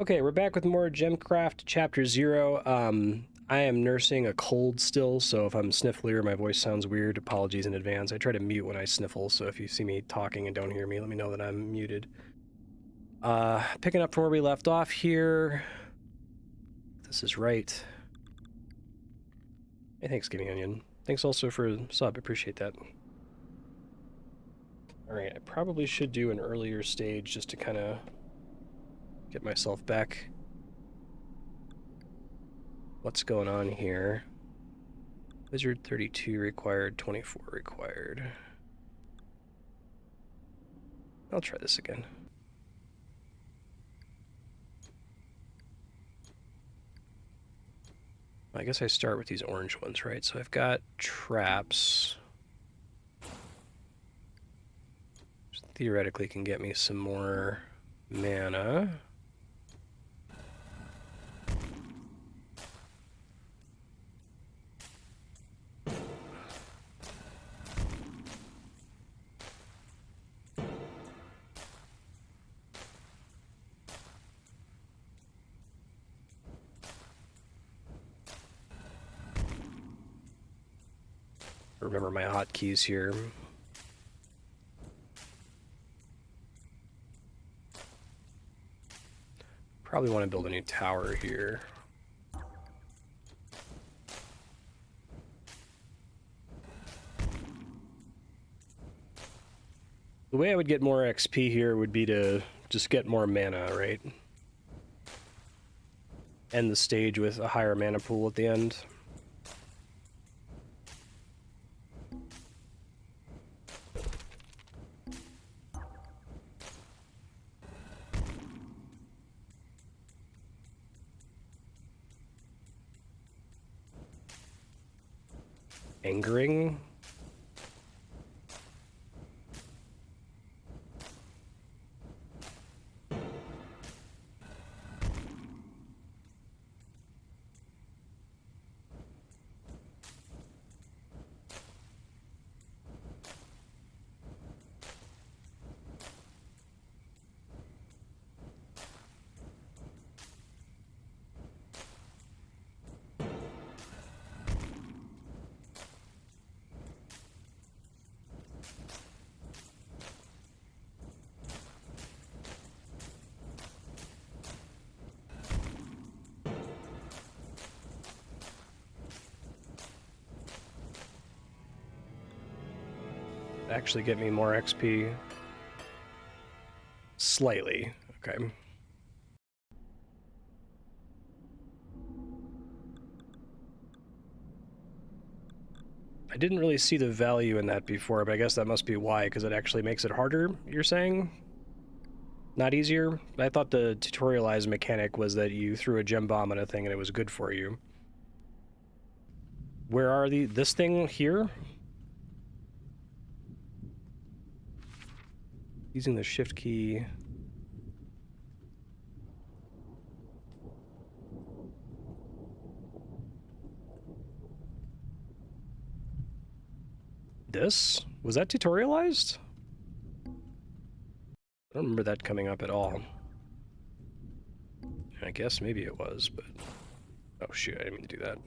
Okay, we're back with more GemCraft Chapter 0. I am nursing a cold still, so if I'm sniffly or my voice sounds weird, apologies in advance. I try to mute when I sniffle, so if you see me talking and don't hear me, let me know that I'm muted. Picking up from where we left off here. This is right. Hey, thanks, Skinny Onion. Thanks also for the sub, appreciate that. Alright, I probably should do an earlier stage just to kind of get myself back. What's going on here? Wizard 32 required, 24 required. I'll try this again. I guess I start with these orange ones, right? So I've got traps. Which theoretically can get me some more mana. Remember my hotkeys here. Probably want to build a new tower here. The way I would get more XP here would be to just get more mana, right? End the stage with a higher mana pool at the end. Angering? Actually get me more XP. Slightly. Okay. I didn't really see the value in that before, but I guess that must be why, because it actually makes it harder, you're saying? Not easier? I thought the tutorialized mechanic was that you threw a gem bomb on a thing and it was good for you. Where are this thing here? Using the shift key. This? Was that tutorialized? I don't remember that coming up at all. I guess maybe it was, but... Oh shoot, I didn't mean to do that.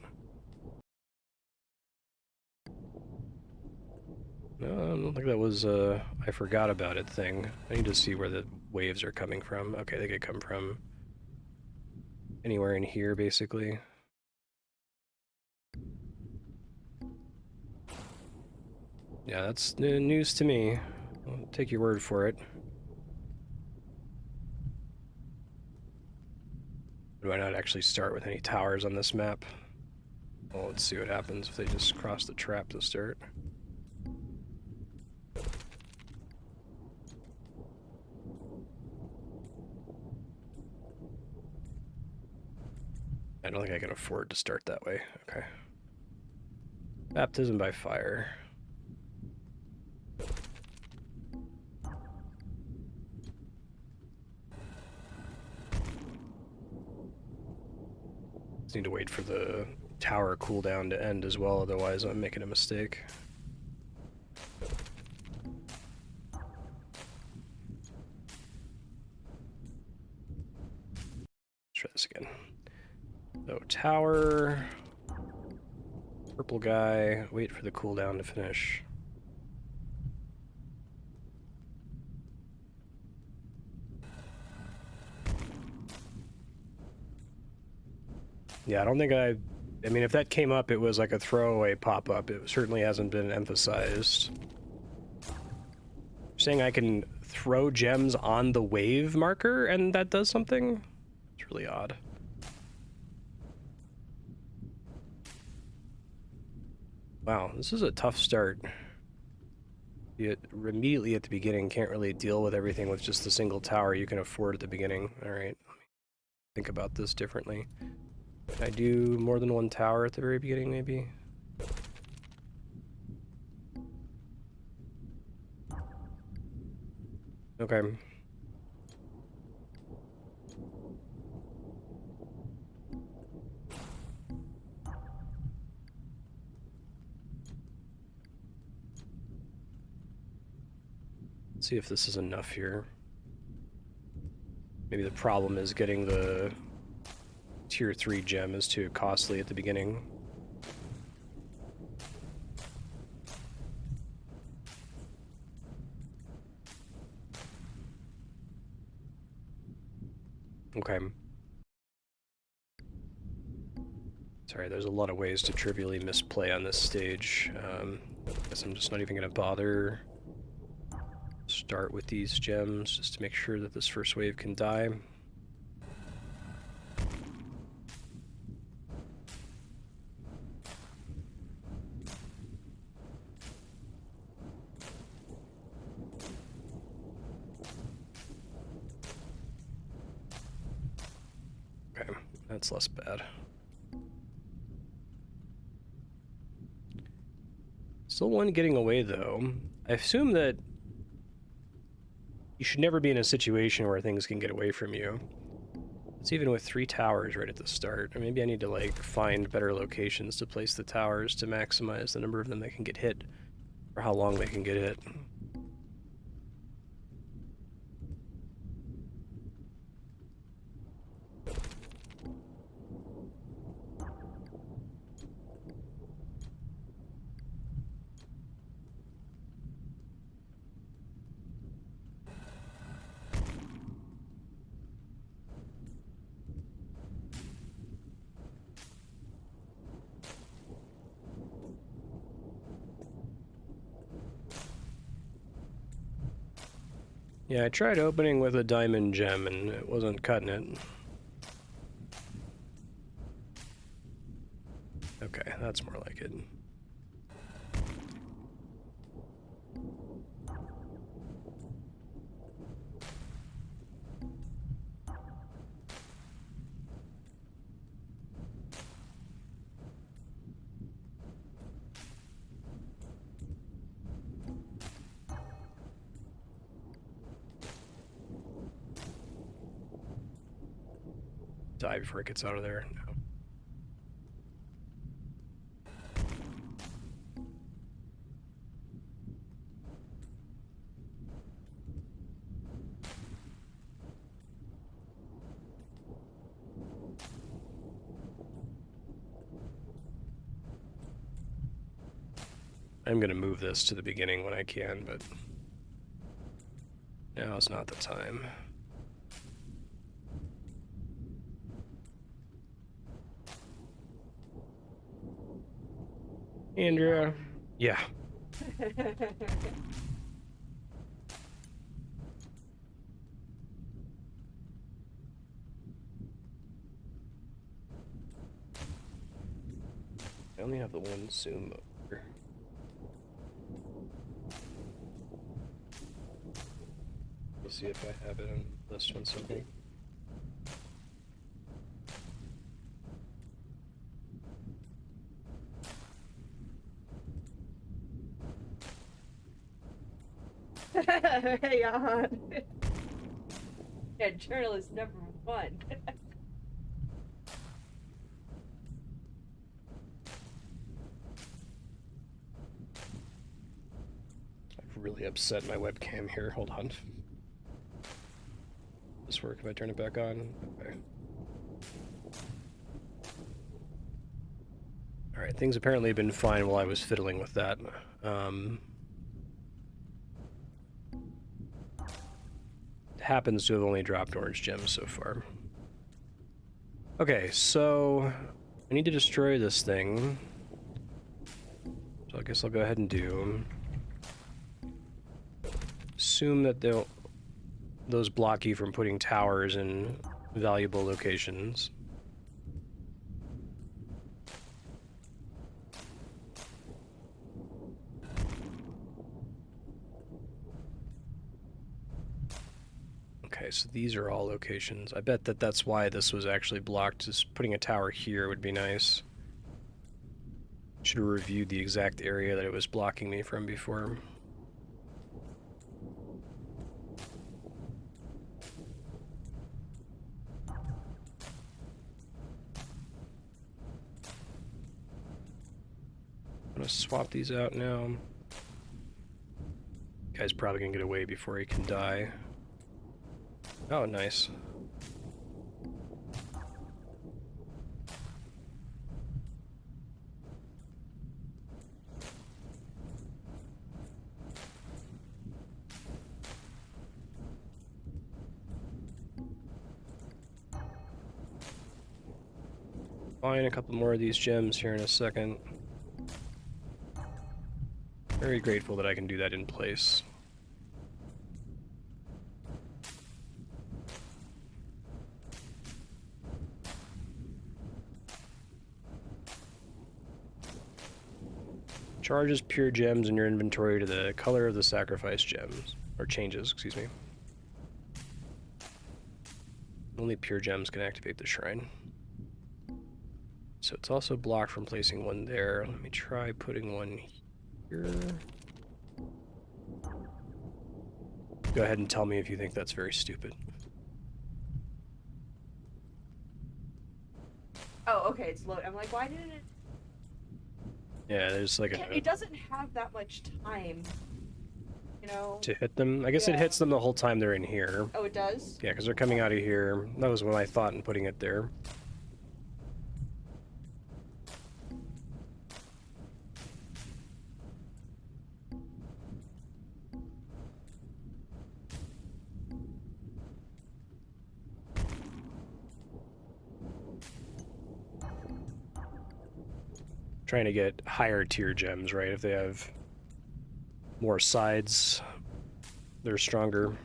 No, I don't think that was I forgot about it thing. I need to see where the waves are coming from. Okay, they could come from anywhere in here, basically. Yeah, that's news to me. I'll take your word for it. Do I not actually start with any towers on this map? Well, let's see what happens if they just cross the trap to start. I don't think I can afford to start that way. Okay. Baptism by fire. Just need to wait for the tower cooldown to end as well, otherwise I'm making a mistake. try this again. So tower, purple guy, wait for the cooldown to finish. Yeah, I don't think I mean, if that came up, it was like a throwaway pop-up. It certainly hasn't been emphasized. Saying I can throw gems on the wave marker and that does something? It's really odd. Wow, this is a tough start. You immediately at the beginning can't really deal with everything with just the single tower you can afford at the beginning. Alright, let me think about this differently. Can I do more than one tower at the very beginning, maybe? Okay. Let's see if this is enough here. Maybe the problem is getting the tier 3 gem is too costly at the beginning. Okay. Sorry, there's a lot of ways to trivially misplay on this stage. I guess I'm just not even going to bother. Start with these gems just to make sure that this first wave can die. Okay, that's less bad. Still one getting away though. I assume that you should never be in a situation where things can get away from you. It's even with 3 towers right at the start. Or maybe I need to like find better locations to place the towers to maximize the number of them that can get hit, or how long they can get hit. Yeah, I tried opening with a diamond gem and it wasn't cutting it. Okay, that's more like it. Die before it gets out of there. No. I'm gonna move this to the beginning when I can, but now is not the time. Andrea. Yeah. I only have the one zoom over. Let's see if I have it on this one something. Hey on. Yeah, journalist number 1. I've really upset my webcam here. Hold on. Does this work if I turn it back on? Okay. Alright, things apparently have been fine while I was fiddling with that. Happens to have only dropped orange gems so far. Okay, so I need to destroy this thing. So I guess I'll go ahead and do. Assume that those block you from putting towers in valuable locations. Okay, so these are all locations. I bet that that's why this was actually blocked. Just putting a tower here would be nice. Should have reviewed the exact area that it was blocking me from before. I'm gonna swap these out now. Guy's probably gonna get away before he can die. Oh, nice. Buying a couple more of these gems here in a second. Very grateful that I can do that in place. Charges pure gems in your inventory to the color of the sacrificed gems. Or changes, excuse me. Only pure gems can activate the shrine. So it's also blocked from placing one there. Let me try putting one here. Go ahead and tell me if you think that's very stupid. Oh, okay, it's loaded. I'm like, why didn't it? Yeah, there's like a... It doesn't have that much time, you know? To hit them? I guess it hits them the whole time they're in here. Oh, it does? Yeah, because they're coming out of here. That was what I thought in putting it there. Trying to get higher tier gems, right? If they have more sides, they're stronger.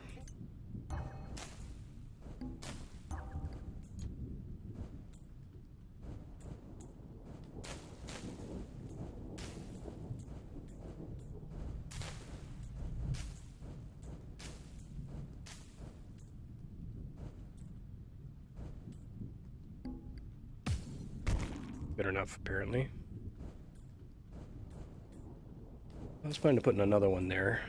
Good enough, apparently. I was planning to put in another one there.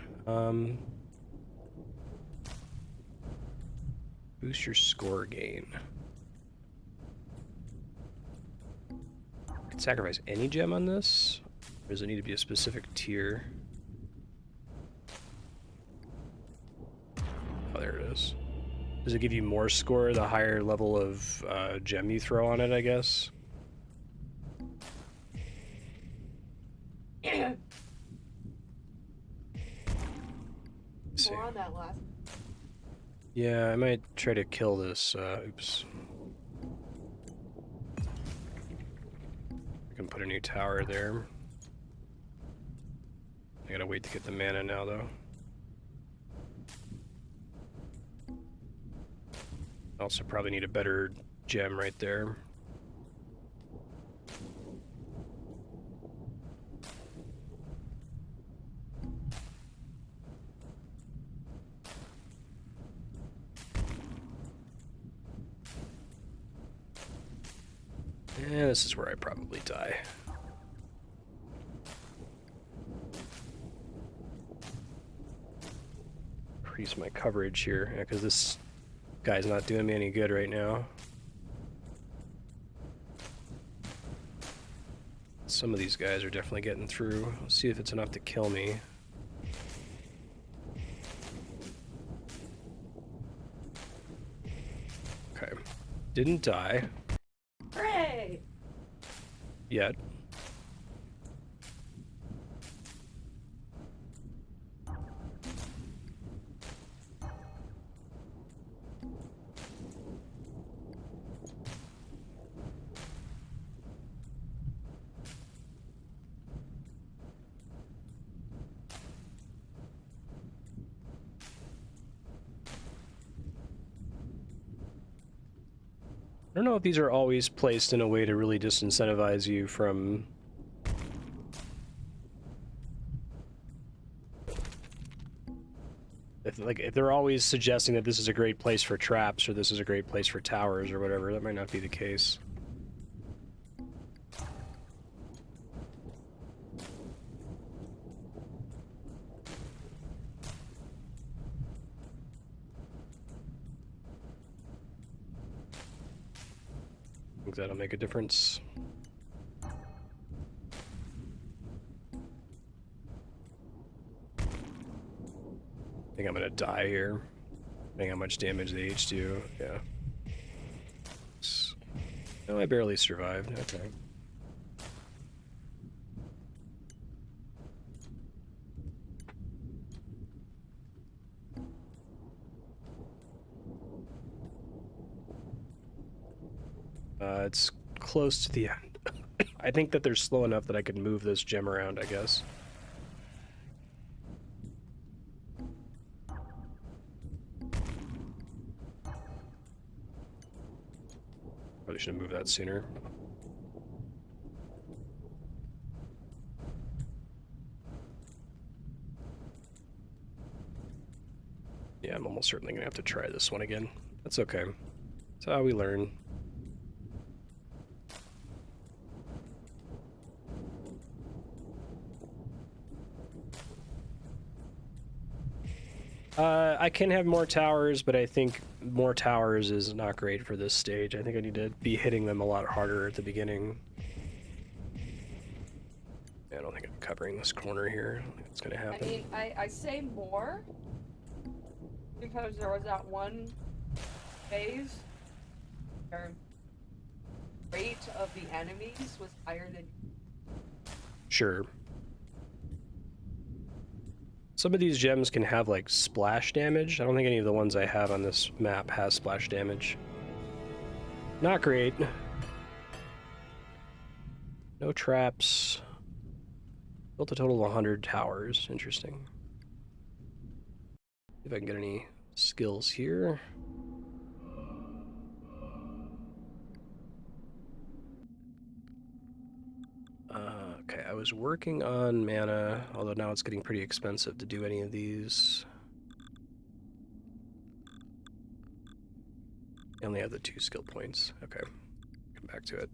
Boost your score gain. Can sacrifice any gem on this? Or does it need to be a specific tier? Oh, there it is. Does it give you more score the higher level of gem you throw on it, I guess? More on that last. Yeah, I might try to kill this. Oops. I can put a new tower there. I gotta wait to get the mana now, though. Also probably need a better gem right there. Yeah, this is where I probably die. Increase my coverage here, because this guy's not doing me any good right now. Some of these guys are definitely getting through. Let's see if it's enough to kill me. Okay. Didn't die. Hooray! Yet. I don't know if these are always placed in a way to really disincentivize you from... If they're always suggesting that this is a great place for traps or this is a great place for towers or whatever, that might not be the case. Think that'll make a difference. I think I'm gonna die here. Depending how much damage they each do. Yeah. No, I barely survived. Okay. It's close to the end. I think that they're slow enough that I could move this gem around, I guess. Probably should have moved that sooner. Yeah, I'm almost certainly gonna have to try this one again. That's okay. That's how we learn. I can have more towers, but I think more towers is not great for this stage. I think I need to be hitting them a lot harder at the beginning. Yeah, I don't think I'm covering this corner here. I don't think it's gonna happen. I mean, I say more because there was that one phase where the rate of the enemies was higher than... Sure. Some of these gems can have, like, splash damage. I don't think any of the ones I have on this map has splash damage. Not great. No traps. Built a total of 100 towers. Interesting. See if I can get any skills here. Okay, I was working on mana, although now it's getting pretty expensive to do any of these. I only have the 2 skill points. Okay, come back to it.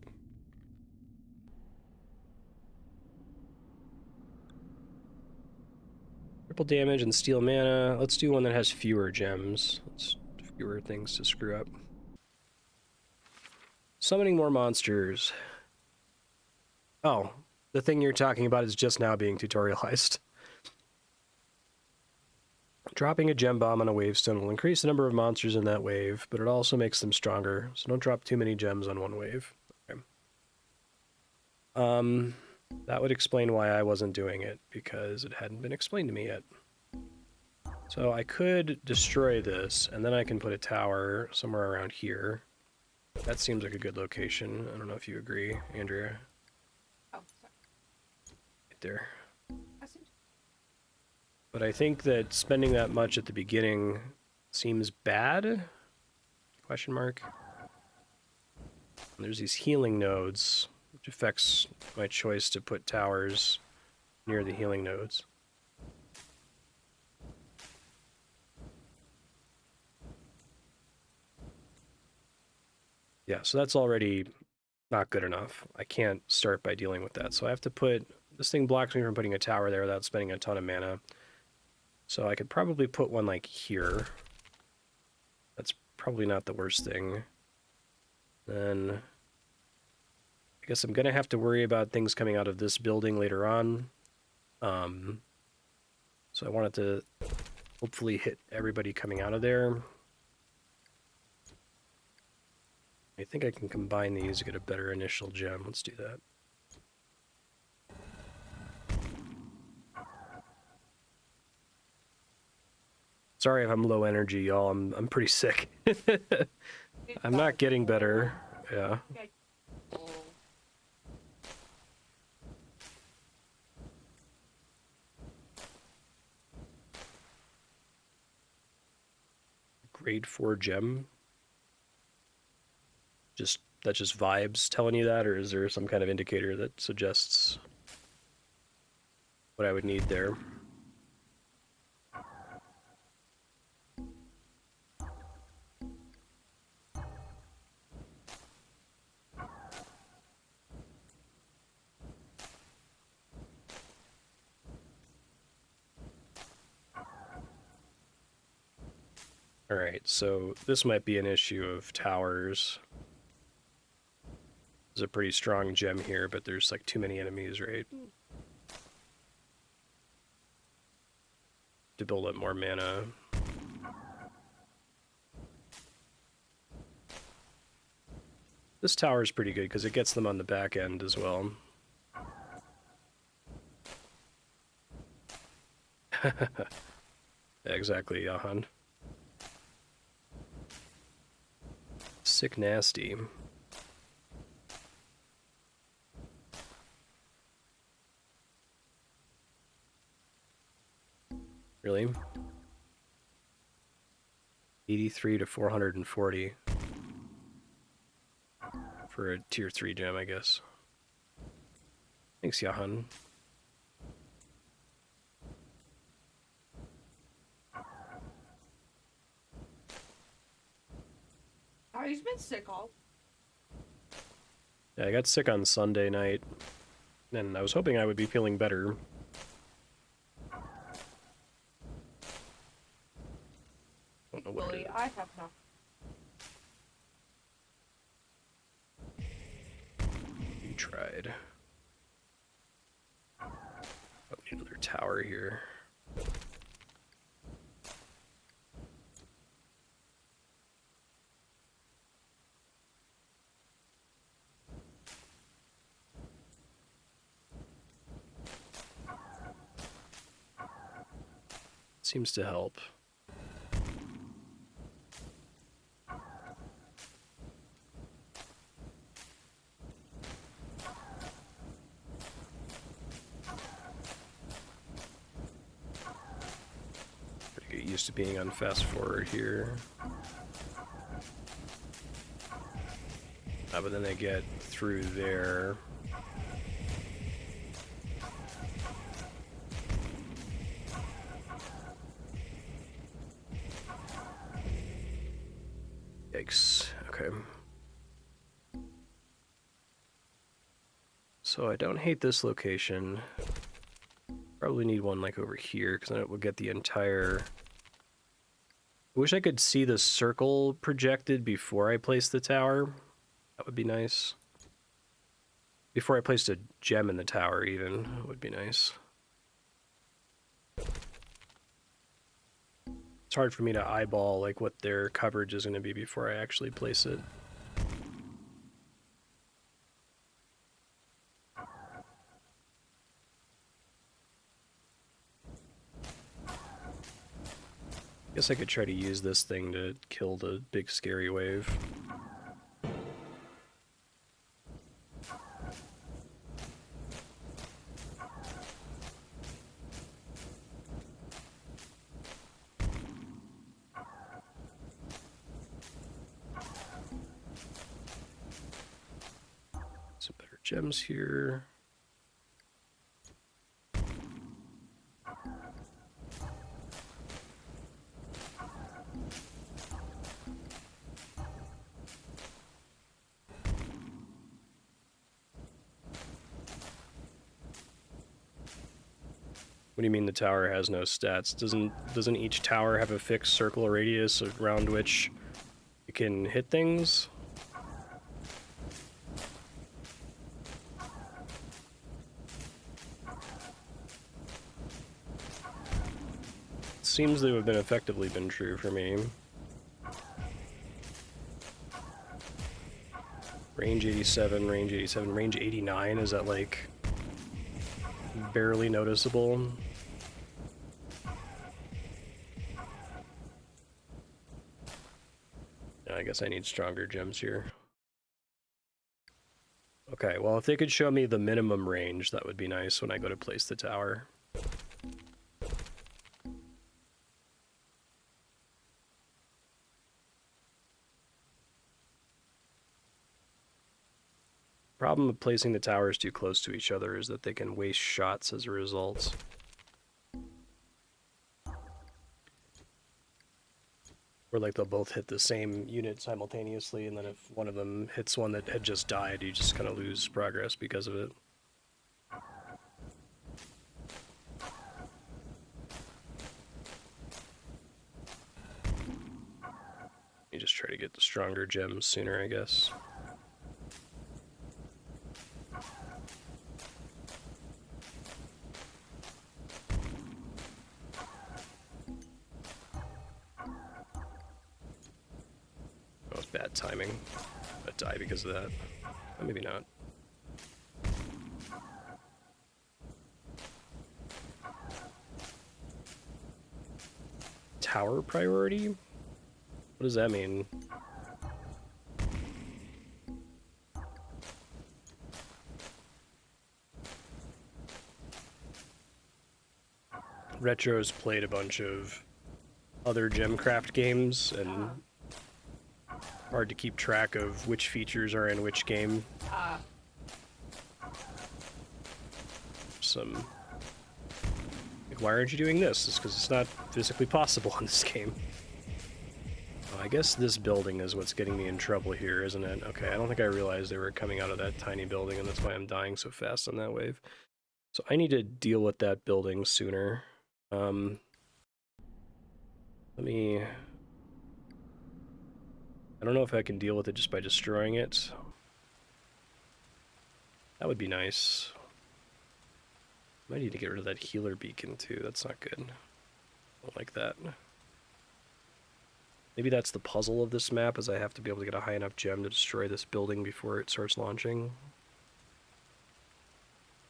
Triple damage and steal mana. Let's do one that has fewer gems. Fewer things to screw up. Summoning more monsters. Oh, the thing you're talking about is just now being tutorialized. Dropping a gem bomb on a wavestone will increase the number of monsters in that wave, but it also makes them stronger, so don't drop too many gems on one wave. Okay. That would explain why I wasn't doing it, because it hadn't been explained to me yet. So I could destroy this, and then I can put a tower somewhere around here. That seems like a good location. I don't know if you agree, Andrea. Oh, sorry. Right there. I see. But I think that spending that much at the beginning seems bad? Question mark. And there's these healing nodes, which affects my choice to put towers near the healing nodes. Yeah, so that's already not good enough. I can't start by dealing with that. So I have to put... This thing blocks me from putting a tower there without spending a ton of mana. So I could probably put one, like, here. That's probably not the worst thing. Then... I guess I'm going to have to worry about things coming out of this building later on. So I wanted to hopefully hit everybody coming out of there. I think I can combine these to get a better initial gem. Let's do that. Sorry if I'm low energy, y'all. I'm pretty sick. I'm not getting better. Yeah. Grade 4 gem. That's just vibes telling you that, or is there some kind of indicator that suggests what I would need there? Alright, so this might be an issue of towers. There's a pretty strong gem here, but there's like too many enemies, right? To build up more mana. This tower is pretty good because it gets them on the back end as well. Exactly, Jahan. Sick nasty. Really? 83 to 440. For a tier 3 gem, I guess. Thanks, Jahan. Oh, he's been sick all. Yeah, I got sick on Sunday night, and I was hoping I would be feeling better. Don't know what Really, I have not. you tried. Oh, we need another tower here. Seems to help. Gotta get used to being on fast forward here. But then they get through there. Yikes. Okay. So I don't hate this location. Probably need one like over here, because then it will get the entire... I wish I could see the circle projected before I place the tower. That would be nice. Before I placed a gem in the tower, even, that would be nice. It's hard for me to eyeball like what their coverage is going to be before I actually place it. Guess I could try to use this thing to kill the big scary wave. Some better gems here. What do you mean the tower has no stats? Doesn't each tower have a fixed circle radius around which you can hit things? Seems to have been effectively been true for me. Range 87, range 87, range 89, is that like barely noticeable? I guess I need stronger gems here. Okay, well, if they could show me the minimum range, that would be nice when I go to place the tower. problem of placing the towers too close to each other is that they can waste shots as a result. Or like they'll both hit the same unit simultaneously, and then if one of them hits one that had just died, you just kind of lose progress because of it. You just try to get the stronger gems sooner, I guess. That was bad timing. I die because of that. Oh, maybe not. Tower priority? What does that mean? Retro's played a bunch of other GemCraft games, and hard to keep track of which features are in which game. Some... Like, why aren't you doing this? It's because it's not physically possible in this game. Oh, I guess this building is what's getting me in trouble here, isn't it? Okay, I don't think I realized they were coming out of that tiny building, and that's why I'm dying so fast on that wave. So I need to deal with that building sooner. Let me... I don't know if I can deal with it just by destroying it. That would be nice. Might need to get rid of that healer beacon too. That's not good. Don't like that. Maybe that's the puzzle of this map, is I have to be able to get a high enough gem to destroy this building before it starts launching.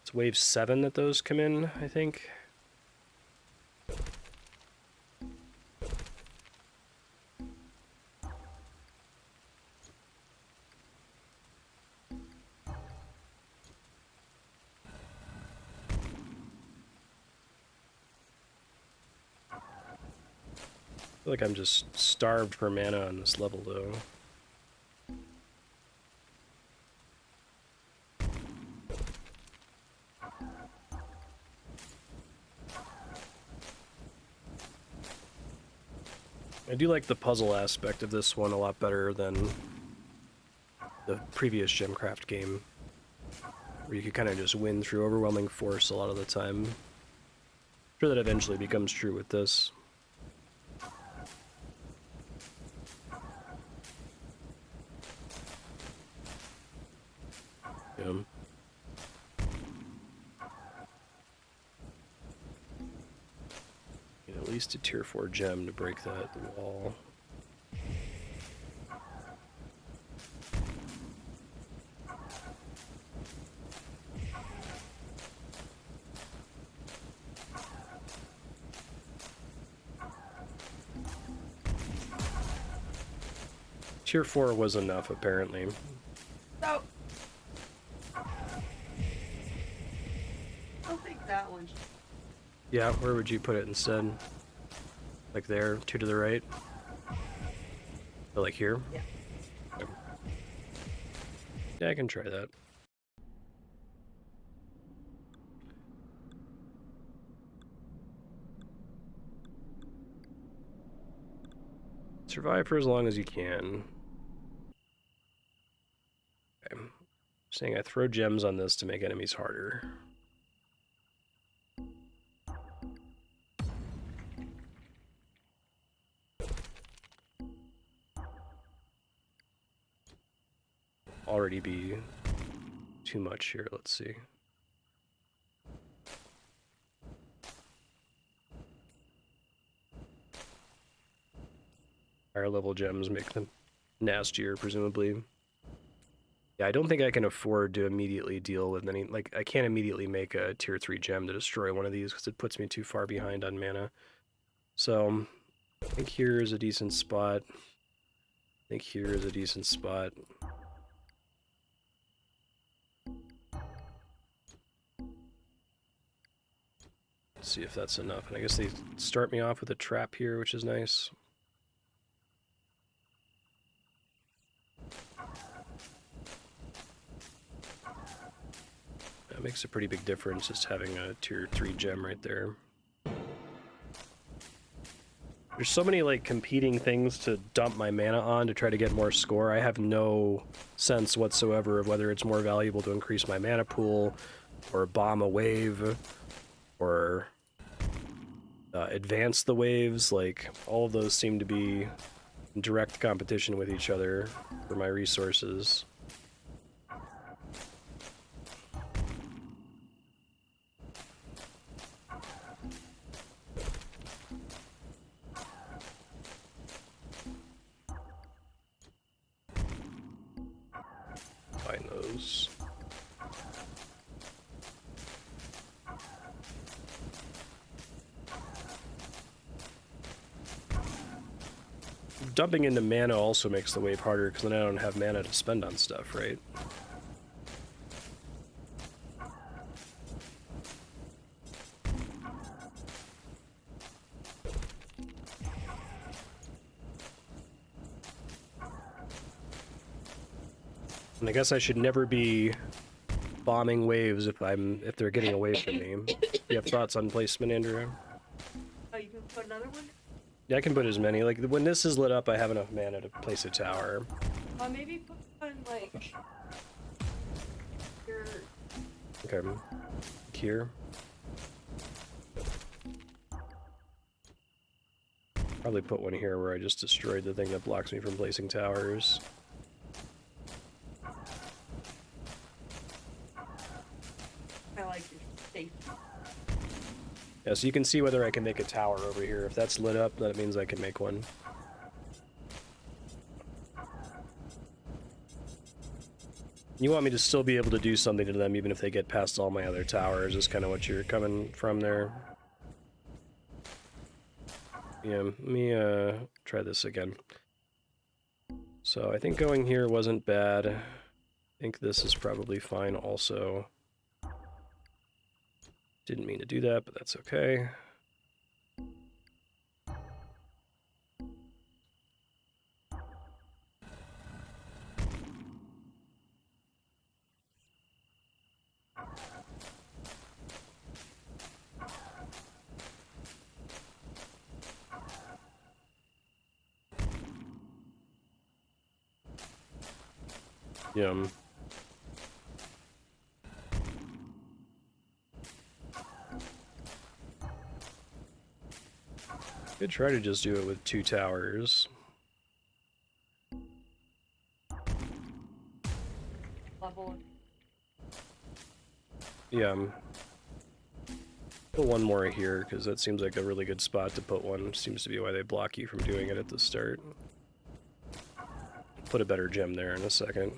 It's wave 7 that those come in, I think. I feel like I'm just starved for mana on this level, though. I do like the puzzle aspect of this one a lot better than the previous GemCraft game, where you could kind of just win through overwhelming force a lot of the time. I'm sure that eventually becomes true with this. Yeah. Need at least a tier 4 gem to break that wall. Tier 4 was enough, apparently. So, I'll take that one. Yeah, where would you put it instead? Like there, 2 to the right? Or like here? Yeah. Okay. Yeah, I can try that. Survive for as long as you can. Okay. Saying I throw gems on this to make enemies harder. Already be too much here, let's see. Higher level gems make them nastier, presumably. Yeah, I don't think I can afford to immediately deal with any, like, I can't immediately make a tier 3 gem to destroy one of these because it puts me too far behind on mana. So, I think here is a decent spot. I think here is a decent spot. Let's see if that's enough. And I guess they start me off with a trap here, which is nice. makes a pretty big difference just having a tier 3 gem right there. There's so many like competing things to dump my mana on to try to get more score. I have no sense whatsoever of whether it's more valuable to increase my mana pool or bomb a wave or advance the waves. Like, all of those seem to be in direct competition with each other for my resources. Find those. Dumping into mana also makes the wave harder because then I don't have mana to spend on stuff, right? And I guess I should never be bombing waves if they're getting away from me. Do you have thoughts on placement, Andrew? Oh, you can put another one? Yeah, I can put as many. Like, when this is lit up, I have enough mana to place a tower. Maybe put one, like... Here. Okay. Here. Probably put one here where I just destroyed the thing that blocks me from placing towers. I like your safety. Yeah, so you can see whether I can make a tower over here. If that's lit up, that means I can make one. You want me to still be able to do something to them even if they get past all my other towers, is kind of what you're coming from there. Yeah, let me try this again. So I think going here wasn't bad. I think this is probably fine also. Didn't mean to do that, but that's okay. Yeah. Could try to just do it with 2 towers. Level. Yeah. Put one more here, because that seems like a really good spot to put one. Seems to be why they block you from doing it at the start. Put a better gem there in a second.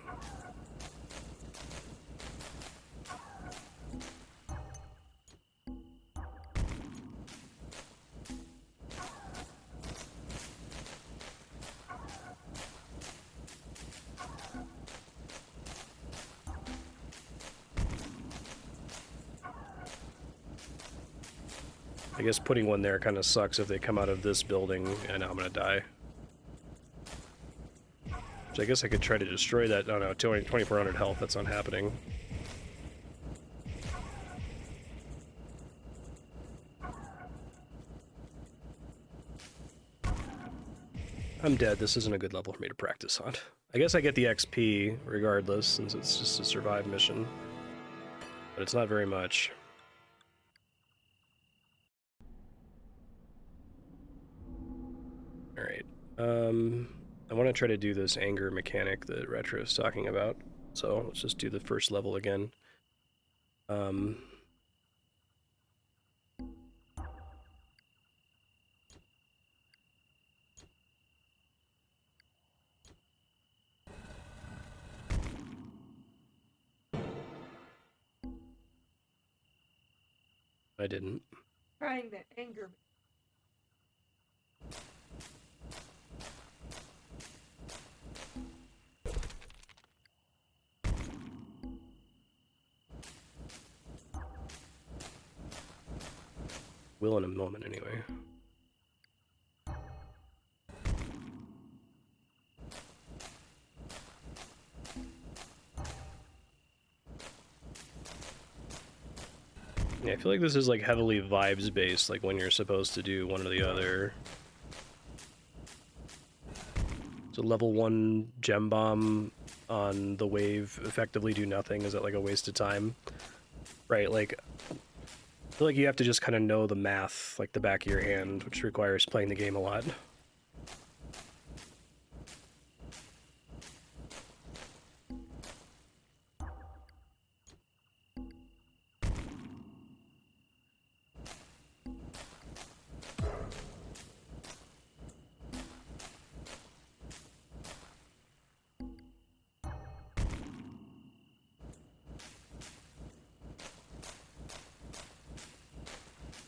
I guess putting one there kind of sucks if they come out of this building and I'm gonna die. So I guess I could try to destroy that. Oh no, 2400 health, that's not happening. I'm dead. This isn't a good level for me to practice on. I guess I get the XP regardless, since it's just a survive mission. But it's not very much. Alright. I want to try to do this anger mechanic that Retro is talking about. So let's just do the first level again. I didn't. Trying the anger. Will in a moment, anyway. Yeah, I feel like this is like heavily vibes based, like when you're supposed to do one or the other. So level 1 gem bomb on the wave effectively do nothing. Is that like a waste of time? Right, like I feel like you have to just kind of know the math like the back of your hand, which requires playing the game a lot.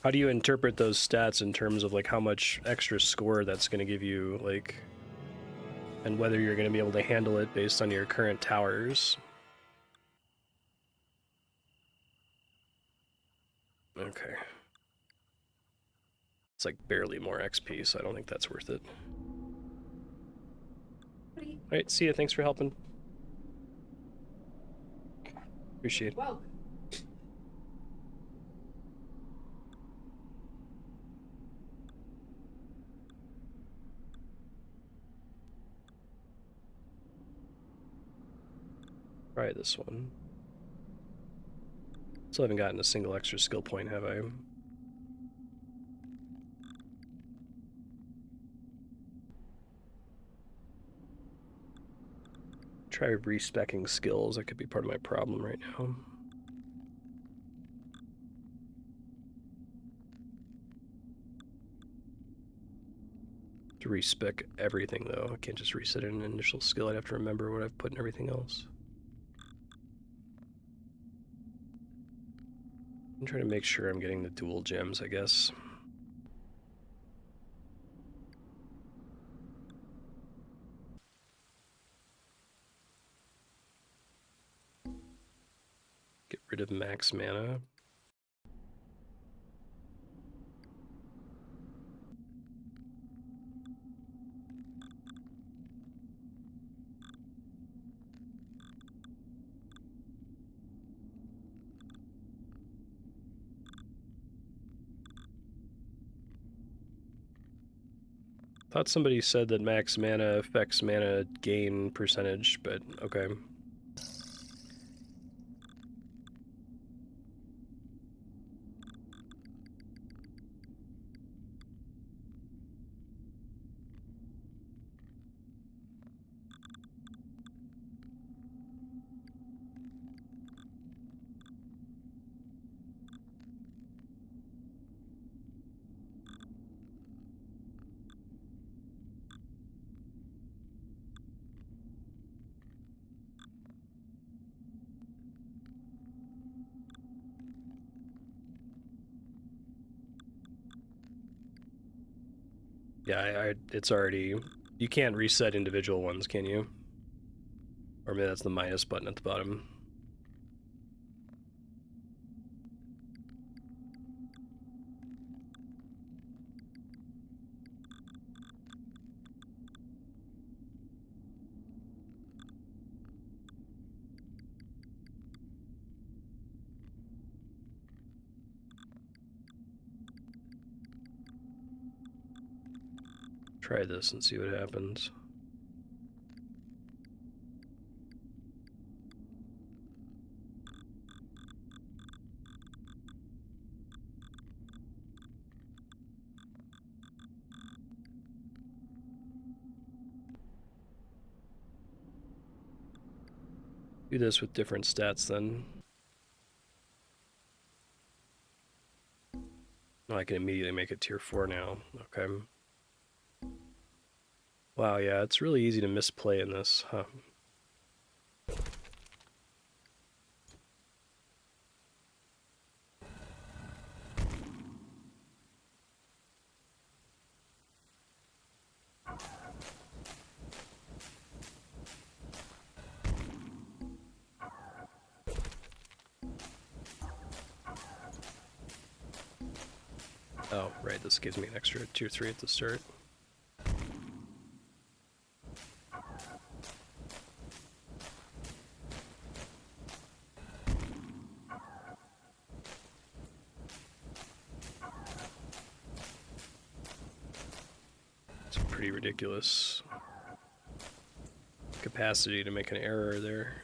How do you interpret those stats in terms of like how much extra score that's going to give you, like, and whether you're going to be able to handle it based on your current towers? Okay. It's like barely more XP, so I don't think that's worth it. Alright, see ya. Thanks for helping. Appreciate it. Well, Try this one. Still haven't gotten a single extra skill point, have I? Try respecking skills. That could be part of my problem right now. To respec everything though, I can't just reset an initial skill. I'd have to remember what I've put in everything else. I'm trying to make sure I'm getting the dual gems, I guess. Get rid of max mana. Thought somebody said that max mana affects mana gain percentage, but okay. Yeah, it's already... You can't reset individual ones, can you? Or maybe that's the minus button at the bottom. Try this and see what happens. Do this with different stats then. Oh, I can immediately make it tier 4 now. Okay. Wow, yeah, it's really easy to misplay in this, huh? Oh, right, this gives me an extra tier 3 at the start. pretty ridiculous capacity to make an error there.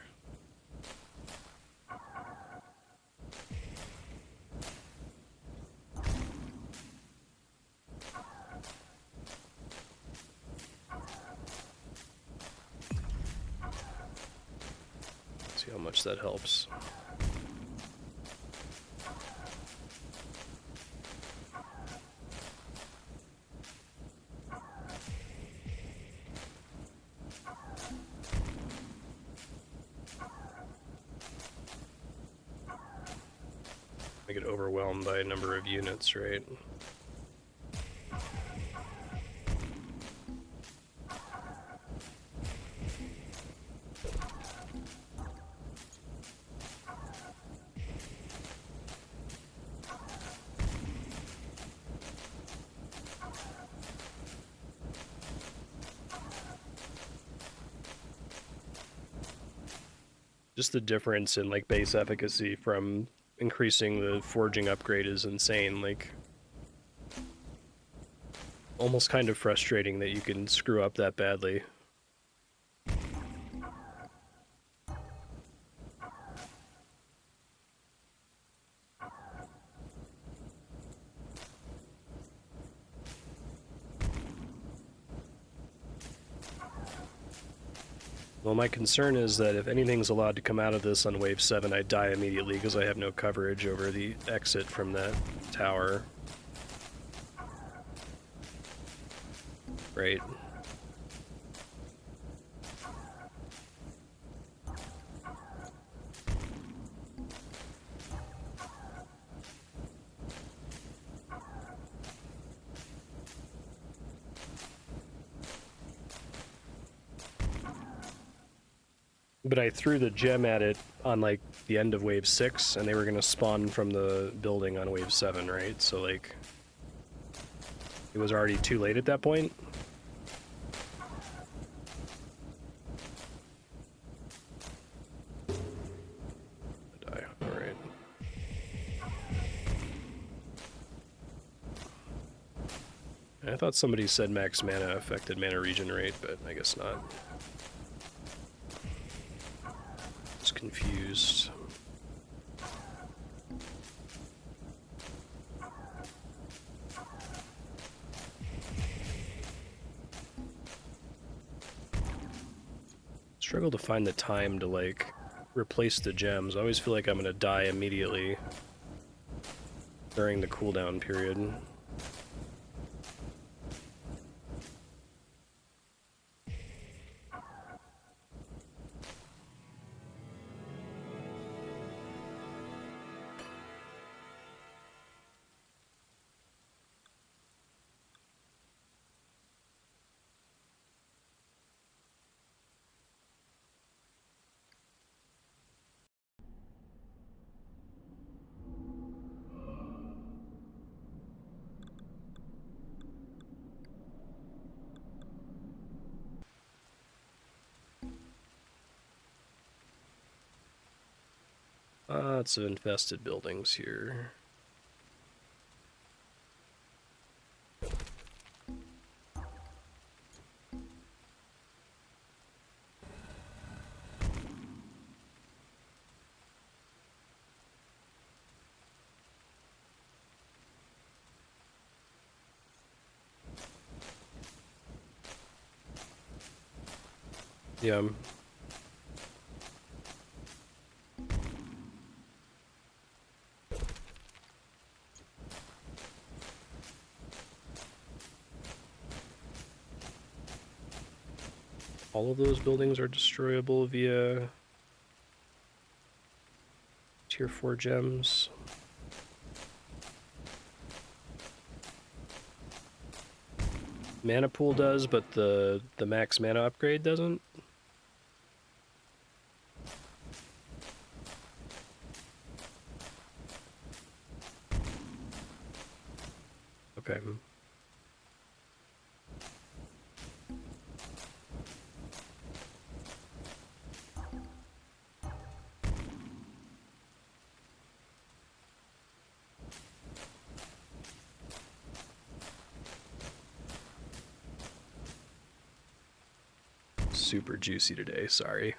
See how much that helps. I get overwhelmed by a number of units, right? Just the difference in like base efficacy from increasing the forging upgrade is insane. Like, almost kind of frustrating that you can screw up that badly. Well, my concern is that if anything's allowed to come out of this on wave 7, I die immediately because I have no coverage over the exit from that tower. Right. But I threw the gem at it on, like, the end of wave 6, and they were gonna spawn from the building on wave 7, right? So, like, it was already too late at that point? I die. Alright. I thought somebody said max mana affected mana regenerate, but I guess not. Confused. Struggle to find the time to like replace the gems. I always feel like I'm gonna die immediately during the cooldown period. Lots of infested buildings here. Yeah. All of those buildings are destroyable via tier 4 gems. Mana pool does, but the max mana upgrade doesn't? Okay. super juicy today, sorry.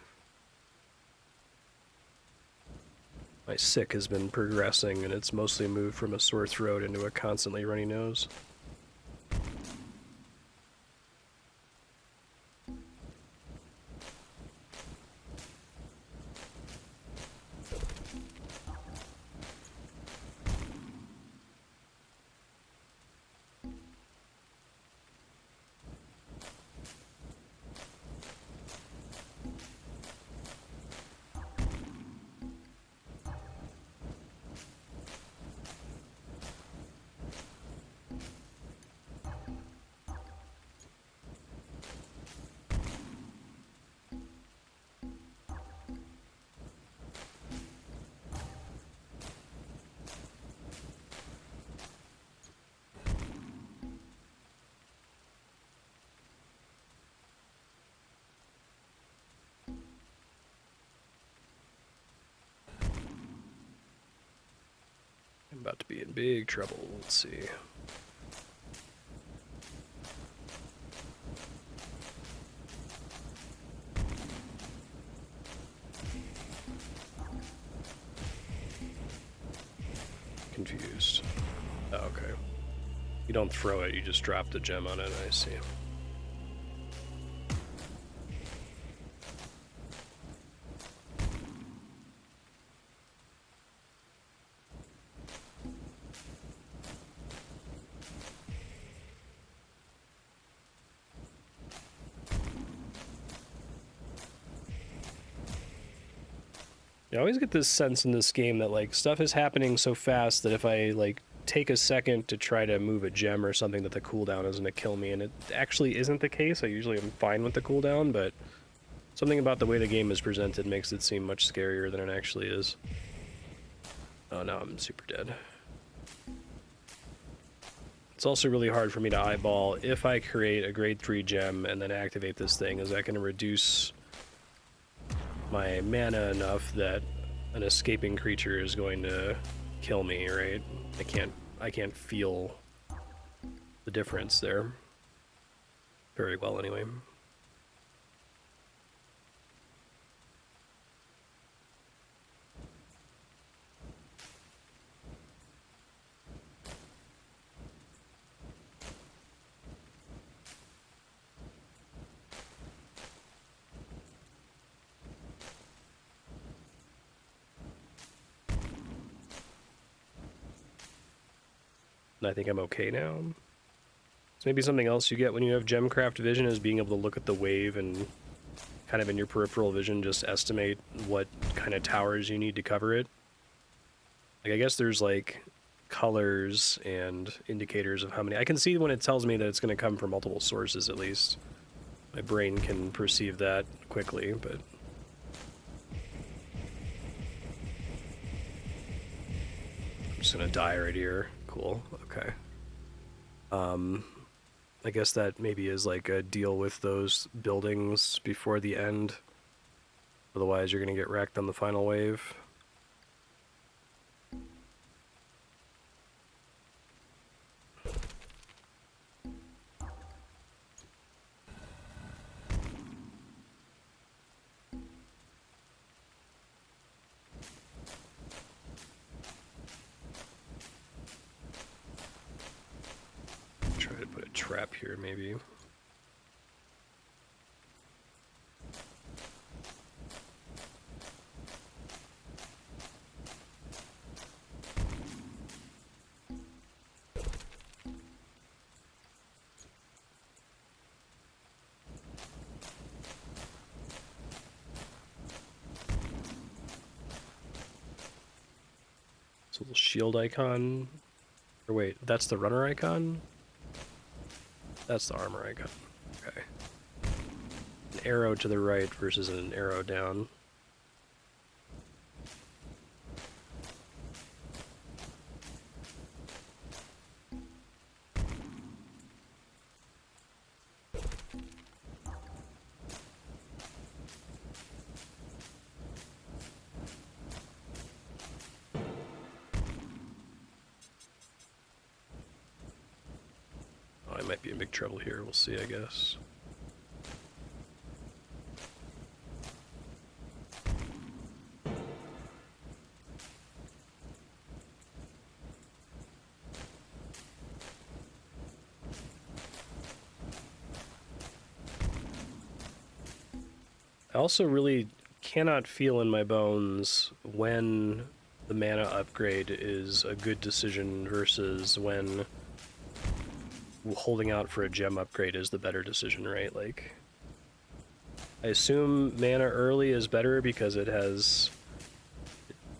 My sick has been progressing, and it's mostly moved from a sore throat into a constantly runny nose. I'm about to be in big trouble. Let's see. Confused. Oh, okay. You don't throw it, you just drop the gem on it, I see. I always get this sense in this game that like stuff is happening so fast that if I like take a second to try to move a gem or something that the cooldown isn't gonna kill me, and it actually isn't the case. I usually am fine with the cooldown, but something about the way the game is presented makes it seem much scarier than it actually is. Oh, now I'm super dead. It's also really hard for me to eyeball if I create a grade 3 gem and then activate this thing. Is that going to reduce my mana enough that an escaping creature is going to kill me, right? I can't feel the difference there very well anyway. And I think I'm okay now. So maybe something else you get when you have GemCraft vision is being able to look at the wave and kind of in your peripheral vision just estimate what kind of towers you need to cover it. Like, I guess there's like colors and indicators of how many. I can see when it tells me that it's going to come from multiple sources, at least. My brain can perceive that quickly, but I'm just going to die right here. Cool. Okay. I guess that maybe is like a deal with those buildings before the end. Otherwise, you're going to get wrecked on the final wave. Try to put a trap here, maybe. This little shield icon. Or wait, that's the runner icon? That's the armor icon. Okay. An arrow to the right versus an arrow down. Oh, I might be in big trouble here. We'll see, I guess. also really cannot feel in my bones when the mana upgrade is a good decision versus when holding out for a gem upgrade is the better decision, right? Like, I assume mana early is better because it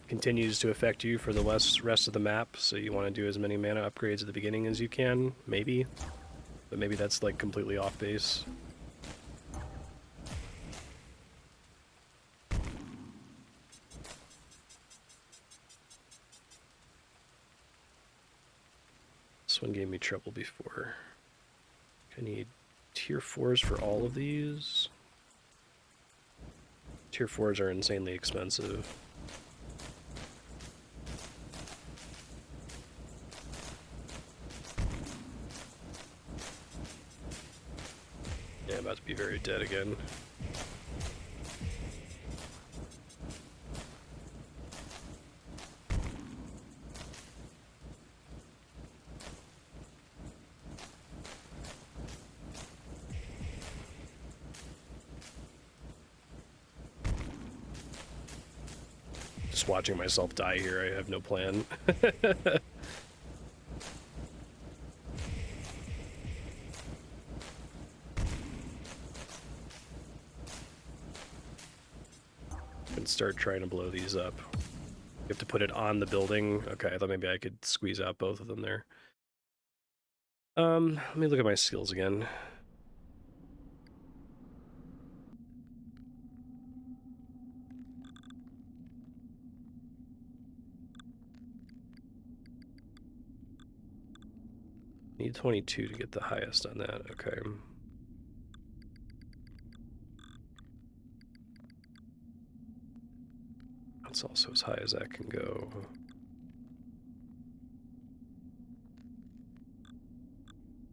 continues to affect you for the rest of the map, so you want to do as many mana upgrades at the beginning as you can, maybe. But maybe that's like completely off base. This one gave me trouble before. I need tier 4s for all of these. Tier 4s are insanely expensive. Yeah, I'm about to be very dead again. Just watching myself die here, I have no plan. And start trying to blow these up. You have to put it on the building. Okay, I thought maybe I could squeeze out both of them there. Let me look at my skills again. Need 22 to get the highest on that. Okay. That's also as high as that can go.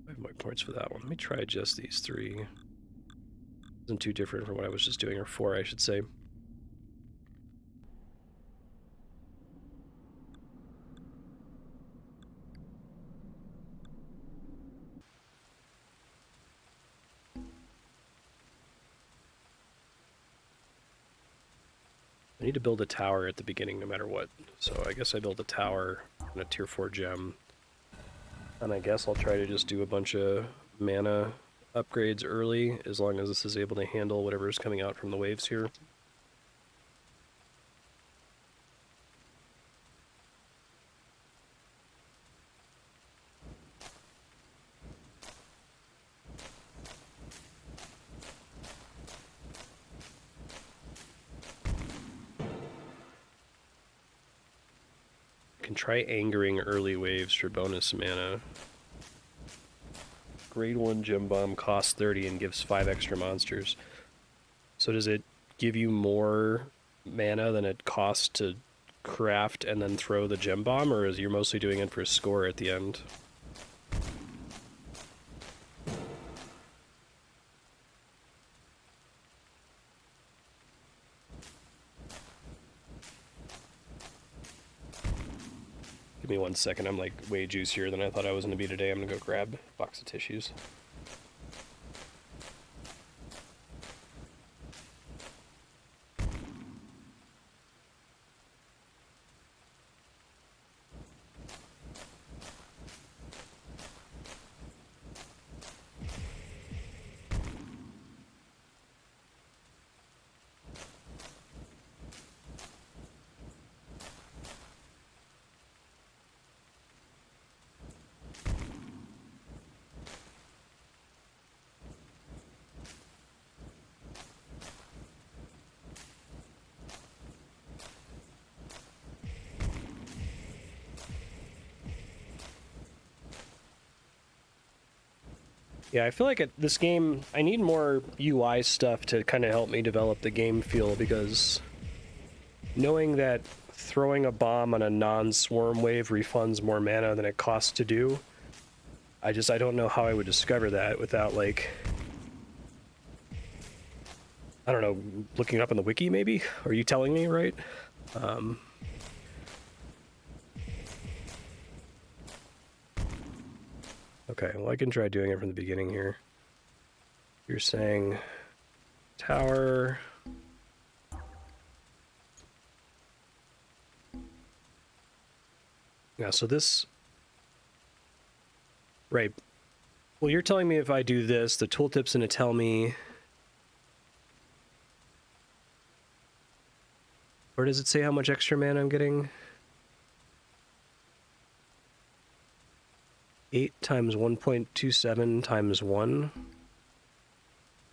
5 more points for that one. Let me try just these 3. Isn't too different from what I was just doing, or 4, I should say. I need to build a tower at the beginning no matter what. So I guess I build a tower and a tier 4 gem. And I guess I'll try to just do a bunch of mana upgrades early, as long as this is able to handle whatever's coming out from the waves here. Can try angering early waves for bonus mana. Grade 1 gem bomb costs 30 and gives 5 extra monsters. So does it give you more mana than it costs to craft and then throw the gem bomb, or is you mostly doing it for a score at the end? Give me 1 second, I'm like way juicier than I thought I was going to be today. I'm going to go grab a box of tissues. Yeah, I feel like this game, I need more UI stuff to kind of help me develop the game feel, because knowing that throwing a bomb on a non-swarm wave refunds more mana than it costs to do, I don't know how I would discover that without, like, I don't know, looking it up on the wiki maybe? Are you telling me, right? Okay, well, I can try doing it from the beginning here. You're saying tower, Yeah, so this... Right. Well, you're telling me if I do this, the tooltip's going to tell me... Where does it say how much extra mana I'm getting? 8 times 1.27 times 1.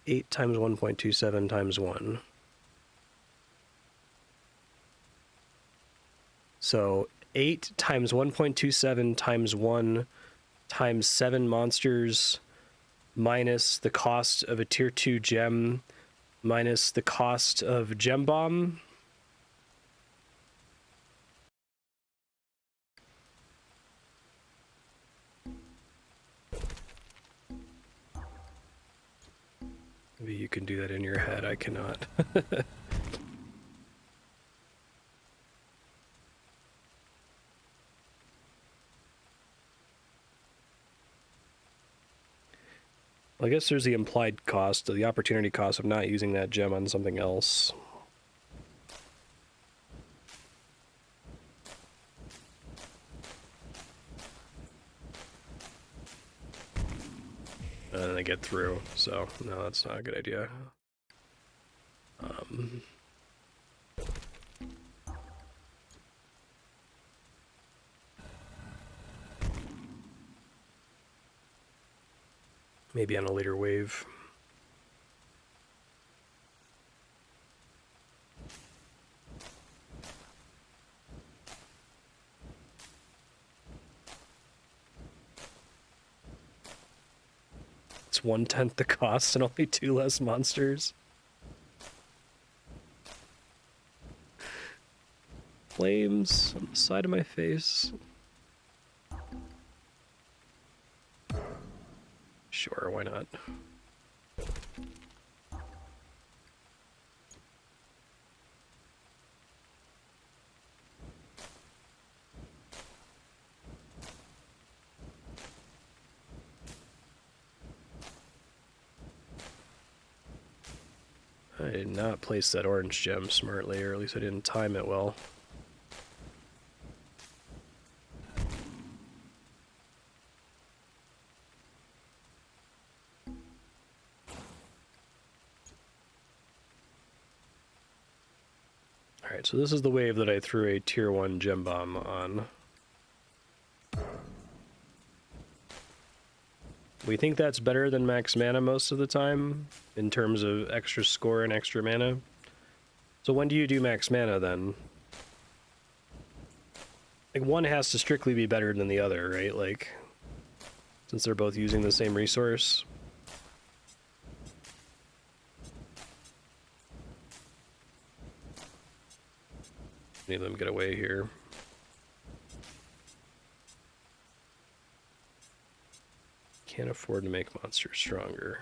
8 times 1.27 times 1. So 8 times 1.27 times 1 times 7 monsters minus the cost of a tier 2 gem minus the cost of gem bomb. Maybe you can do that in your head. I cannot. Well, I guess there's the implied cost, the opportunity cost of not using that gem on something else. And then I get through, so no, that's not a good idea. Maybe on a later wave. It's 1/10 the cost and only 2 less monsters. Flames on the side of my face. Sure, why not? I did not place that orange gem smartly, or at least I didn't time it well. Alright, so this is the wave that I threw a tier 1 gem bomb on. We think that's better than max mana most of the time, in terms of extra score and extra mana. So when do you do max mana, then? Like, one has to strictly be better than the other, right? Like, since they're both using the same resource. Any of them get away here. Can't afford to make monsters stronger.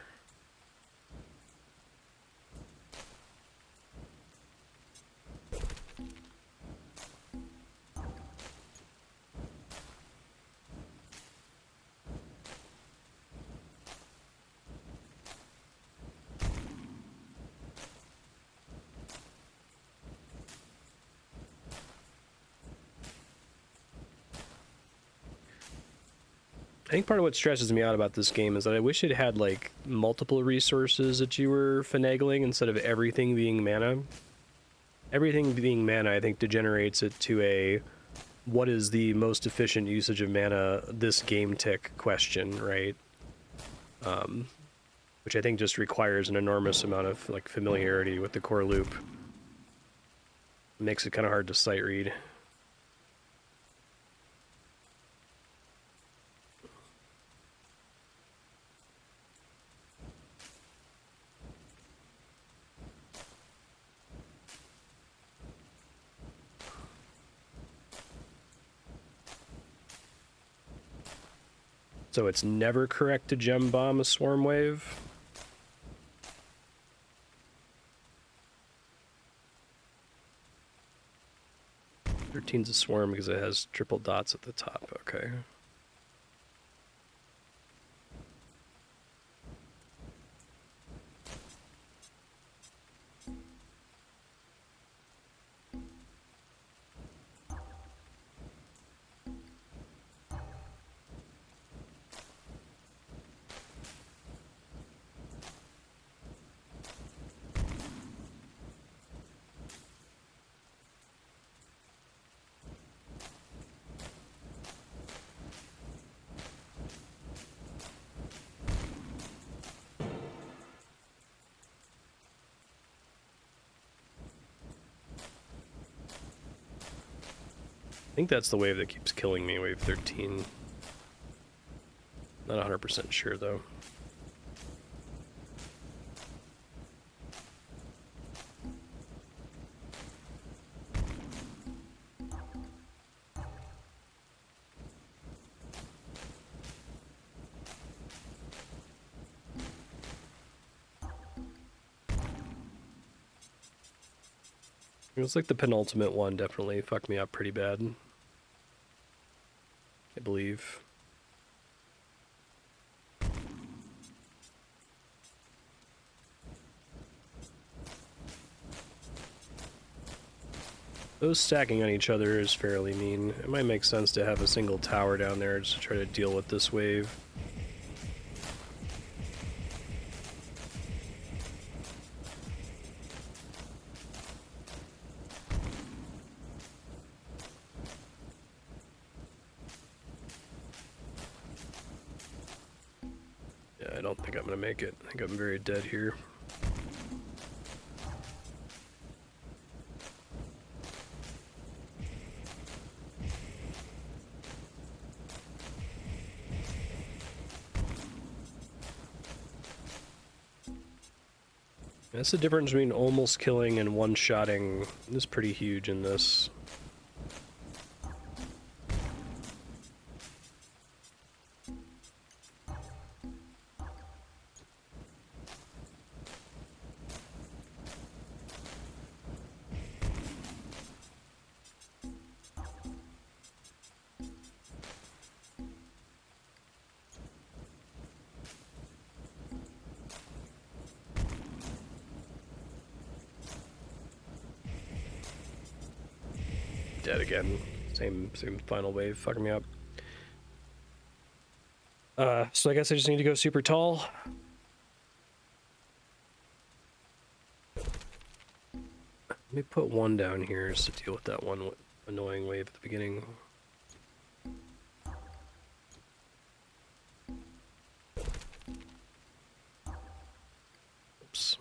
I think part of what stresses me out about this game is that I wish it had, like, multiple resources that you were finagling instead of everything being mana. Everything being mana, I think, degenerates it to a what is the most efficient usage of mana this game tick question, right? Which I think just requires an enormous amount of, like, familiarity with the core loop. It makes it kind of hard to sight read. So it's never correct to gem bomb a swarm wave? Thirteen's a swarm because it has triple dots at the top, okay. think that's the wave that keeps killing me, wave 13. Not 100% sure, though. It was like the penultimate one definitely fucked me up pretty bad. I believe. Those stacking on each other is fairly mean. It might make sense to have a single tower down there just to try to deal with this wave. Yeah, I don't think I'm gonna make it. I think I'm very dead here. That's the difference between almost killing and one-shotting. This is pretty huge in this. Dead again. Same final wave fucking me up. So I guess I just need to go super tall. Let me put one down here just to deal with that one annoying wave at the beginning. Oops.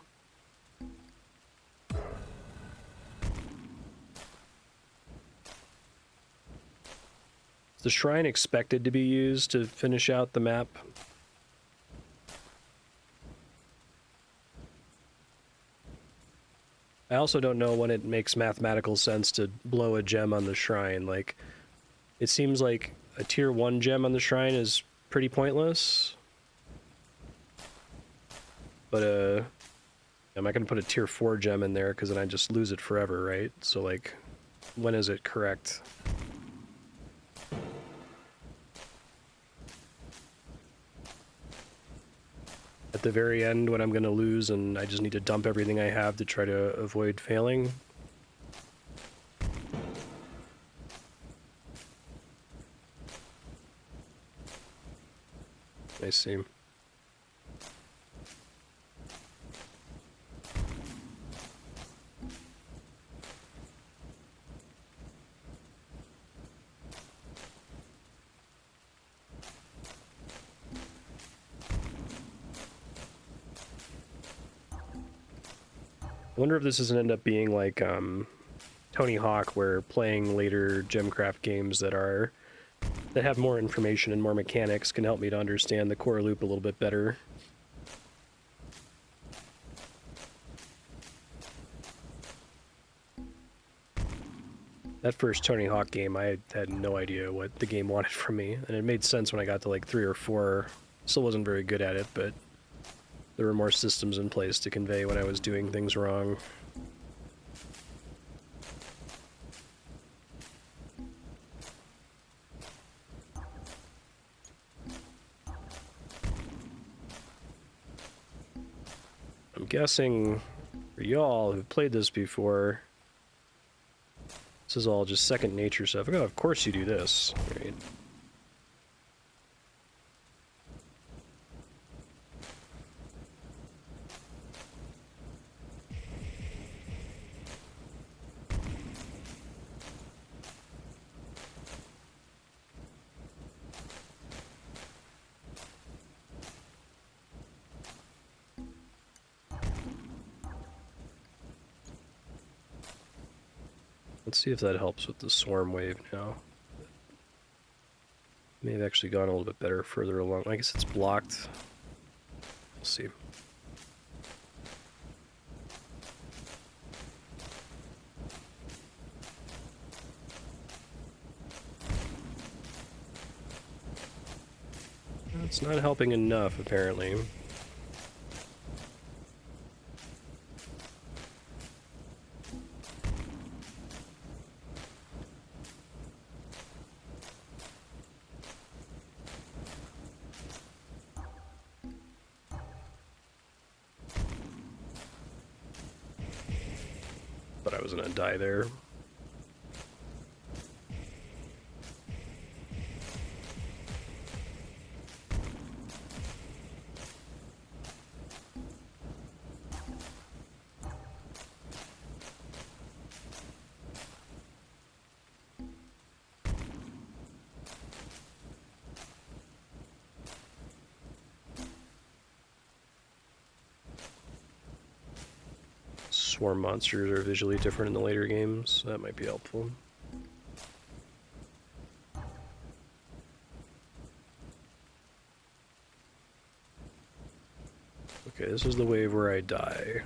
Is the shrine expected to be used to finish out the map? I also don't know when it makes mathematical sense to blow a gem on the shrine. Like, it seems like a tier 1 gem on the shrine is pretty pointless. But, I'm not going to put a tier 4 gem in there because then I just lose it forever, right? So, like, when is it correct? At the very end when I'm going to lose and I just need to dump everything I have to try to avoid failing? I see. I wonder if this doesn't end up being like Tony Hawk, where playing later GemCraft games that have more information and more mechanics can help me to understand the core loop a little bit better. That first Tony Hawk game, I had no idea what the game wanted from me, and it made sense when I got to like 3 or 4. Still wasn't very good at it, but there were more systems in place to convey when I was doing things wrong. I'm guessing for y'all who've played this before, this is all just second nature stuff. Oh, of course you do this, right? Let's see if that helps with the swarm wave now. May have actually gone a little bit better further along. I guess it's blocked. We'll see. It's not helping enough, apparently. But I was gonna die there. Swarm monsters are visually different in the later games, so that might be helpful. Okay, this is the wave where I die.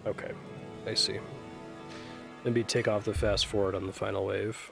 Okay, I see. Maybe take off the fast forward on the final wave.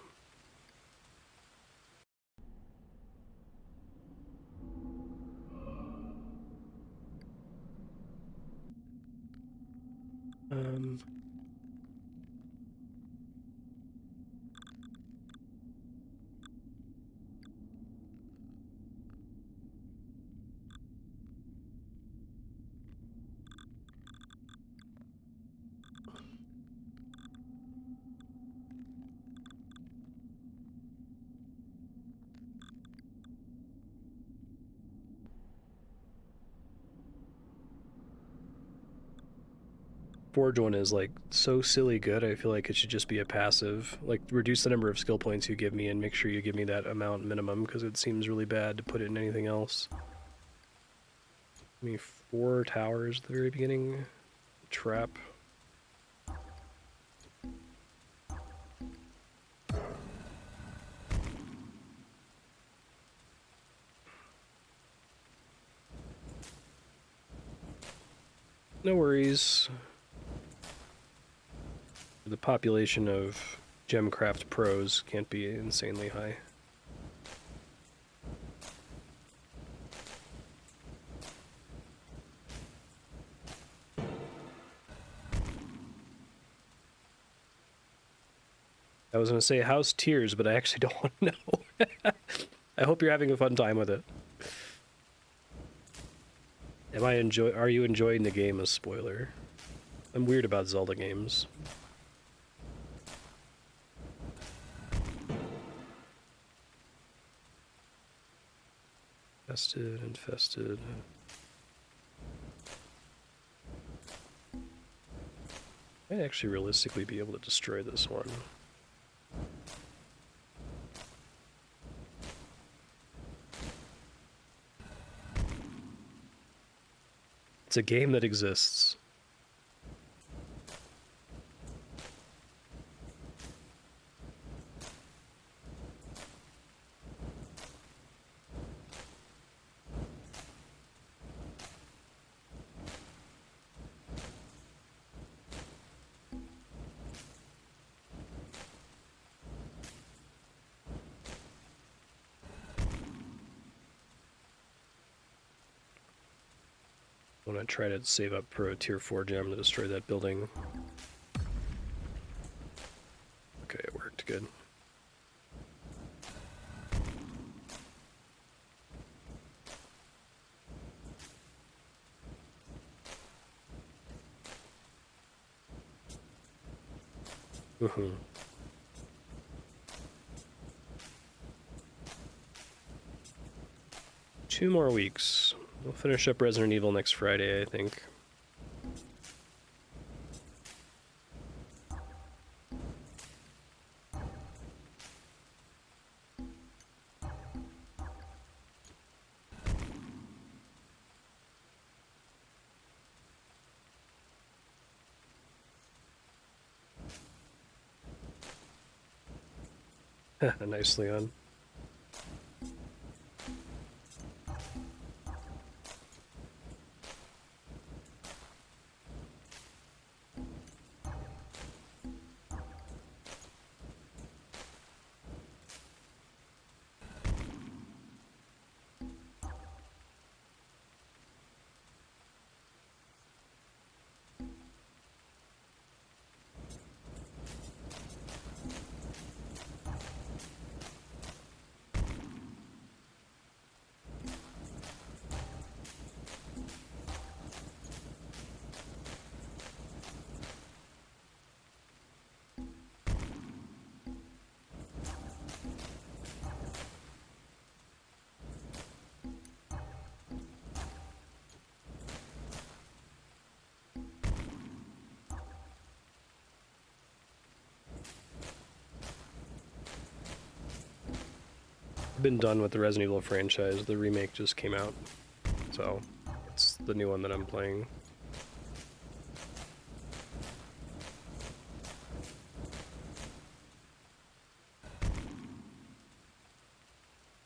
Forge one is like so silly good. I feel like it should just be a passive. Like reduce the number of skill points you give me and make sure you give me that amount minimum because it seems really bad to put it in anything else. I mean, 4 towers at the very beginning. Trap. No worries. The population of GemCraft pros can't be insanely high. I was going to say house tiers, but I actually don't want to know. I hope you're having a fun time with it. Are you enjoying the game? A spoiler. I'm weird about Zelda games. Infested. Might actually realistically be able to destroy this one. It's a game that exists. I want to try to save up for a tier 4 gem to destroy that building. Okay, it worked. Good. Mm-hmm. Two more weeks. We'll finish up Resident Evil next Friday, I think. Nicely on. I've been done with the Resident Evil franchise. The remake just came out, so it's the new one that I'm playing.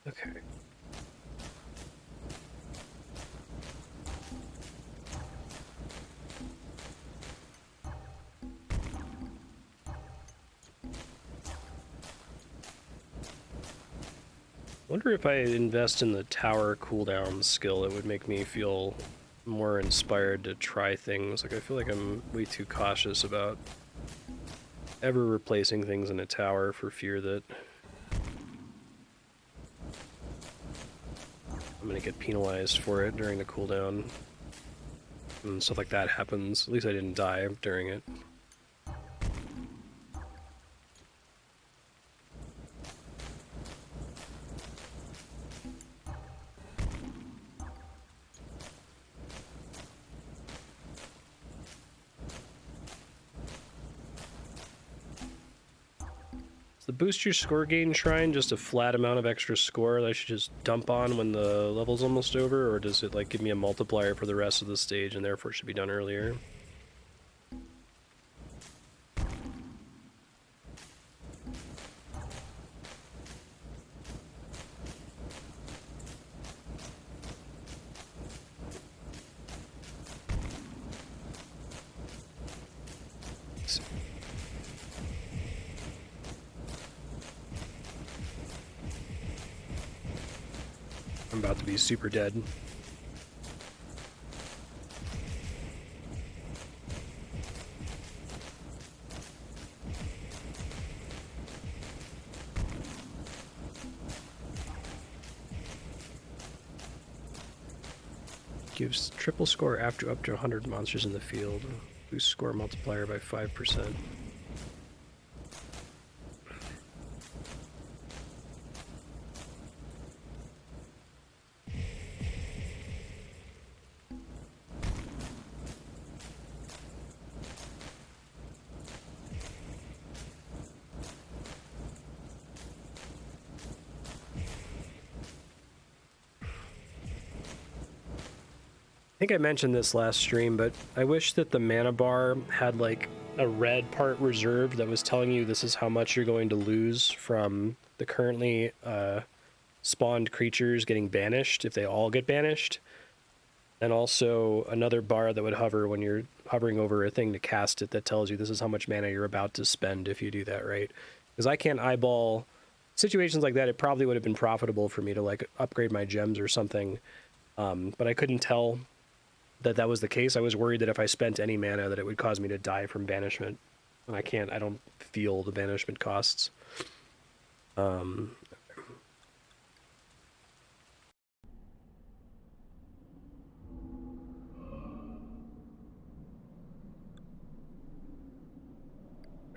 Okay. Wonder if I invest in the tower cooldown skill, it would make me feel more inspired to try things. Like, I feel like I'm way too cautious about ever replacing things in a tower for fear that I'm gonna get penalized for it during the cooldown. And stuff like that happens. At least I didn't die during it. The boost your score gain shrine just a flat amount of extra score that I should just dump on when the level's almost over, or does it like give me a multiplier for the rest of the stage and therefore should be done earlier? I'm about to be super dead. Gives triple score after up to 100 monsters in the field. Boost score multiplier by 5%. I think I mentioned this last stream, but I wish that the mana bar had like a red part reserved that was telling you this is how much you're going to lose from the currently spawned creatures getting banished if they all get banished. And also another bar that would hover when you're hovering over a thing to cast it that tells you this is how much mana you're about to spend if you do that, right? Because I can't eyeball situations like that. It probably would have been profitable for me to like upgrade my gems or something, but I couldn't tell that was the case. I was worried that if I spent any mana that it would cause me to die from banishment. And I don't feel the banishment costs. All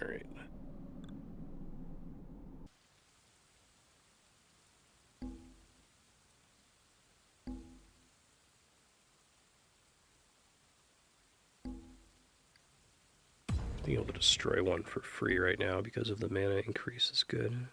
right. Being able to destroy one for free right now because of the mana increase is good.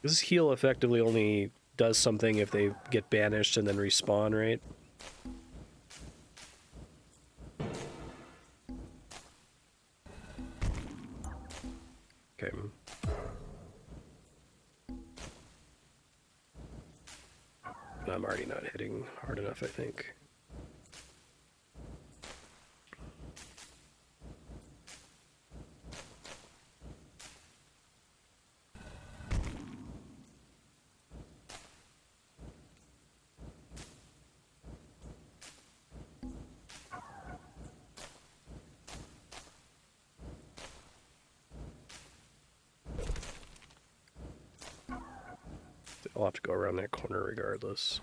This heal effectively only does something if they get banished and then respawn, right? Okay. I'm already not hitting hard enough, I think. I'll have to go around that corner regardless.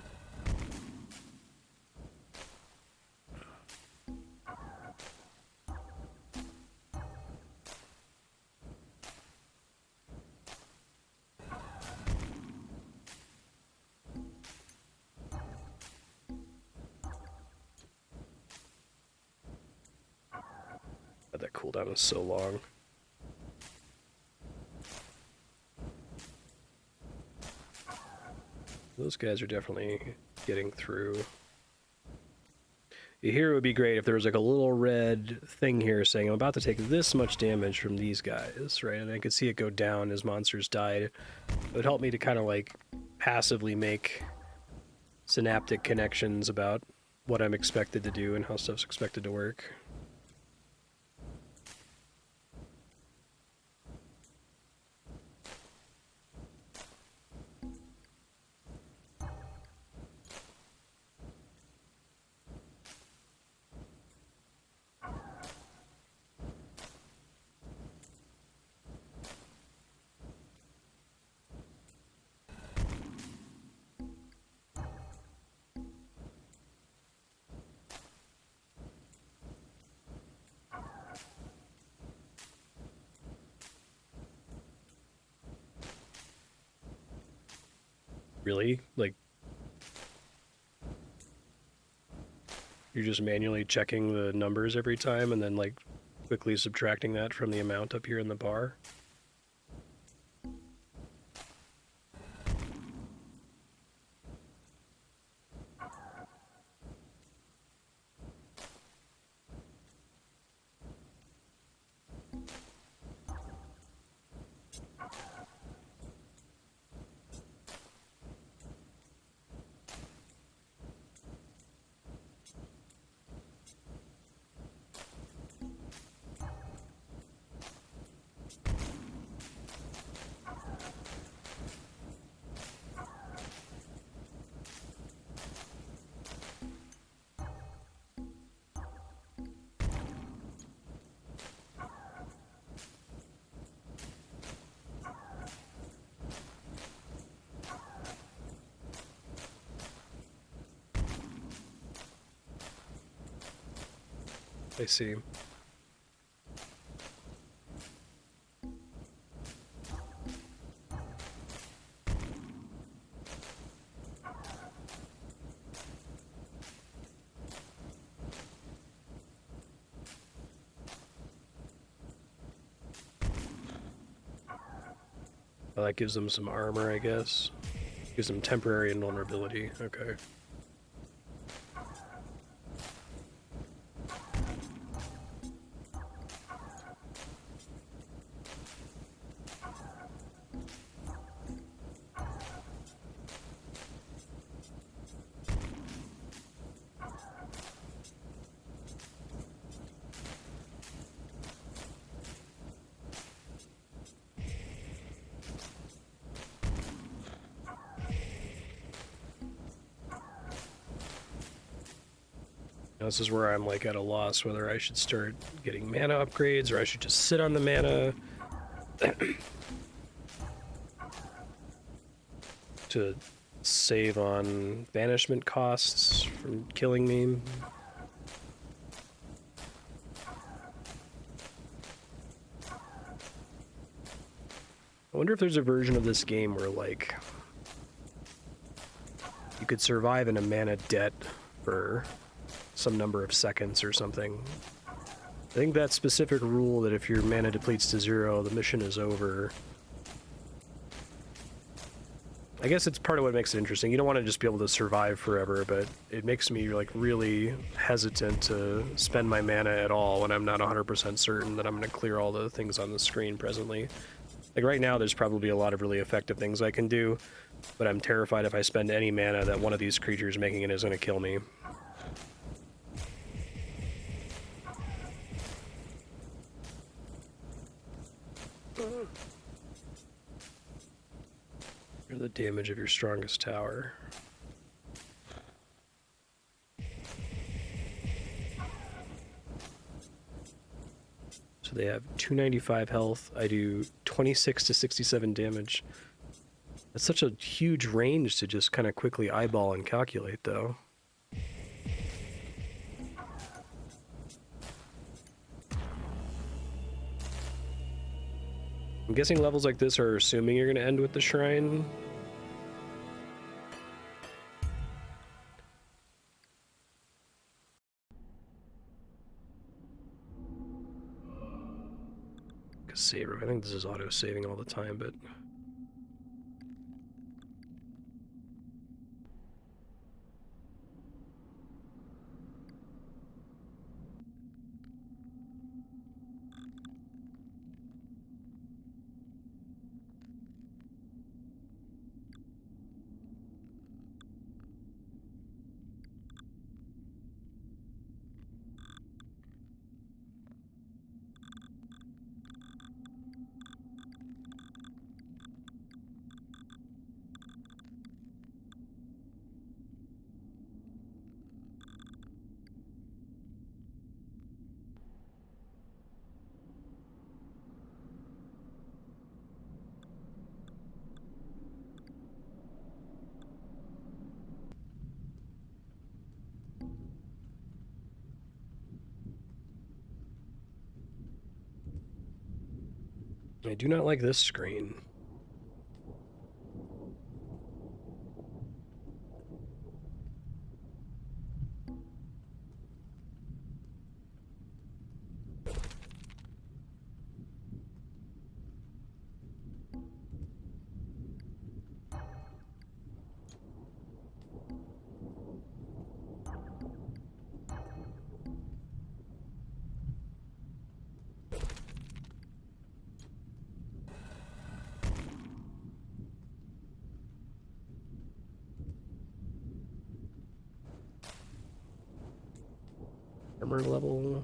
That cooldown is so long. Those guys are definitely getting through. Here it would be great if there was like a little red thing here saying I'm about to take this much damage from these guys, right? And I could see it go down as monsters died. It would help me to kind of like passively make synaptic connections about what I'm expected to do and how stuff's expected to work. Really? Like, you're just manually checking the numbers every time and then like quickly subtracting that from the amount up here in the bar? I see. Well, that gives them some armor, I guess. Gives them temporary invulnerability. Okay. Now, this is where I'm like at a loss whether I should start getting mana upgrades or I should just sit on the mana to save on banishment costs from killing me. I wonder if there's a version of this game where like you could survive in a mana debt for some number of seconds or something. I think that specific rule that if your mana depletes to 0, the mission is over, I guess it's part of what makes it interesting. You don't want to just be able to survive forever, but it makes me like really hesitant to spend my mana at all when I'm not 100% certain that I'm going to clear all the things on the screen presently. Like right now, there's probably a lot of really effective things I can do, but I'm terrified if I spend any mana that one of these creatures making it is going to kill me. Or the damage of your strongest tower. So they have 295 health. I do 26 to 67 damage. That's such a huge range to just kind of quickly eyeball and calculate, though. I'm guessing levels like this are assuming you're going to end with the shrine. Save. I think this is auto-saving all the time, but... I do not like this screen. Armor level.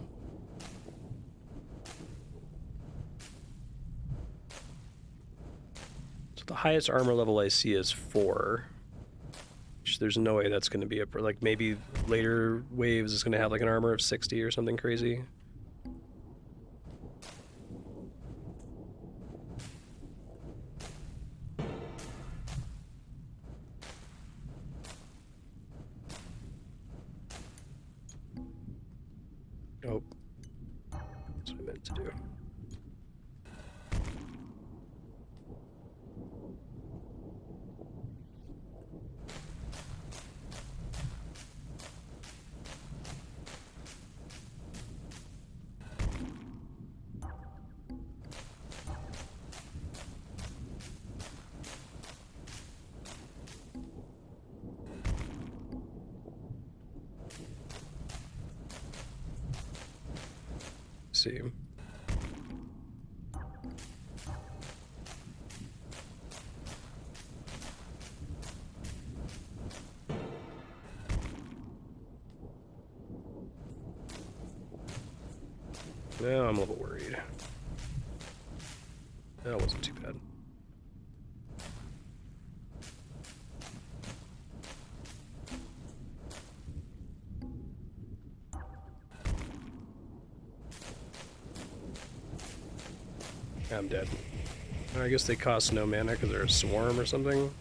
So the highest armor level I see is 4. Which there's no way that's going to be up. Like maybe later waves is going to have like an armor of 60 or something crazy. Oh, that's what I meant to do. See. Now I'm a little worried. That wasn't too bad. I'm dead. I guess they cost no mana because they're a swarm or something.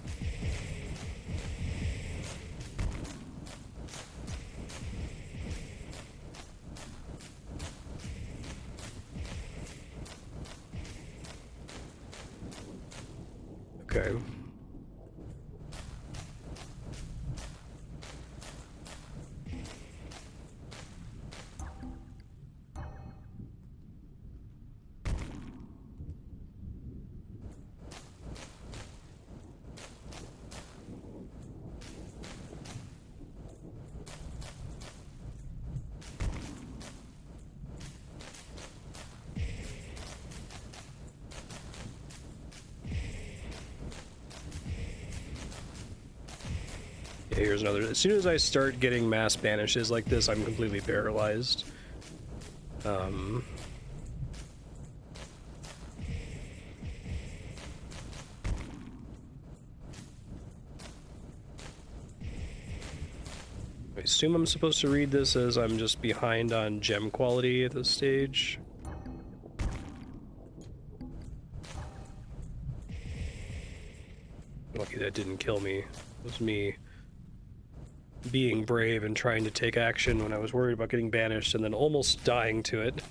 Okay. Here's another. As soon as I start getting mass banishes like this, I'm completely paralyzed. I assume I'm supposed to read this as I'm just behind on gem quality at this stage. Lucky that didn't kill me. It was me being brave and trying to take action when I was worried about getting banished and then almost dying to it.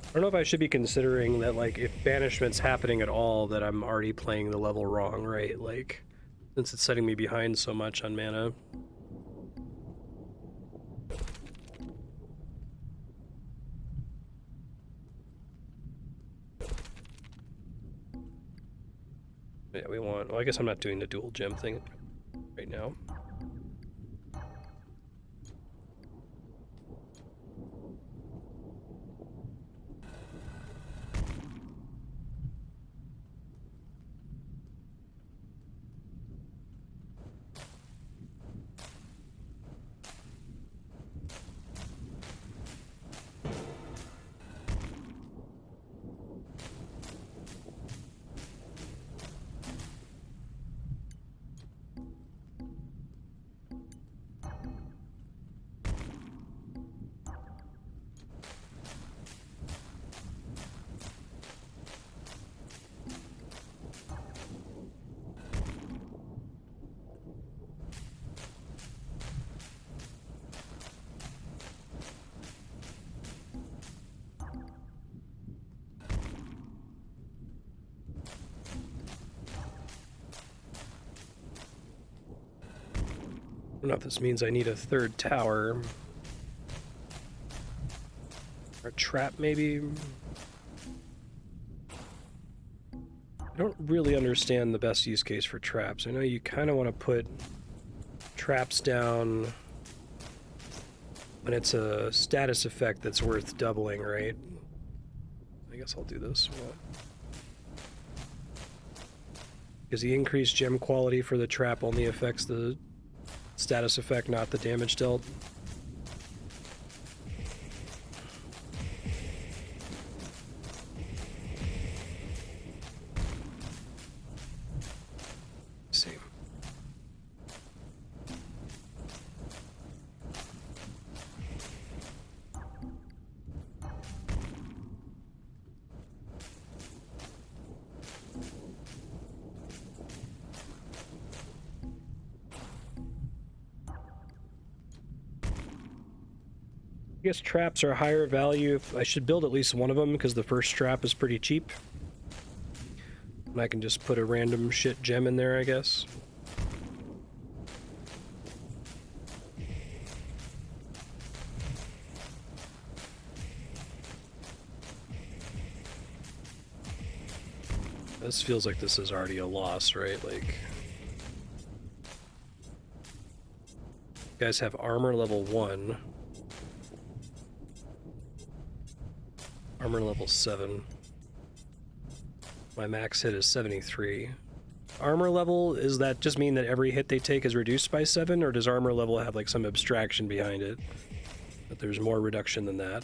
I don't know if I should be considering that, like, if banishment's happening at all, that I'm already playing the level wrong, right? Like, since it's setting me behind so much on mana. Yeah, we want... Well, I guess I'm not doing the dual gem thing right now. I don't know if this means I need a third tower. Or a trap, maybe? I don't really understand the best use case for traps. I know you kind of want to put traps down when it's a status effect that's worth doubling, right? I guess I'll do this. Because the increased gem quality for the trap only affects the status effect, not the damage dealt. Let's see. I guess traps are higher value. I should build at least one of them because the first trap is pretty cheap. And I can just put a random shit gem in there, I guess. This feels like this is already a loss, right? Like, you guys have armor level 1. Armor level 7. My max hit is 73. Armor level, does that just mean that every hit they take is reduced by 7, or does armor level have like some abstraction behind it? That there's more reduction than that?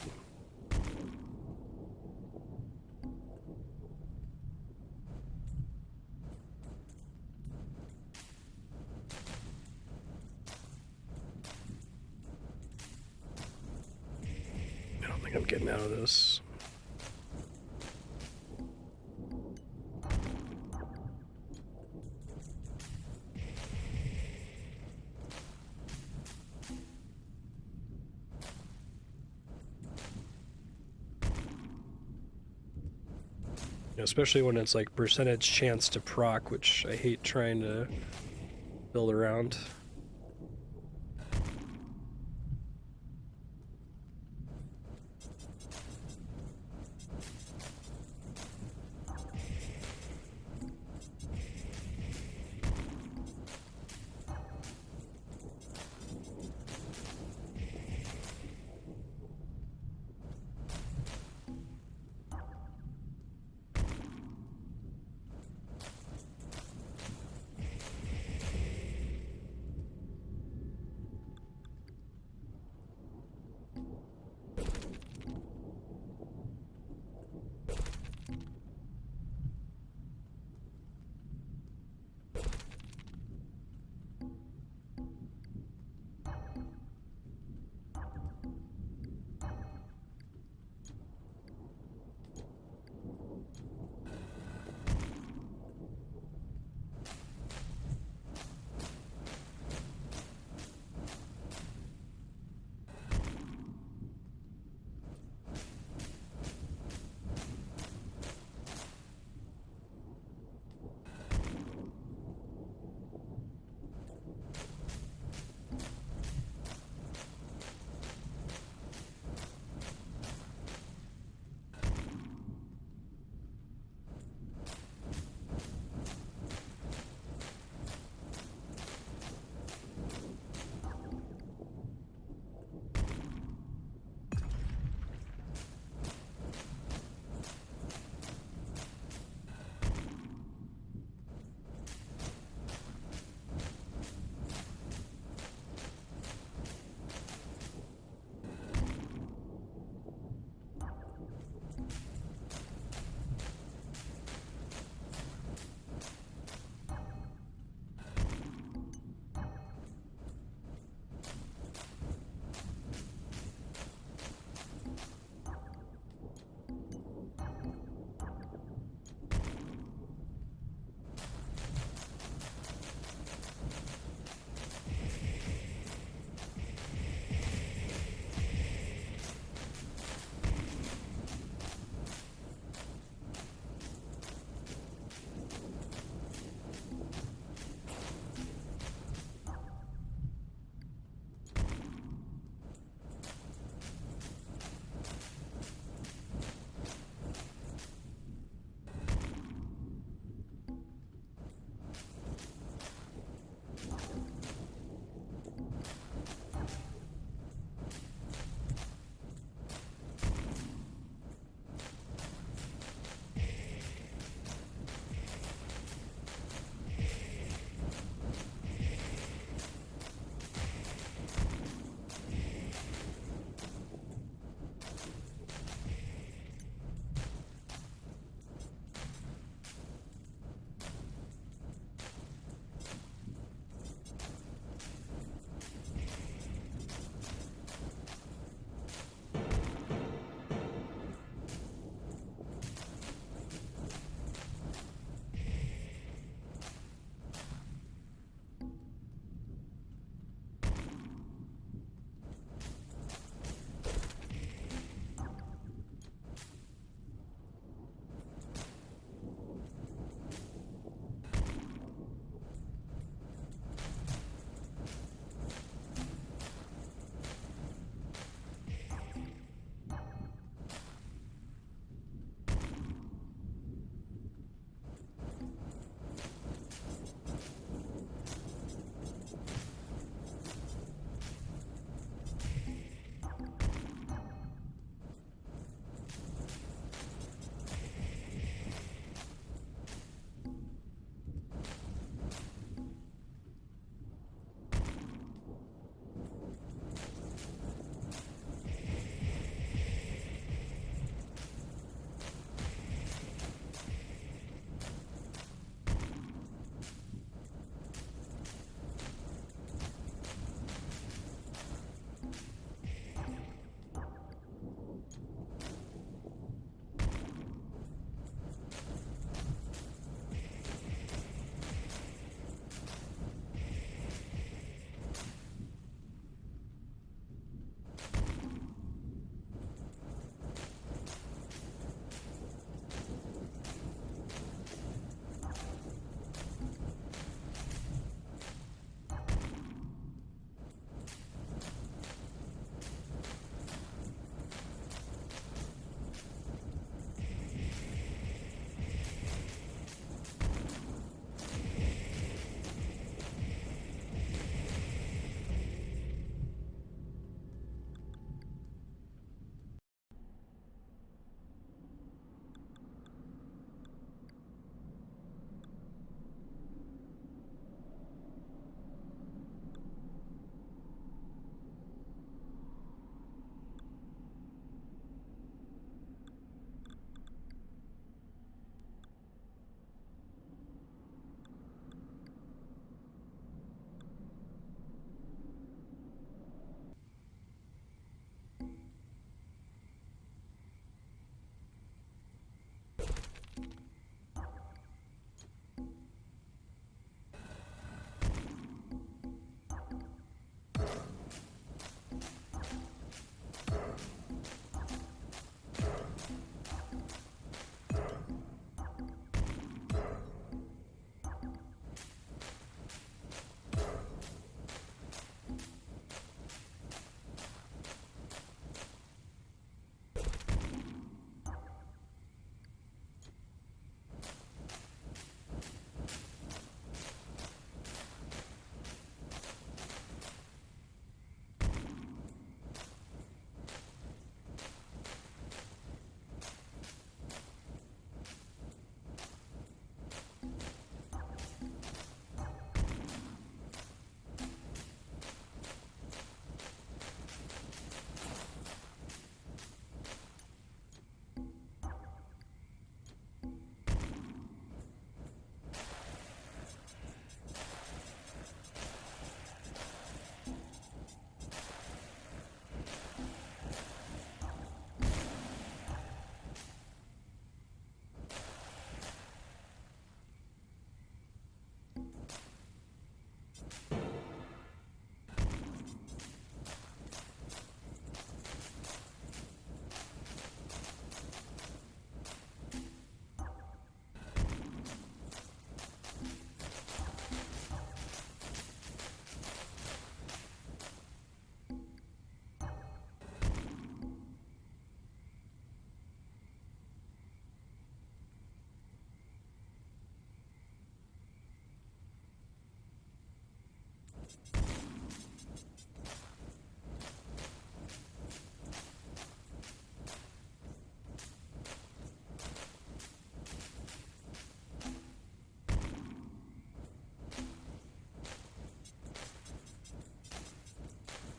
I don't think I'm getting out of this. Especially when it's like percentage chance to proc, which I hate trying to build around.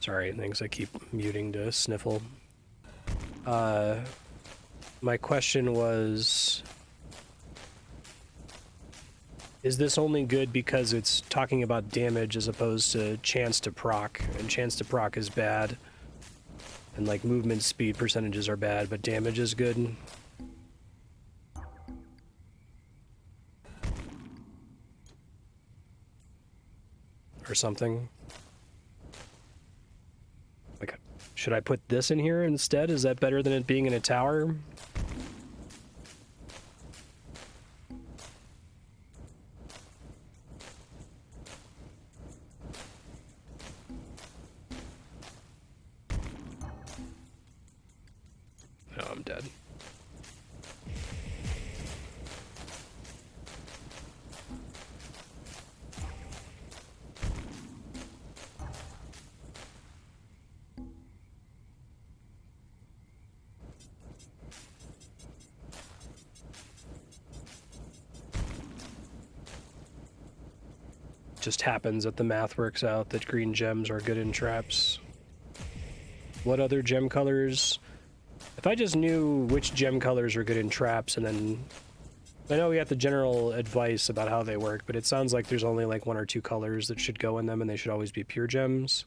Sorry, things I keep muting to sniffle. My question was, is this only good because it's talking about damage as opposed to chance to proc, and chance to proc is bad, and like movement speed percentages are bad, but damage is good? Or something? Like, should I put this in here instead? Is that better than it being in a tower? No, I'm dead. Just happens that the math works out that green gems are good in traps. What other gem colors? If I just knew which gem colors are good in traps, and then I know we got the general advice about how they work, but it sounds like there's only like 1 or 2 colors that should go in them, and they should always be pure gems.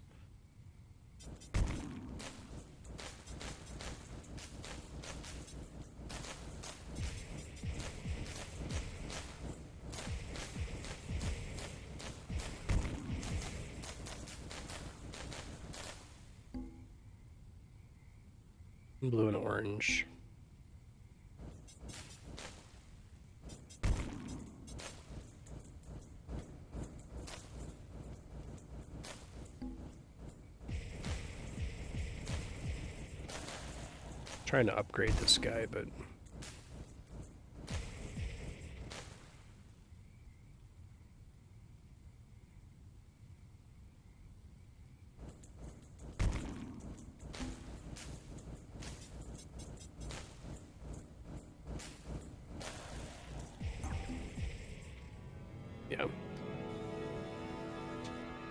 Blue and orange. Trying to upgrade this guy, but yeah.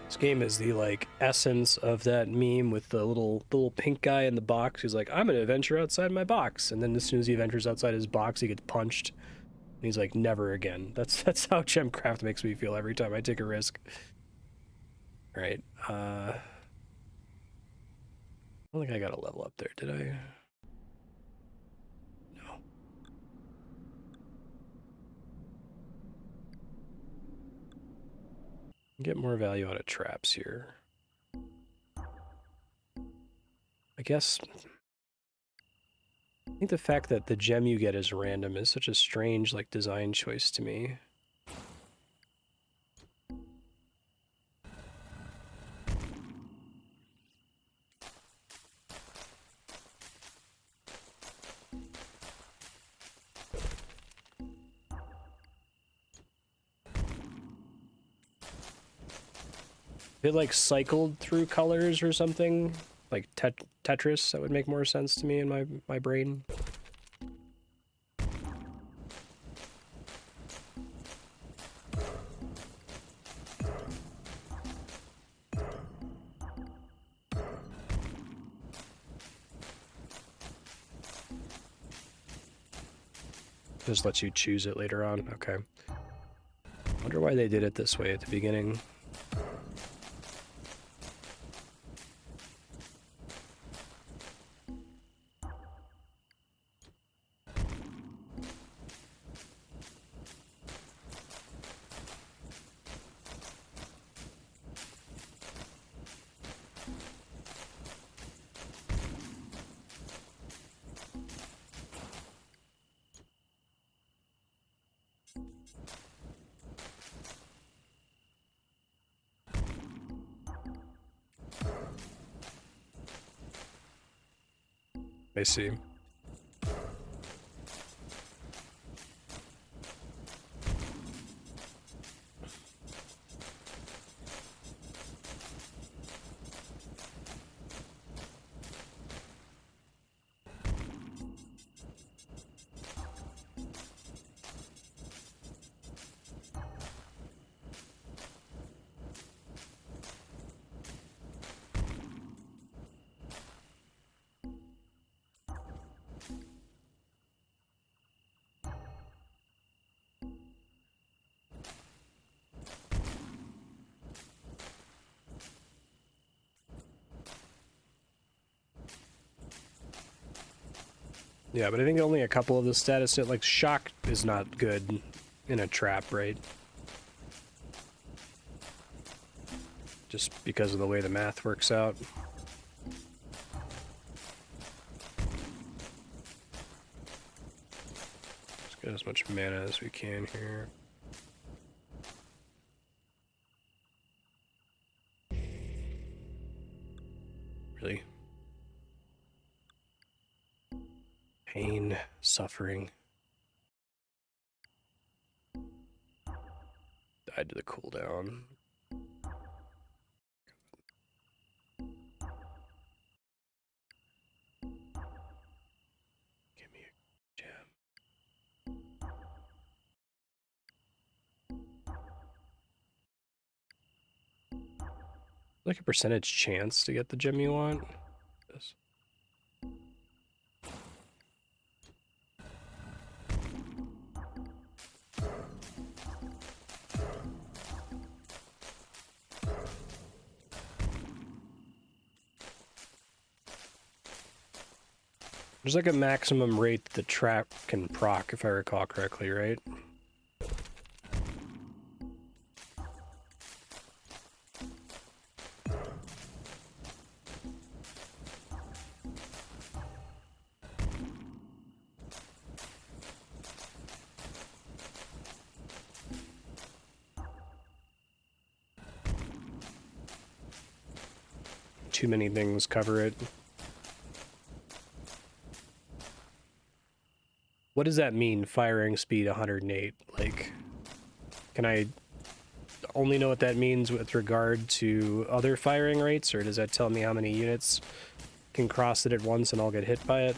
This game is the like essence of that meme with the little pink guy in the box who's like, I'm gonna venture outside my box, and then as soon as he ventures outside his box, he gets punched. And he's like, never again. That's how GemCraft makes me feel every time I take a risk. All right. I don't think I got a level up there, did I? No. Get more value out of traps here. I guess I think the fact that the gem you get is random is such a strange like design choice to me. If it like cycled through colors or something, like Tetris, that would make more sense to me in my brain. Just lets you choose it later on. Okay. Wonder why they did it this way at the beginning. I see. Yeah, but I think only a couple of the status, like shock is not good in a trap, right? Just because of the way the math works out. Let's get as much mana as we can here. Really? Pain, suffering. Died to the cooldown. Give me a gem. Like a percentage chance to get the gem you want. Yes. There's like a maximum rate that the trap can proc, if I recall correctly, right? Too many things cover it. What does that mean, firing speed 108? Like, can I only know what that means with regard to other firing rates, or does that tell me how many units can cross it at once and I'll get hit by it?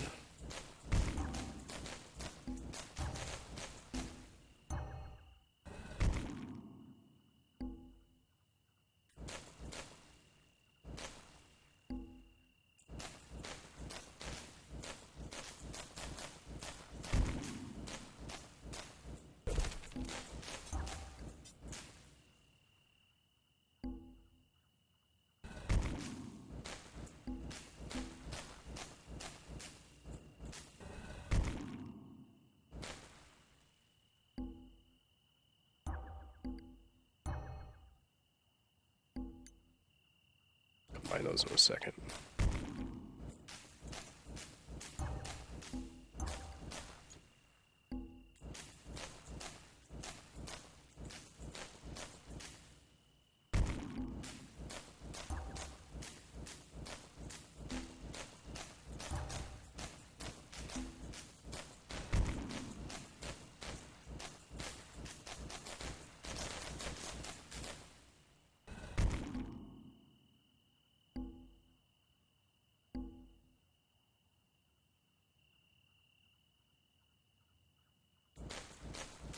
Combine those in a second.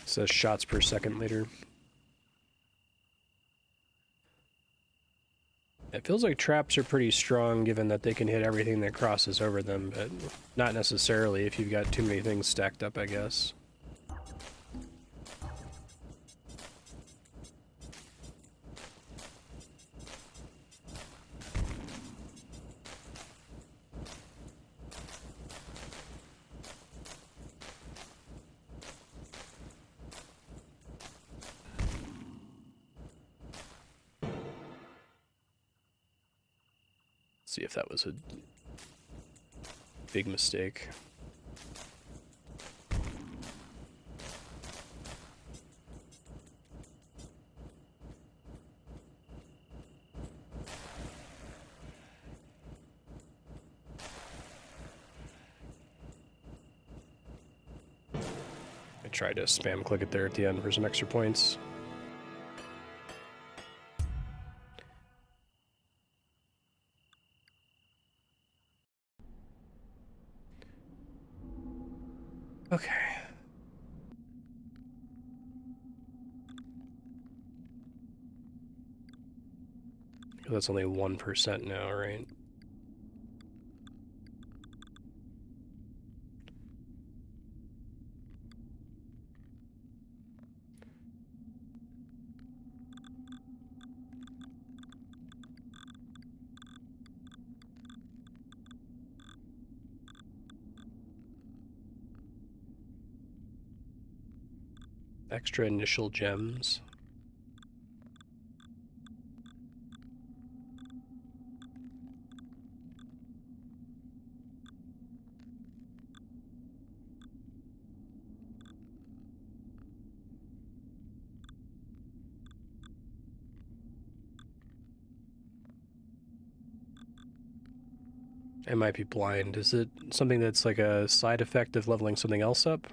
It says shots per second later. It feels like traps are pretty strong given that they can hit everything that crosses over them, but not necessarily if you've got too many things stacked up, I guess. See if that was a big mistake. I tried to spam click it there at the end for some extra points. Okay. That's only 1% now, right? Extra initial gems. I might be blind. Is it something that's like a side effect of leveling something else up?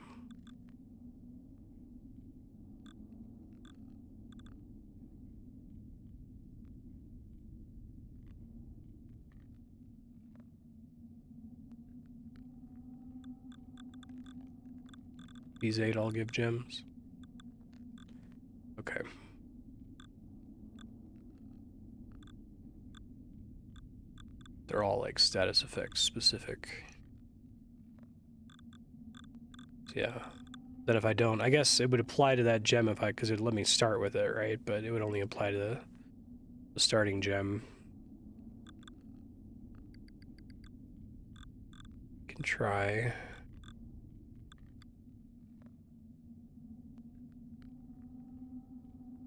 These 8 all give gems. Okay. They're all like status effects specific. Yeah. Then if I don't, I guess it would apply to that gem if because it'd let me start with it, right? But it would only apply to the starting gem. Can try.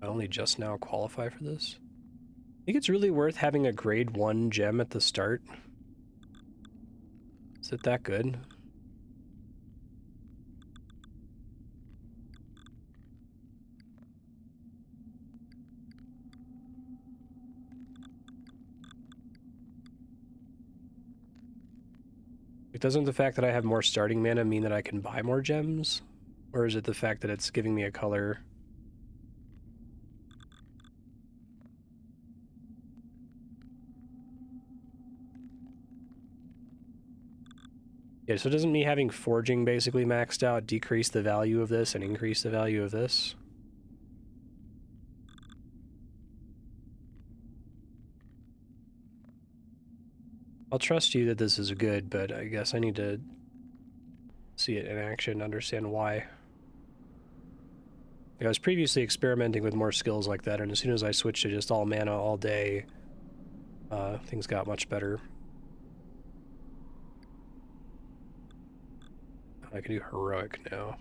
I only just now qualify for this. I think it's really worth having a grade 1 gem at the start. Is it that good? Doesn't the fact that I have more starting mana mean that I can buy more gems? Or is it the fact that it's giving me a color? Yeah, so doesn't me having forging basically maxed out decrease the value of this and increase the value of this? I'll trust you that this is good, but I guess I need to see it in action, understand why. I was previously experimenting with more skills like that, and as soon as I switched to just all mana all day, things got much better. I can do heroic now.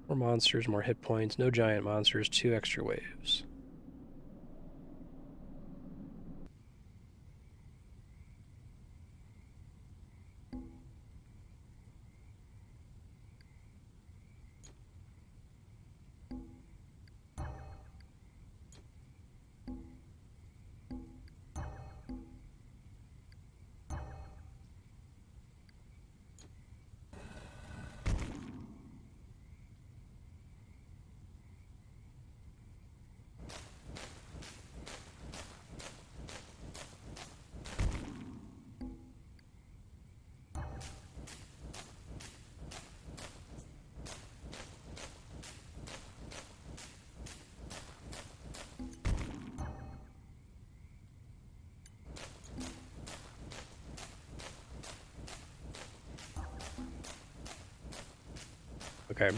More monsters, more hit points, no giant monsters, 2 extra waves. Okay.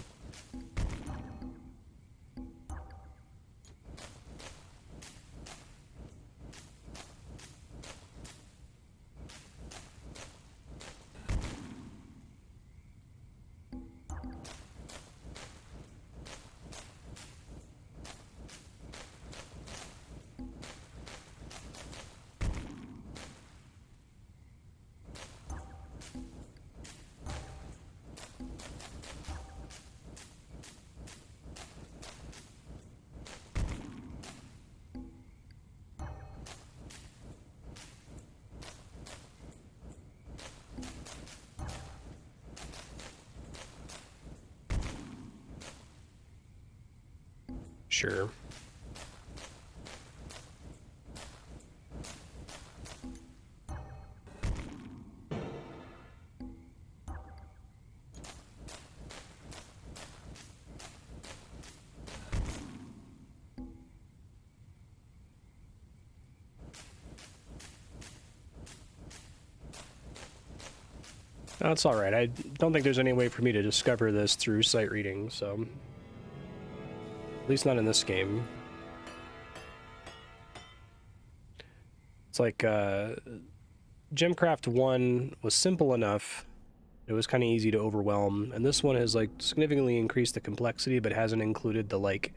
Sure. That's all right. I don't think there's any way for me to discover this through sight reading, so at least not in this game. It's like GemCraft 1 was simple enough It was kind of easy to overwhelm, and this one has like significantly increased the complexity, but hasn't included the like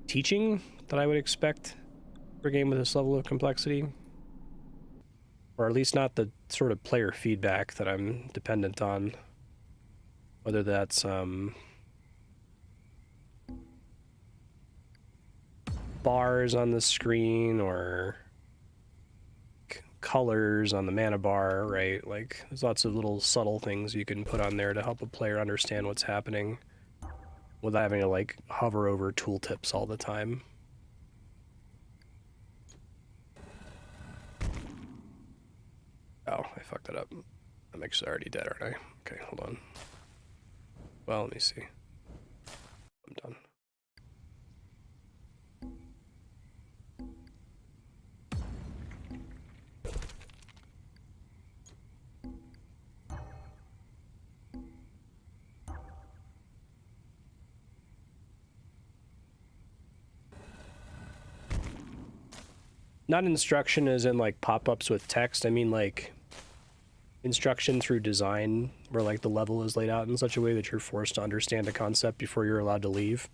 teaching that I would expect for a game with this level of complexity, or at least not the sort of player feedback that I'm dependent on, whether that's bars on the screen or colors on the mana bar, right? Like, there's lots of little subtle things you can put on there to help a player understand what's happening without having to, like, hover over tooltips all the time. Oh, I fucked that up. I'm actually already dead, aren't I? Okay, hold on. Well, let me see. I'm done. Not instruction as in like pop-ups with text. I mean like instruction through design, where like the level is laid out in such a way that you're forced to understand a concept before you're allowed to leave.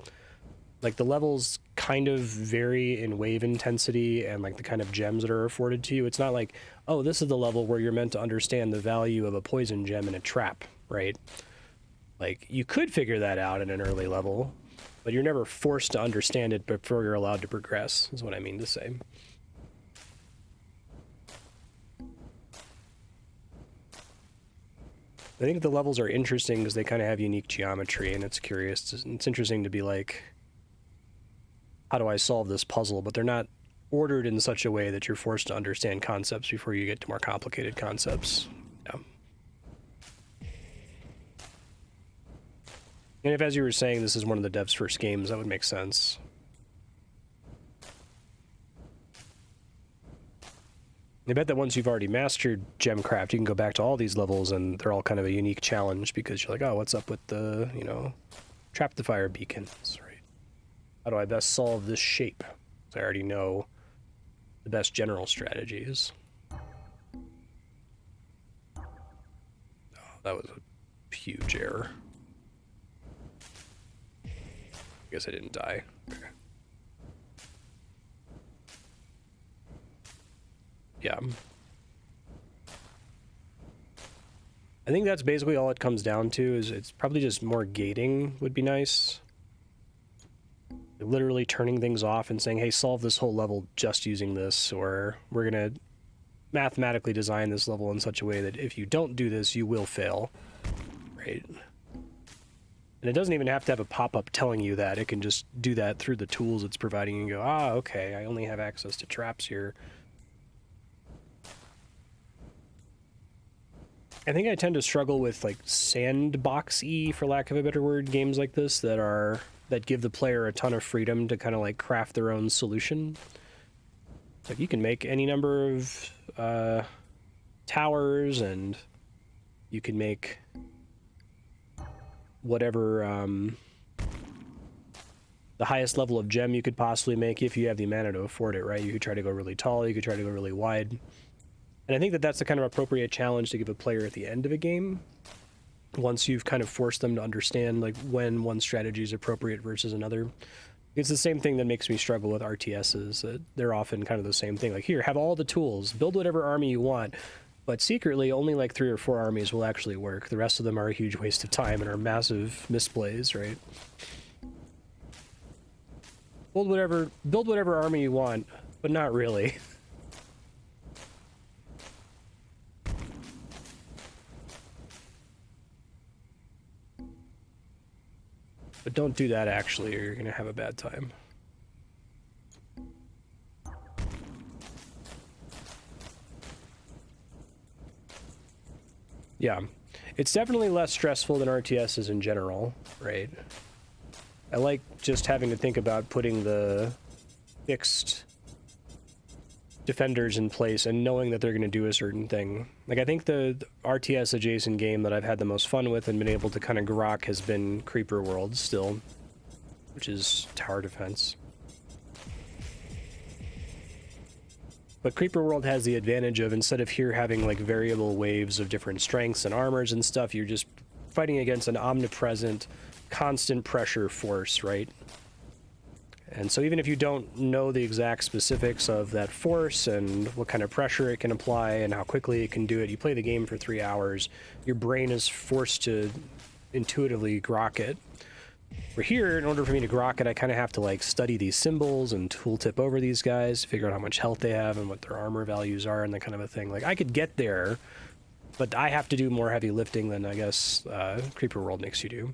Like the levels kind of vary in wave intensity and like the kind of gems that are afforded to you. It's not like, oh, this is the level where you're meant to understand the value of a poison gem in a trap, right? Like you could figure that out in an early level, but you're never forced to understand it before you're allowed to progress, is what I mean to say. I think the levels are interesting because they kind of have unique geometry, and it's curious. It's interesting to be like, how do I solve this puzzle? But they're not ordered in such a way that you're forced to understand concepts before you get to more complicated concepts. Yeah. And if, as you were saying, this is one of the dev's first games, that would make sense. I bet that once you've already mastered GemCraft, you can go back to all these levels and they're all kind of a unique challenge because you're like, oh, what's up with the, you know, trap the fire beacons, right? How do I best solve this shape? So I already know the best general strategies. Oh, that was a huge error. I guess I didn't die. Okay. Yeah. I think that's basically all it comes down to, is it's probably just more gating would be nice. Literally turning things off and saying, hey, solve this whole level just using this, or we're going to mathematically design this level in such a way that if you don't do this, you will fail, right? And it doesn't even have to have a pop-up telling you that. It can just do that through the tools it's providing and go, ah, okay, I only have access to traps here. I think I tend to struggle with like sandbox-y, for lack of a better word, games like this that give the player a ton of freedom to kind of like craft their own solution. Like you can make any number of towers, and you can make whatever the highest level of gem you could possibly make if you have the mana to afford it, right? You could try to go really tall, you could try to go really wide. And I think that that's the kind of appropriate challenge to give a player at the end of a game, once you've kind of forced them to understand like when one strategy is appropriate versus another. It's the same thing that makes me struggle with RTSs. That they're often kind of the same thing. Like, here, have all the tools, build whatever army you want, but secretly only like 3 or 4 armies will actually work. The rest of them are a huge waste of time and are massive misplays, right? Build whatever army you want, but not really. But don't do that, actually, or you're going to have a bad time. Yeah. It's definitely less stressful than RTSs in general, right? I like just having to think about putting the fixed defenders in place and knowing that they're going to do a certain thing. Like, I think the RTS adjacent game that I've had the most fun with and been able to kind of grok has been Creeper World still, which is tower defense. But Creeper World has the advantage of, instead of here having like variable waves of different strengths and armors and stuff, you're just fighting against an omnipresent, constant pressure force, right? And so even if you don't know the exact specifics of that force and what kind of pressure it can apply and how quickly it can do it, you play the game for 3 hours, your brain is forced to intuitively grok it. For here, in order for me to grok it, I kind of have to like study these symbols and tooltip over these guys, figure out how much health they have and what their armor values are and that kind of a thing. Like, I could get there, but I have to do more heavy lifting than I guess Creeper World makes you do.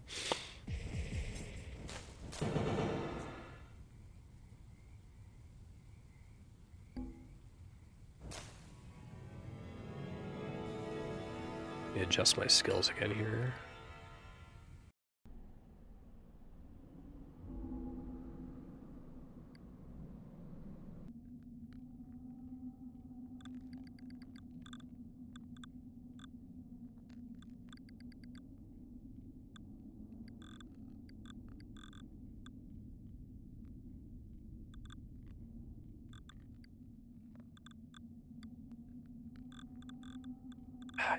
Let me adjust my skills again here.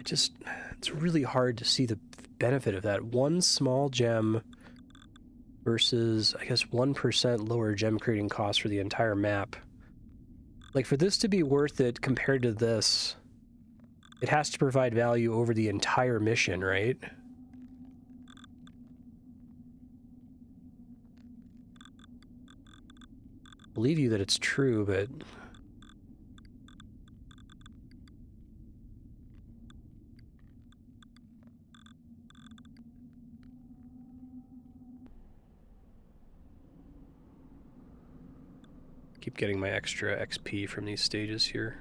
It's really hard to see the benefit of that. One small gem versus, I guess, 1% lower gem creating cost for the entire map. Like, for this to be worth it compared to this, it has to provide value over the entire mission, right? I believe you that it's true, but... keep getting my extra XP from these stages here.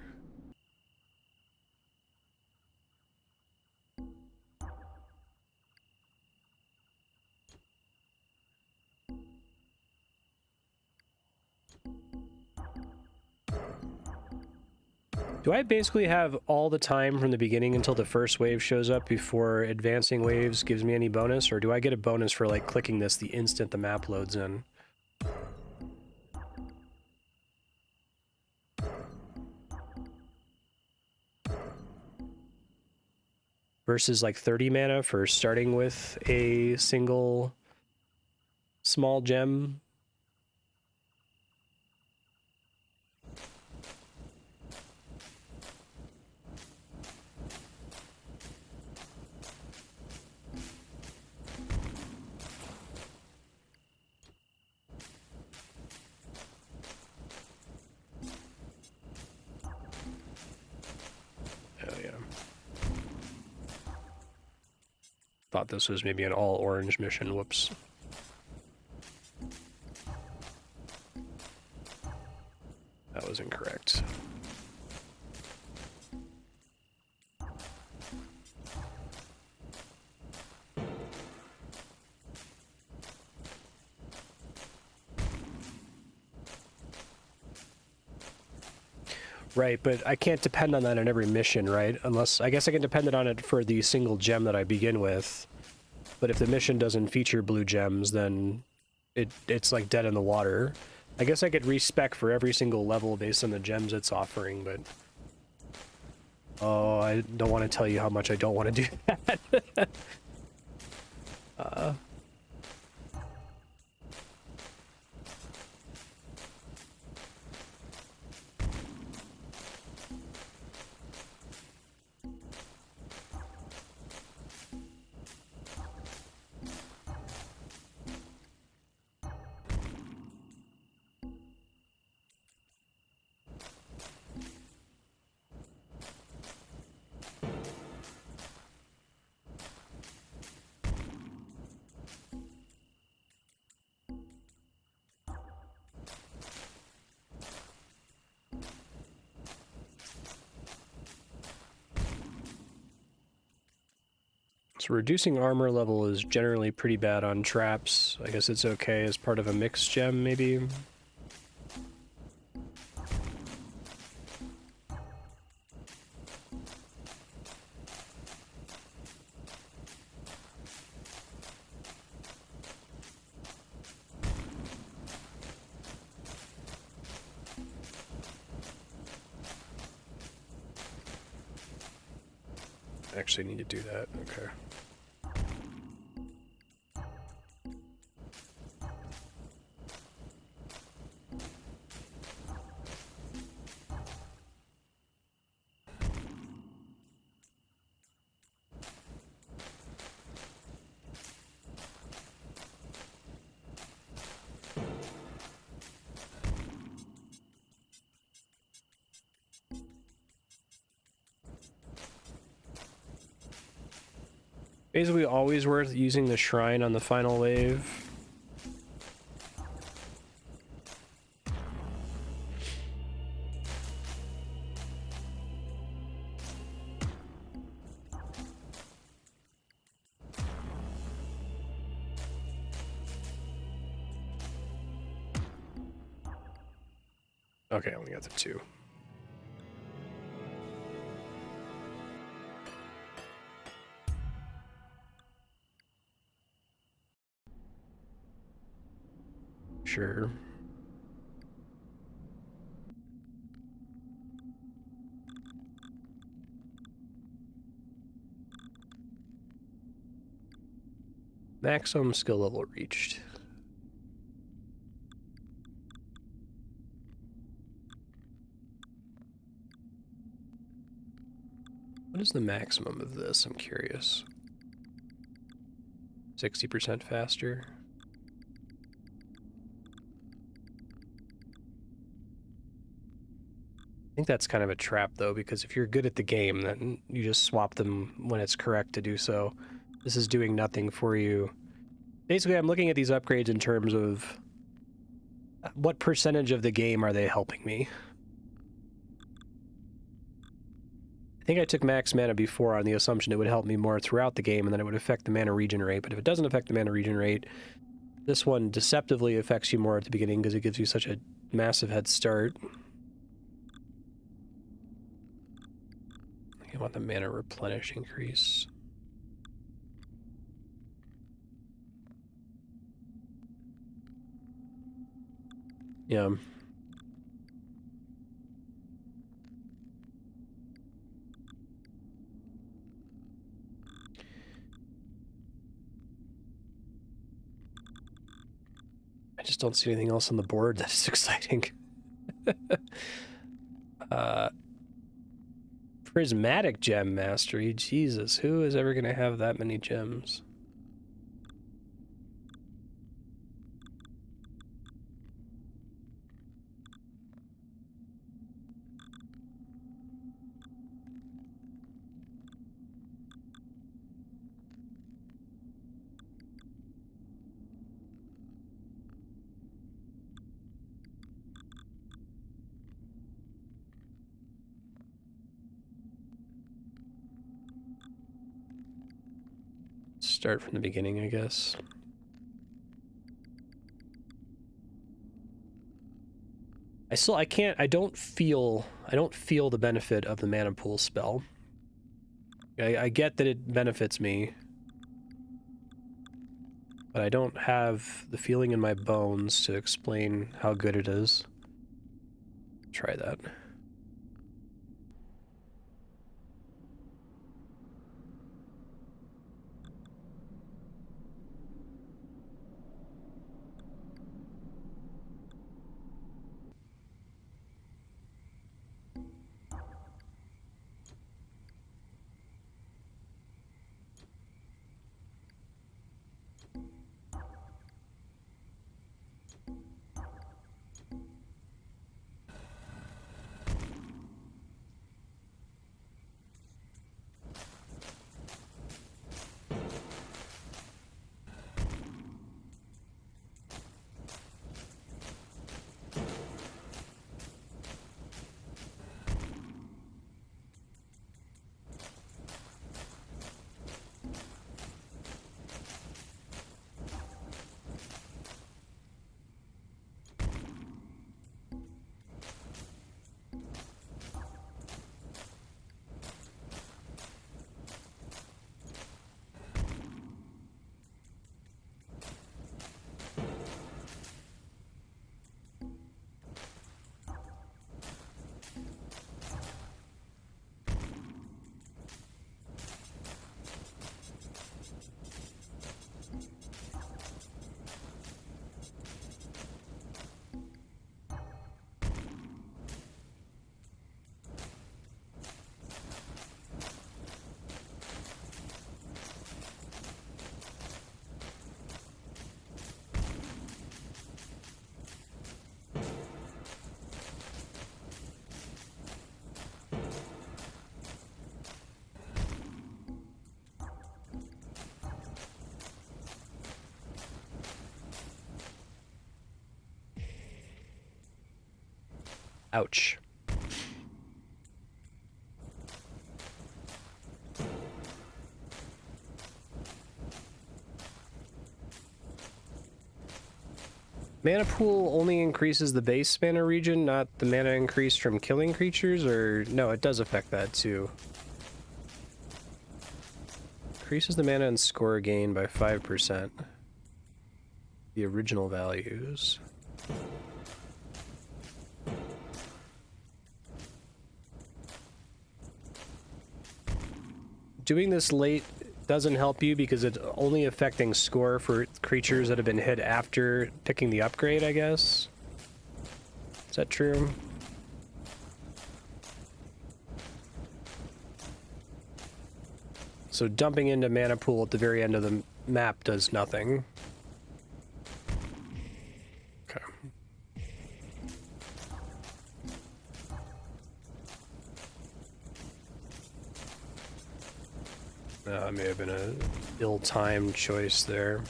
Do I basically have all the time from the beginning until the first wave shows up before advancing waves gives me any bonus, or do I get a bonus for like clicking this the instant the map loads in? Versus like 30 mana for starting with a single small gem. Oh yeah. Thought this was maybe an all orange mission, whoops. That was incorrect. Right, but I can't depend on that in every mission, right? Unless, I guess I can depend on it for the single gem that I begin with. But if the mission doesn't feature blue gems, then it's like dead in the water. I guess I could respec for every single level based on the gems it's offering, but... oh, I don't want to tell you how much I don't want to do that. So reducing armor level is generally pretty bad on traps. I guess it's okay as part of a mixed gem, maybe? actually need to do that. Okay. Basically always worth using the shrine on the final wave. Okay, I only got the 2. Sure. Maximum skill level reached. What is the maximum of this? I'm curious. 60% faster. I think that's kind of a trap, though, because if you're good at the game, then you just swap them when it's correct to do so. This is doing nothing for you. Basically, I'm looking at these upgrades in terms of what percentage of the game are they helping me. I think I took max mana before on the assumption it would help me more throughout the game and then it would affect the mana regen rate, but if it doesn't affect the mana regen rate, this one deceptively affects you more at the beginning because it gives you such a massive head start. I want the mana replenish increase. Yeah. I just don't see anything else on the board that is exciting. Prismatic gem mastery. Jesus, who is ever going to have that many gems? Start from the beginning, I guess. I don't feel the benefit of the mana pool spell. I get that it benefits me, but I don't have the feeling in my bones to explain how good it is. Try that. Ouch. Mana pool only increases the base mana region, not the mana increase from killing creatures, or no, it does affect that too. Increases the mana and score gain by 5%. The original values. Doing this late doesn't help you because it's only affecting score for creatures that have been hit after picking the upgrade, I guess. Is that true? So dumping into mana pool at the very end of the map does nothing. Okay. May have been a ill-timed choice there.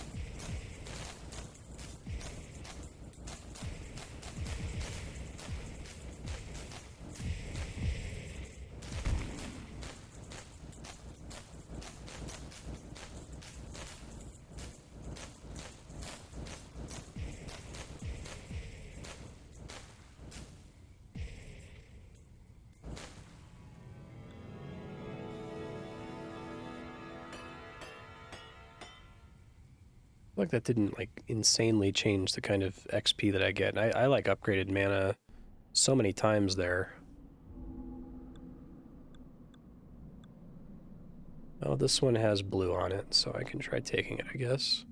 Like that didn't like insanely change the kind of XP that I get. I like upgraded mana so many times there. Oh, this one has blue on it, so I can try taking it, I guess.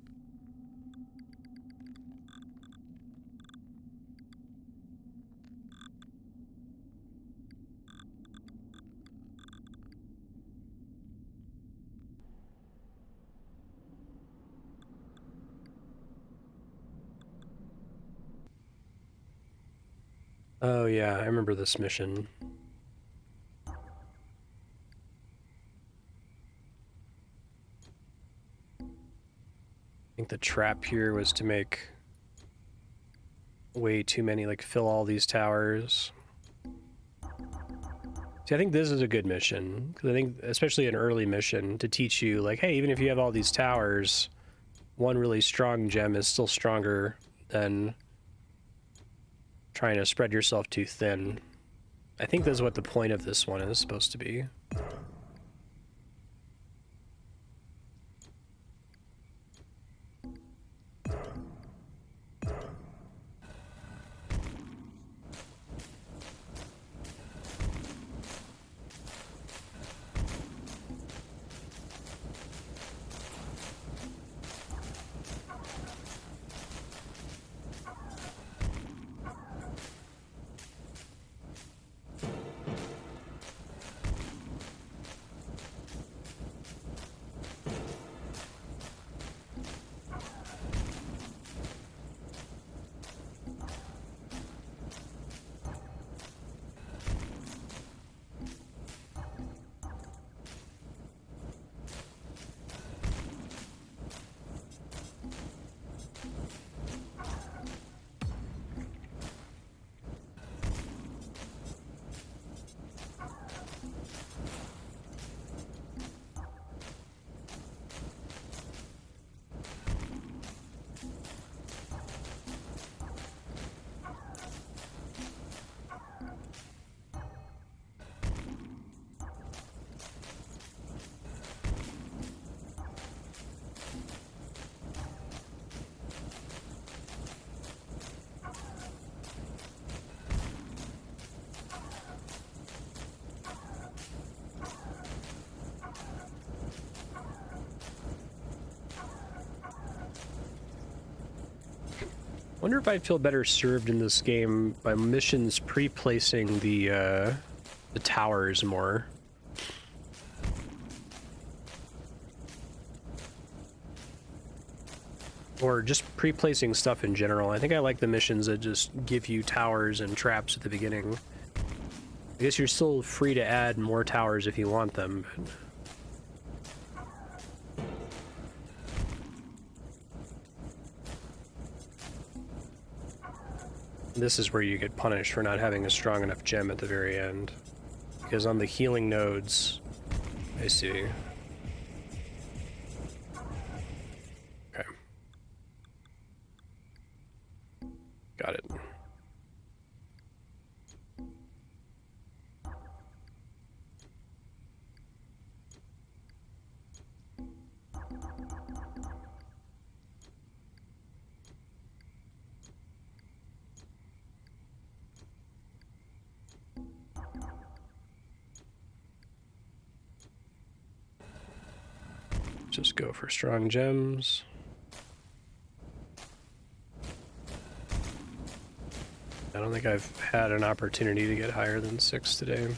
Oh yeah, I remember this mission. I think the trap here was to make way too many, like fill all these towers. See, I think this is a good mission, because I think, especially an early mission, to teach you, like, hey, even if you have all these towers, one really strong gem is still stronger than trying to spread yourself too thin. I think that's what the point of this one is supposed to be. Wonder if I'd feel better served in this game by missions pre-placing the towers more. Or just pre-placing stuff in general. I think I like the missions that just give you towers and traps at the beginning. I guess you're still free to add more towers if you want them, but... This is where you get punished for not having a strong enough gem at the very end. Because on the healing nodes... I see. Okay. Got it. Just go for strong gems. I don't think I've had an opportunity to get higher than 6 today.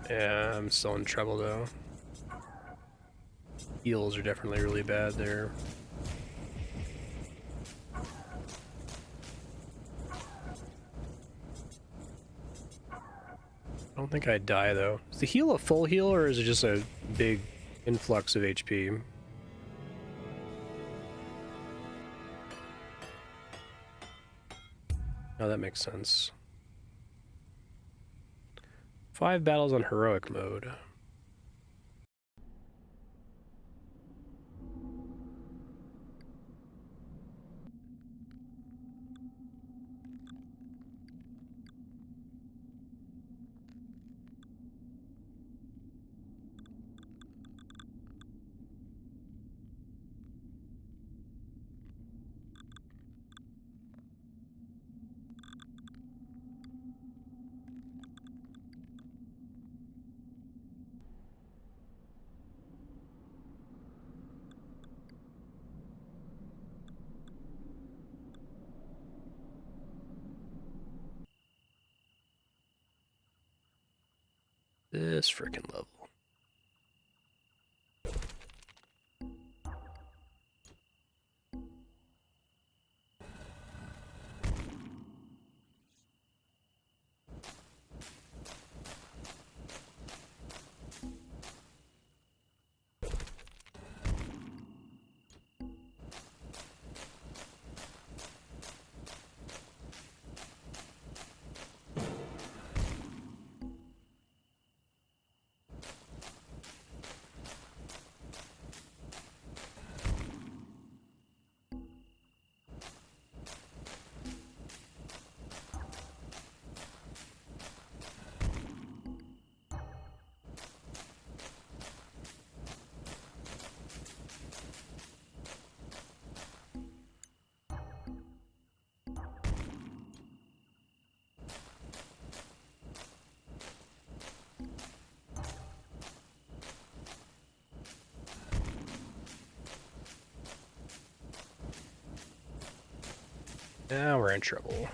Yeah, I'm still in trouble though. Heals are definitely really bad there. I don't think I'd die though. Is the heal a full heal or is it just a big influx of HP? Oh, that makes sense. 5 battles on heroic mode. This freaking level. Now we're in trouble.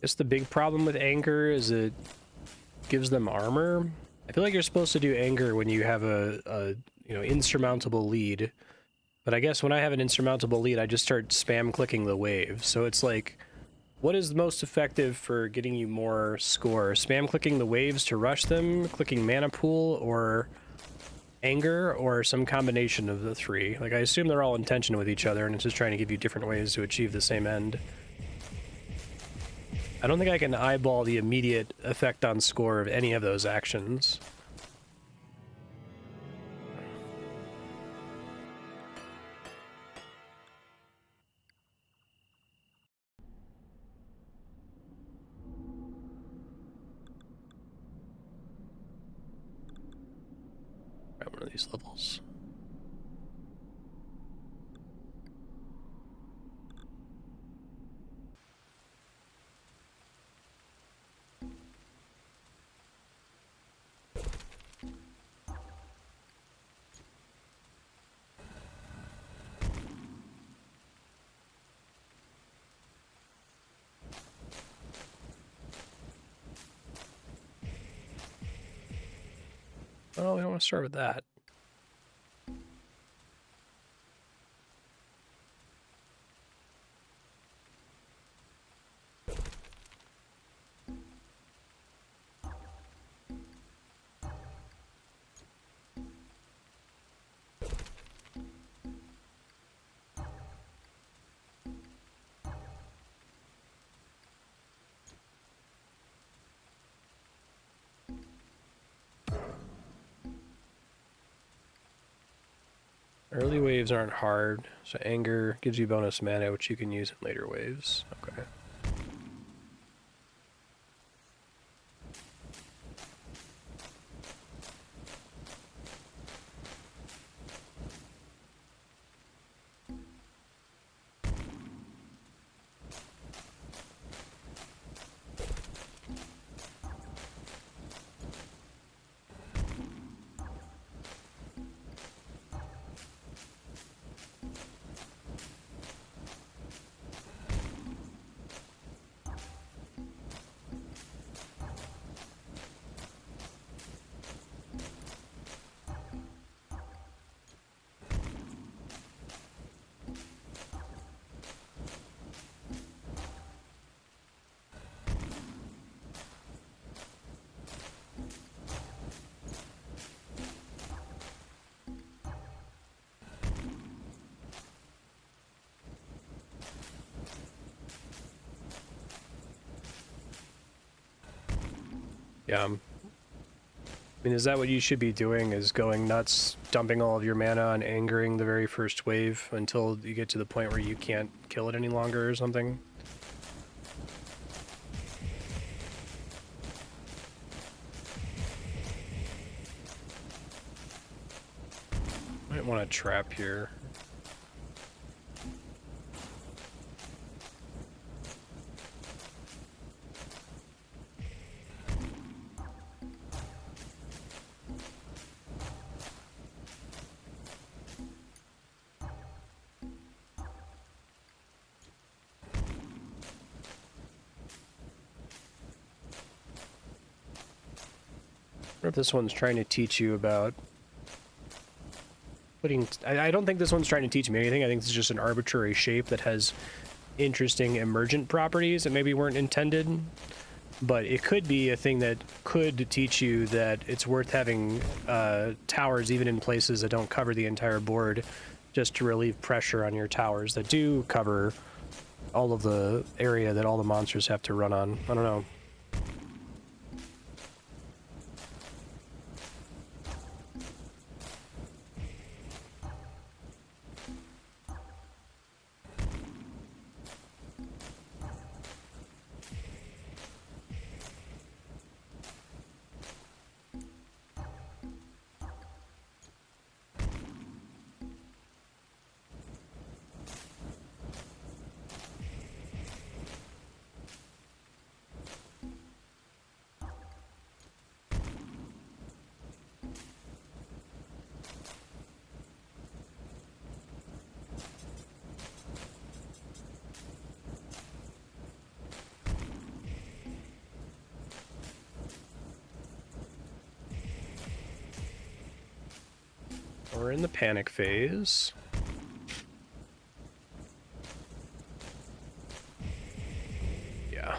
Guess the big problem with anger is it gives them armor. I feel like you're supposed to do anger when you have a insurmountable lead, but I guess when I have an insurmountable lead, I just start spam clicking the wave. So it's like, what is most effective for getting you more score? Spam clicking the waves to rush them, clicking mana pool, or anger, or some combination of the three? Like, I assume they're all in tension with each other, and it's just trying to give you different ways to achieve the same end. I don't think I can eyeball the immediate effect on score of any of those actions. At one of these levels. Oh, we don't want to start with that. Early waves aren't hard, so anger gives you bonus mana, which you can use in later waves. Okay. Yeah. I mean, is that what you should be doing, is going nuts, dumping all of your mana and angering the very first wave until you get to the point where you can't kill it any longer or something? Might want to trap here. I wonder if this one's trying to teach you about putting... I don't think this one's trying to teach me anything. I think this is just an arbitrary shape that has interesting emergent properties that maybe weren't intended. But it could be a thing that could teach you that it's worth having towers even in places that don't cover the entire board, just to relieve pressure on your towers that do cover all of the area that all the monsters have to run on. I don't know. We're in the panic phase. Yeah.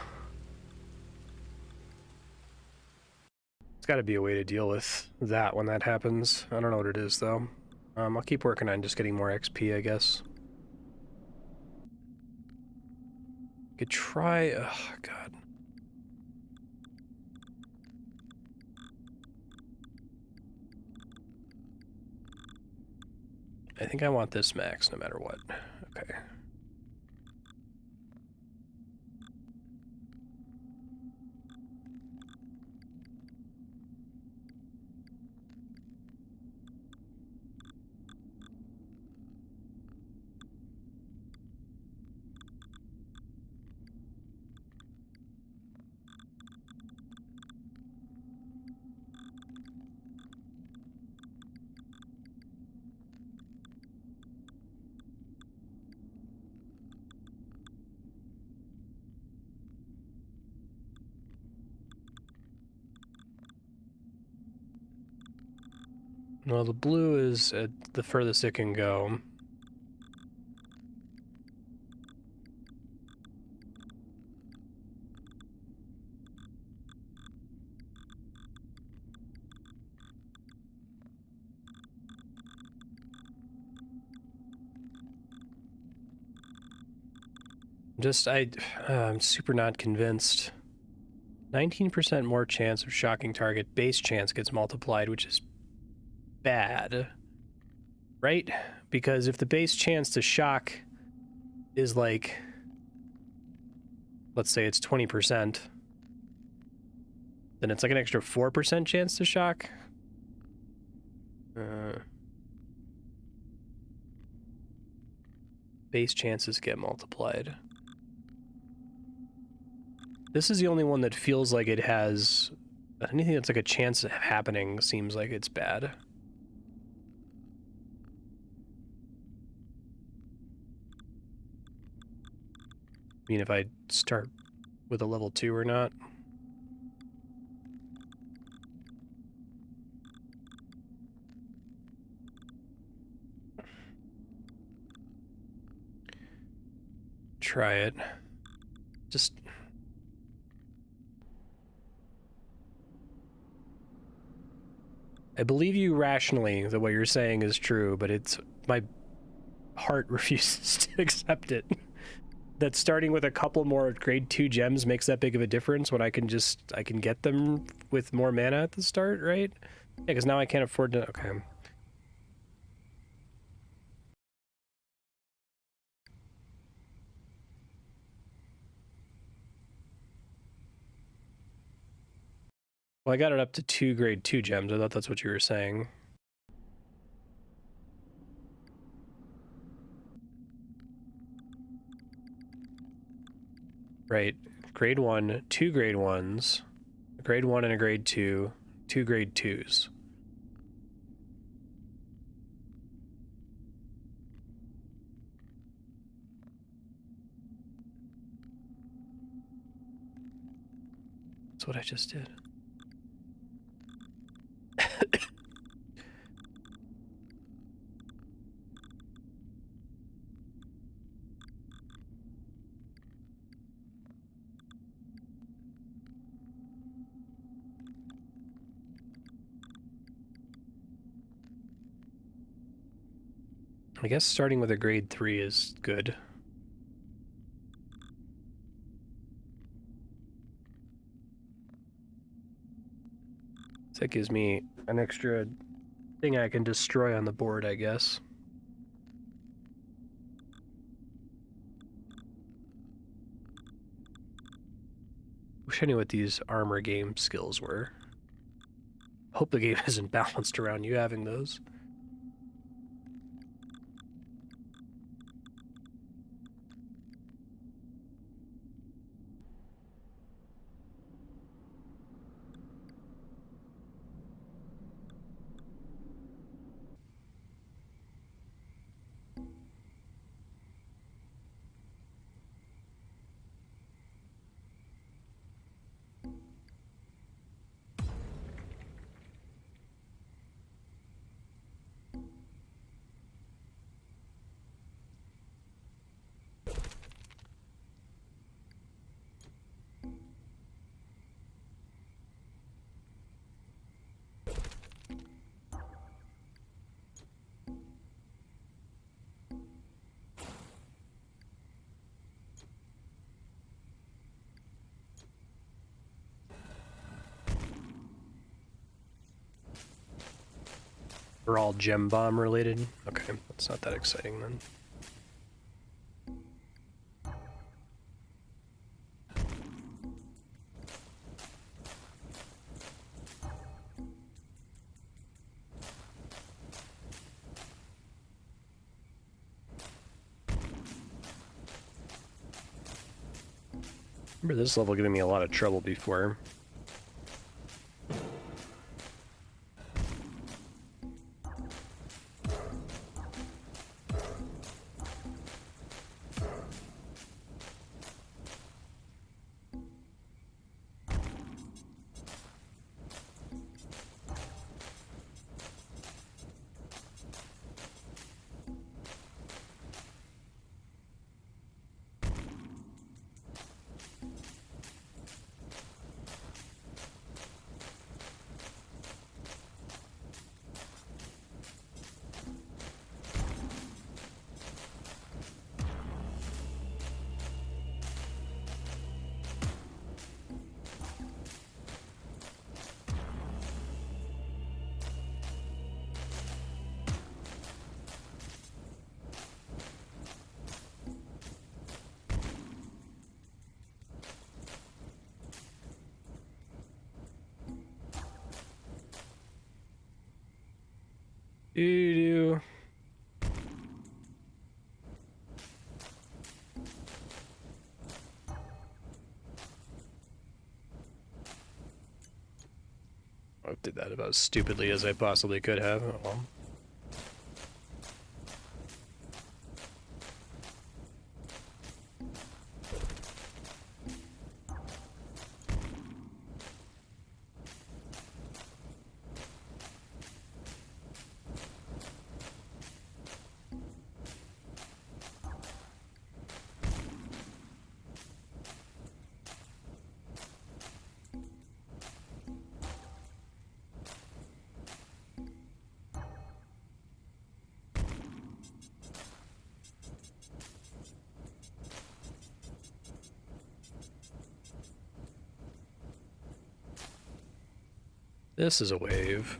There's got to be a way to deal with that when that happens. I don't know what it is, though. I'll keep working on just getting more XP, I guess. Could try... Oh, God. I think I want this max no matter what. Okay. Well, the blue is at the furthest it can go. I'm super not convinced. 19% more chance of shocking target. Base chance gets multiplied, which is bad. Right? Because if the base chance to shock is like, let's say it's 20%, then it's like an extra 4% chance to shock. Base chances get multiplied. This is the only one that feels like it has... Anything that's like a chance of happening seems like it's bad. I mean, if I start with a level 2 or not. Try it. Just... I believe you rationally that what you're saying is true, but it's... my heart refuses to accept it. That starting with a couple more grade 2 gems makes that big of a difference when I can get them with more mana at the start, right? Yeah, because now I can't afford to... Okay. Well, I got it up to 2 grade 2 gems. I thought that's what you were saying. Right. Grade 1, 2 grade 1s, a grade 1 and a grade 2, 2 grade 2s. That's what I just did. I guess starting with a grade 3 is good. So that gives me an extra thing I can destroy on the board, I guess. Wish I knew what these armor game skills were. Hope the game isn't balanced around you having those. They're all gem bomb related? Okay, that's not that exciting then. Remember this level giving me a lot of trouble before. Doo-doo. I did that about as stupidly as I possibly could have. Oh, well. This is a wave.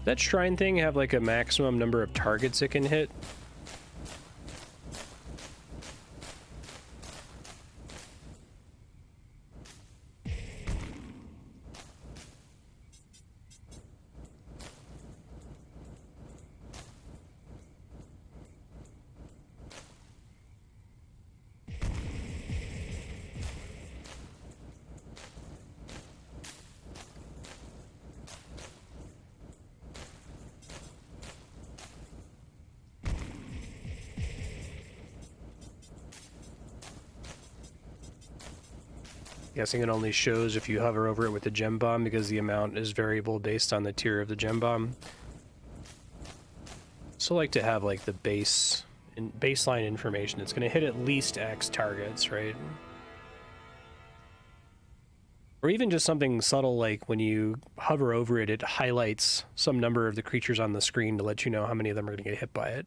That shrine thing have like a maximum number of targets it can hit? Guessing it only shows if you hover over it with the gem bomb because the amount is variable based on the tier of the gem bomb. So like to have like the baseline information. It's going to hit at least X targets, right? Or even just something subtle like when you hover over it, it highlights some number of the creatures on the screen to let you know how many of them are going to get hit by it.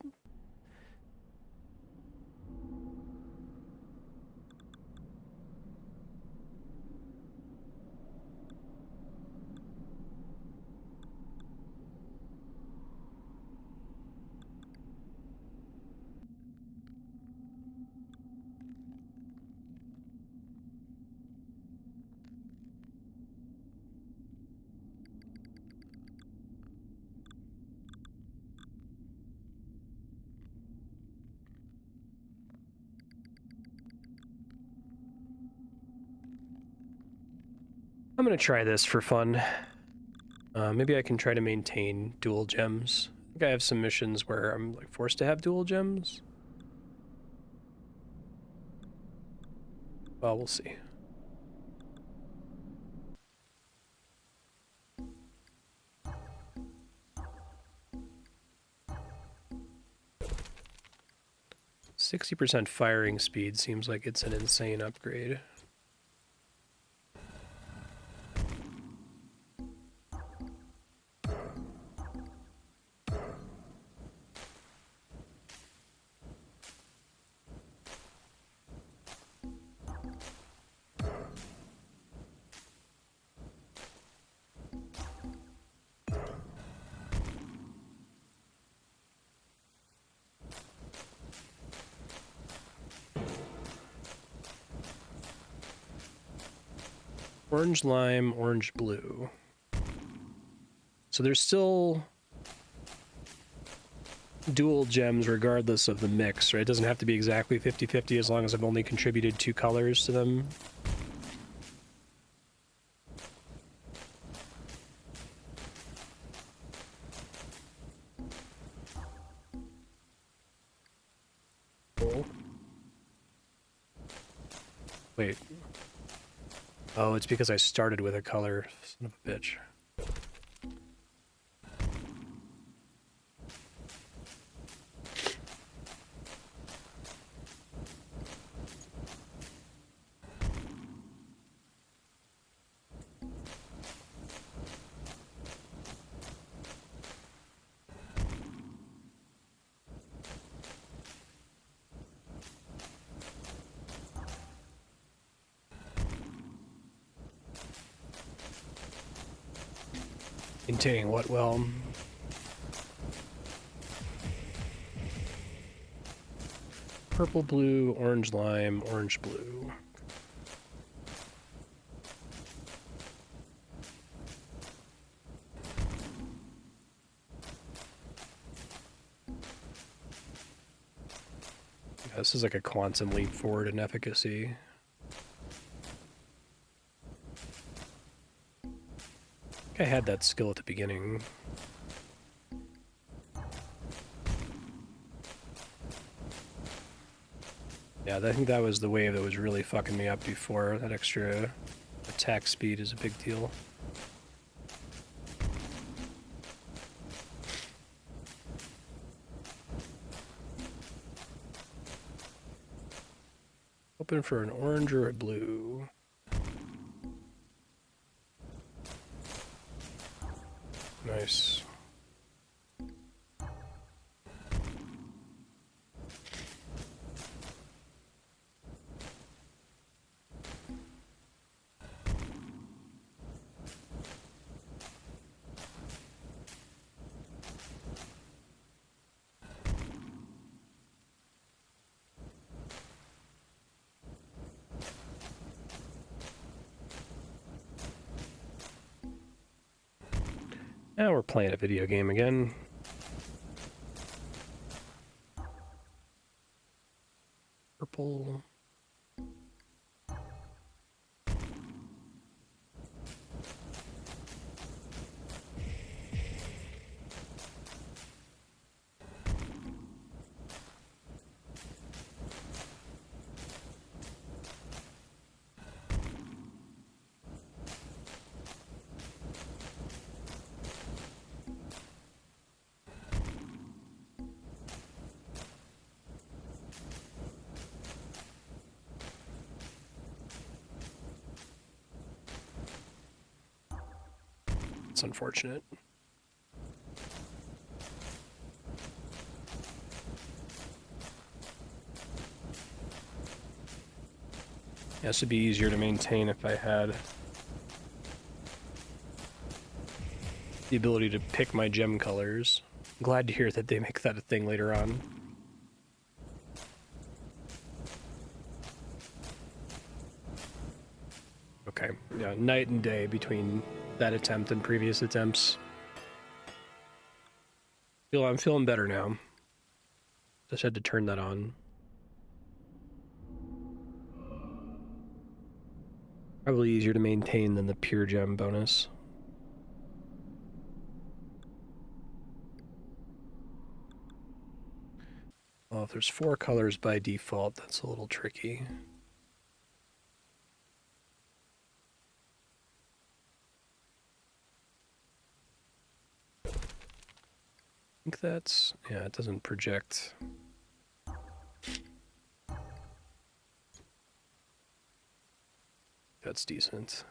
I'm going to try this for fun. Maybe I can try to maintain dual gems. I think I have some missions where I'm like forced to have dual gems. Well, we'll see. %60 firing speed seems like it's an insane upgrade. Orange, lime, orange, blue. So there's still dual gems regardless of the mix, right? It doesn't have to be exactly 50-50 as long as I've only contributed 2 colors to them. Cool. Wait. Oh, it's because I started with a color. Son of a bitch. Maintaining what well? Purple, blue, orange, lime, orange, blue. Yeah, this is like a quantum leap forward in efficacy. I had that skill at the beginning. Yeah, I think that was the wave that was really fucking me up before. That extra attack speed is a big deal. Hoping for an orange or a blue. Nice. Now we're playing a video game again. Purple. It's unfortunate. Yeah, this would be easier to maintain if I had the ability to pick my gem colors. I'm glad to hear that they make that a thing later on. Okay, yeah, night and day between that attempt and previous attempts. I'm feeling better now. Just had to turn that on. Probably easier to maintain than the pure gem bonus. Well, if there's 4 colors by default, that's a little tricky. I think that's... yeah, it doesn't project. That's decent.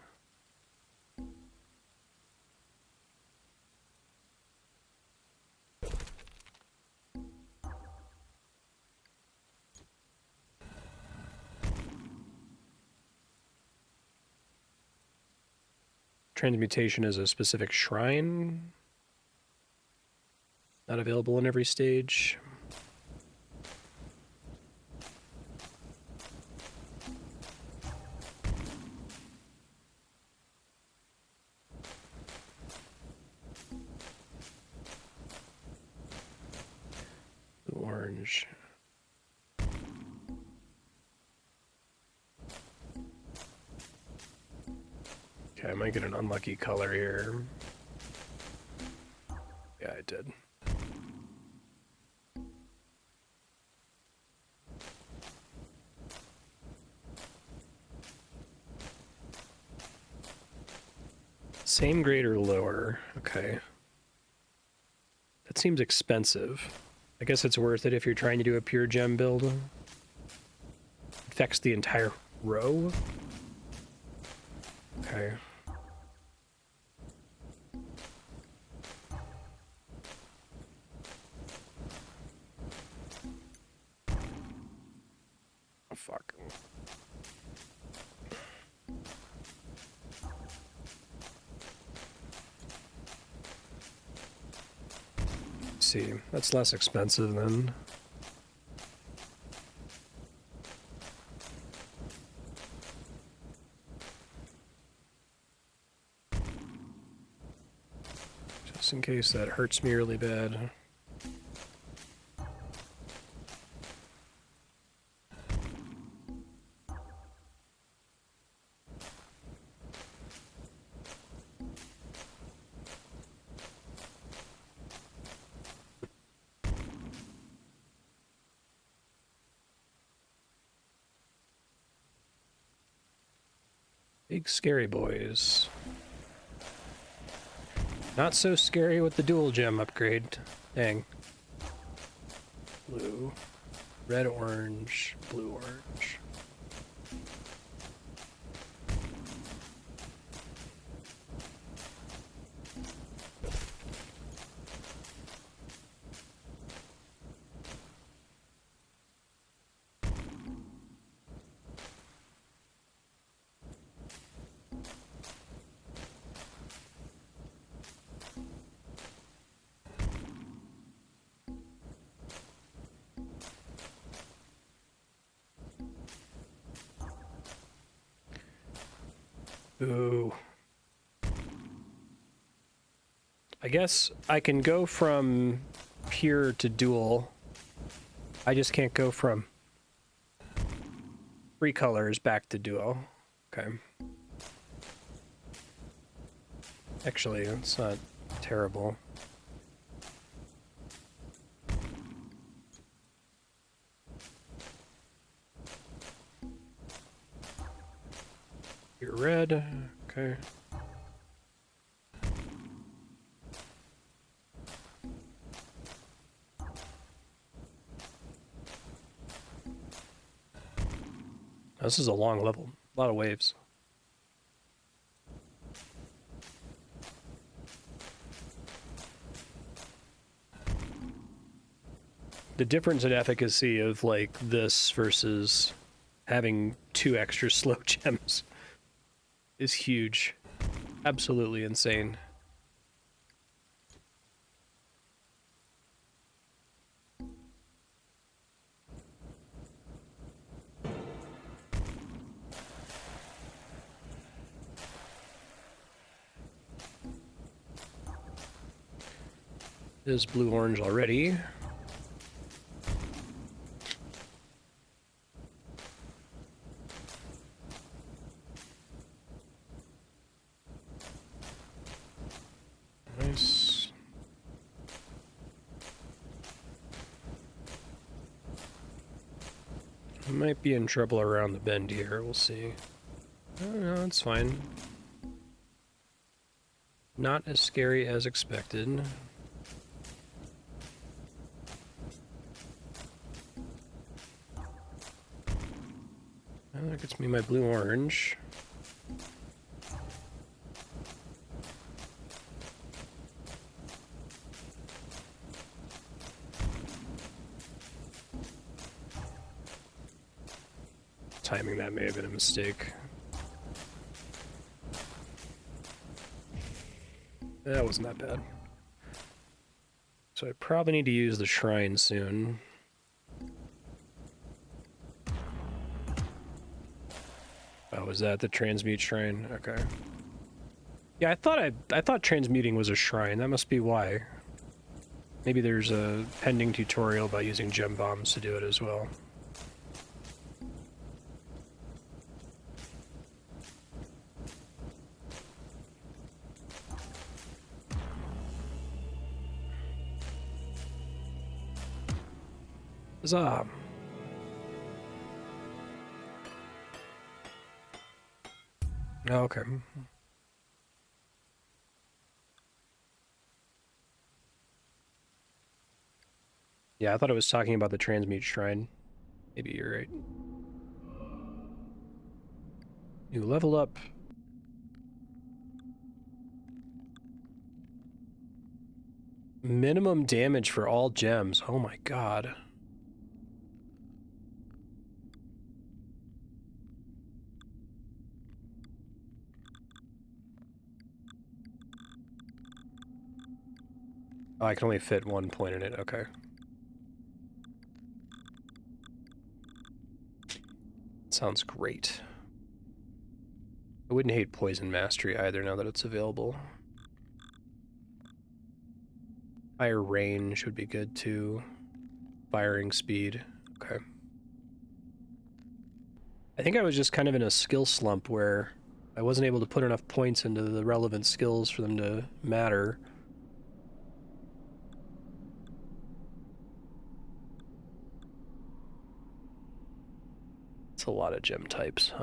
Transmutation is a specific shrine. Not available in every stage. Orange. Okay, I might get an unlucky color here. Yeah, I did. Same grade or lower. Okay. That seems expensive. I guess it's worth it if you're trying to do a pure gem build. Affects the entire row? Okay. Oh, fuck. Let's see, that's less expensive then. Just in case that hurts me really bad. Big scary boys. Not so scary with the dual gem upgrade. Dang. Blue. Red, orange, blue, orange. Ooh. I guess I can go from pure to dual. I just can't go from 3 colors back to dual. Okay. Actually, it's not terrible. You're red. Okay. This is a long level. A lot of waves. The difference in efficacy of like this versus having 2 extra slow gems is huge. Absolutely insane. Is blue-orange already. Nice. I might be in trouble around the bend here, we'll see. Oh, no, it's fine. Not as scary as expected. Oh, that gets me my blue-orange. Timing that may have been a mistake. That wasn't that bad. So I probably need to use the shrine soon. Oh, was that the transmute shrine? Okay. Yeah, I thought transmuting was a shrine. That must be why. Maybe there's a pending tutorial about using gem bombs to do it as well. Huzzah! Oh, okay. Yeah, I thought it was talking about the transmute shrine. Maybe you're right. You level up. Minimum damage for all gems. Oh my god. Oh, I can only fit 1 point in it. Okay. Sounds great. I wouldn't hate Poison Mastery either now that it's available. Higher range would be good too. Firing speed. Okay. I think I was just kind of in a skill slump where I wasn't able to put enough points into the relevant skills for them to matter. It's a lot of gem types.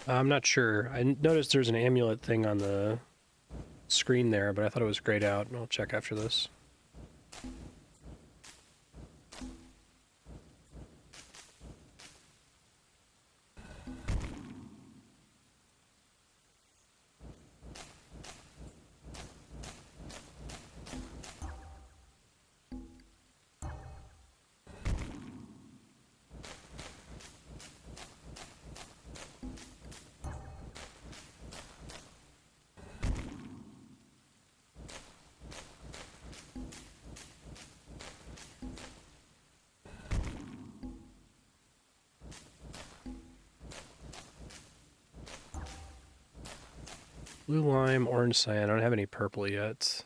I'm not sure. I noticed there's an amulet thing on the screen there, but I thought it was grayed out. I'll check after this. Blue lime, orange cyan. I don't have any purple yet.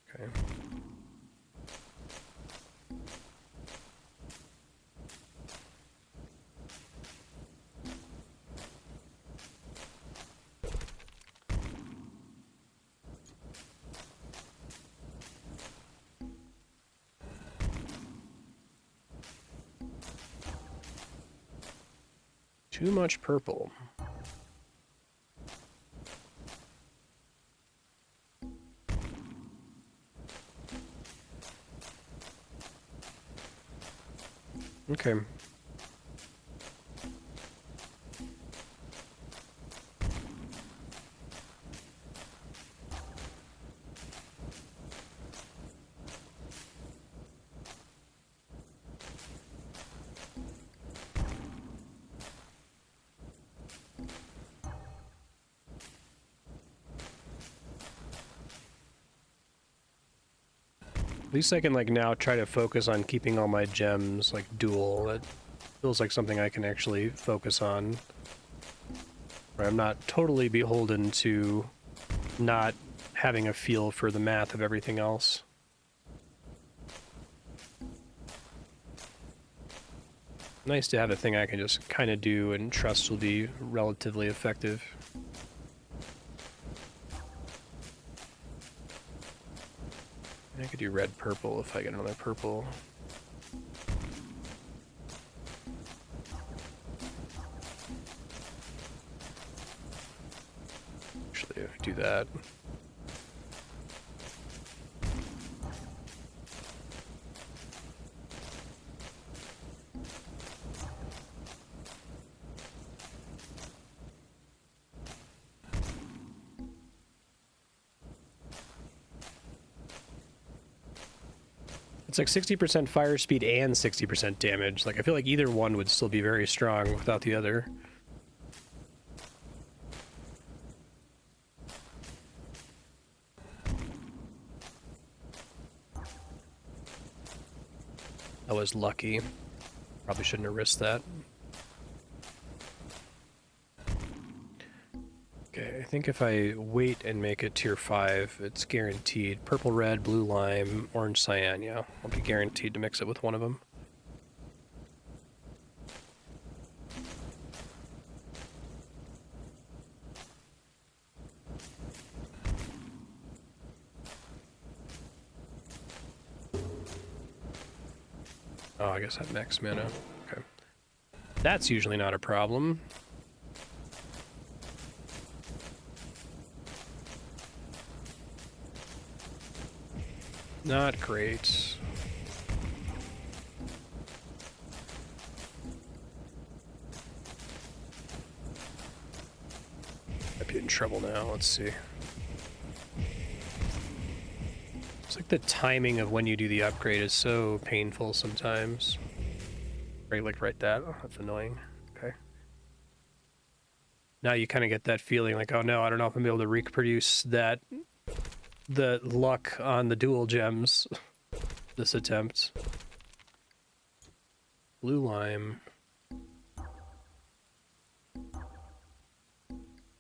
Okay. Too much purple. Okay. At least I can, like, now try to focus on keeping all my gems, like, dual. That feels like something I can actually focus on. Where I'm not totally beholden to not having a feel for the math of everything else. Nice to have a thing I can just kind of do and trust will be relatively effective. I could do red-purple if I get another purple. Actually, if I do that. It's like 60% fire speed and 60% damage. Like, I feel like either one would still be very strong without the other. I was lucky. Probably shouldn't have risked that. Okay, I think if I wait and make it tier 5, it's guaranteed. Purple, red, blue, lime, orange, cyan, yeah. I'll be guaranteed to mix it with one of them. Oh, I guess that max mana. Okay. That's usually not a problem. Not great. I'd be in trouble now. Let's see. It's like the timing of when you do the upgrade is so painful sometimes. Right, like right that. Oh, that's annoying. Okay. Now you kind of get that feeling like, oh no, I don't know if I'm able to reproduce that, the luck on the dual gems this attempt. Blue lime.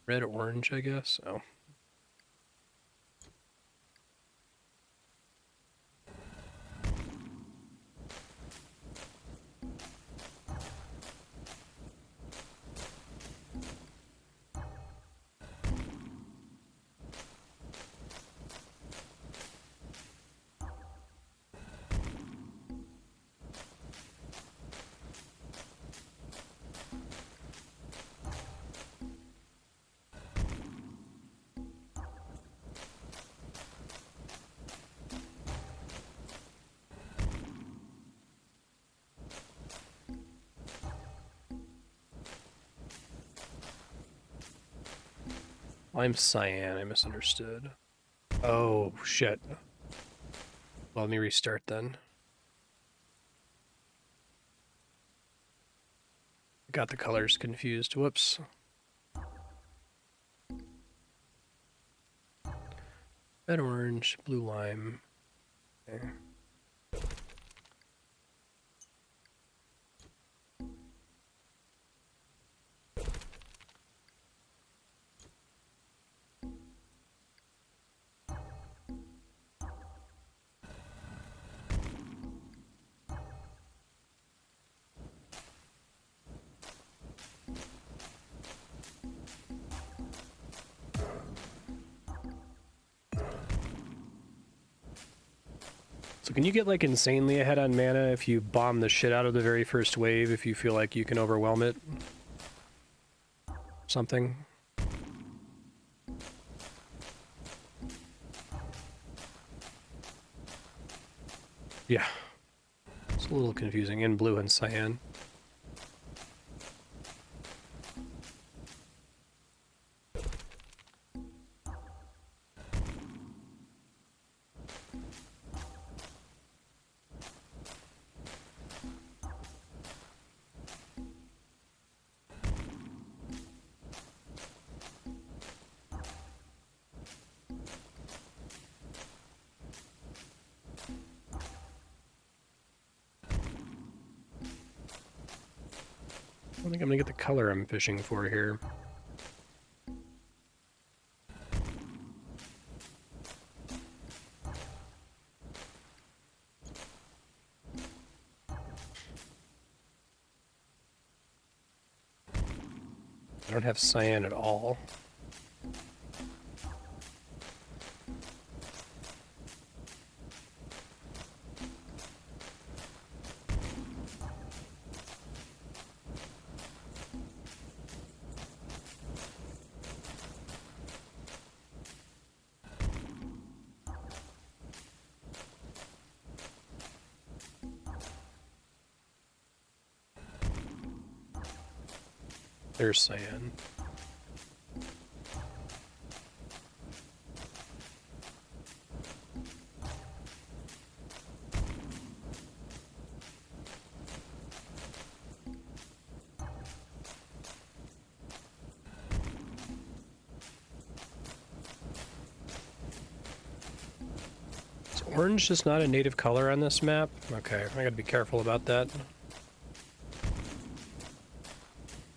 Red orange, I guess. Oh. I'm cyan, I misunderstood. Oh, shit. Well, let me restart then. Got the colors confused. Whoops. Red orange, blue lime. Okay. So can you get like insanely ahead on mana if you bomb the shit out of the very first wave if you feel like you can overwhelm it? something. Yeah. It's a little confusing in blue and cyan. I don't think I'm gonna get the color I'm fishing for here. I don't have cyan at all. There's cyan. Is orange just not a native color on this map? Okay, I gotta be careful about that.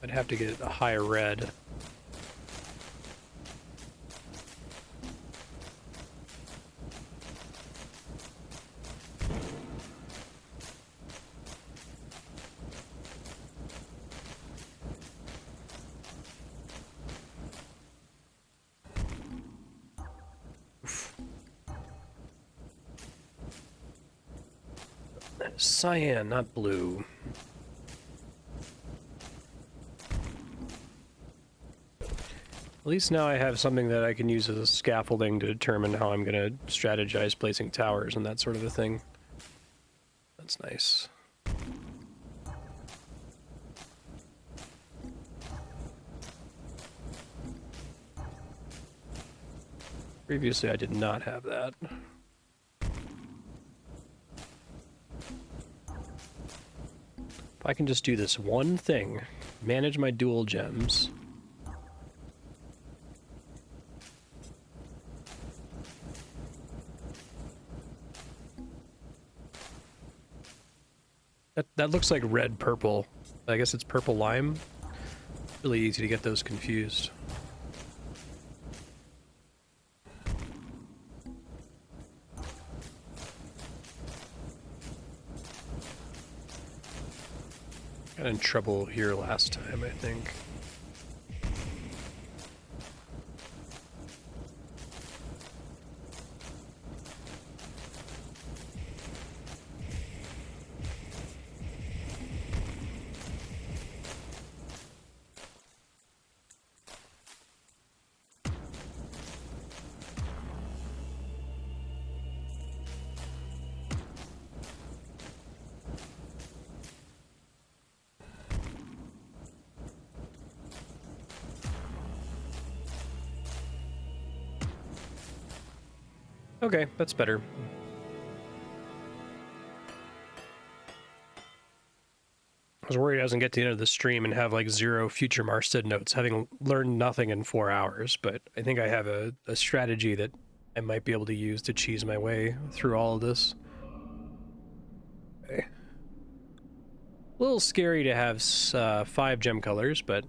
I'd have to get a higher red. Cyan, not blue. At least now I have something that I can use as a scaffolding to determine how I'm going to strategize placing towers and that sort of a thing. That's nice. Previously I did not have that. If I can just do this one thing, manage my dual gems. That looks like red purple. I guess it's purple lime. Really easy to get those confused. Got in trouble here last time, I think. Okay, that's better. I was worried I wasn't get to the end of the stream and have like 0 future Marstead notes, having learned nothing in 4 hours, but I think I have a strategy that I might be able to use to cheese my way through all of this. Okay. A little scary to have 5 gem colors, but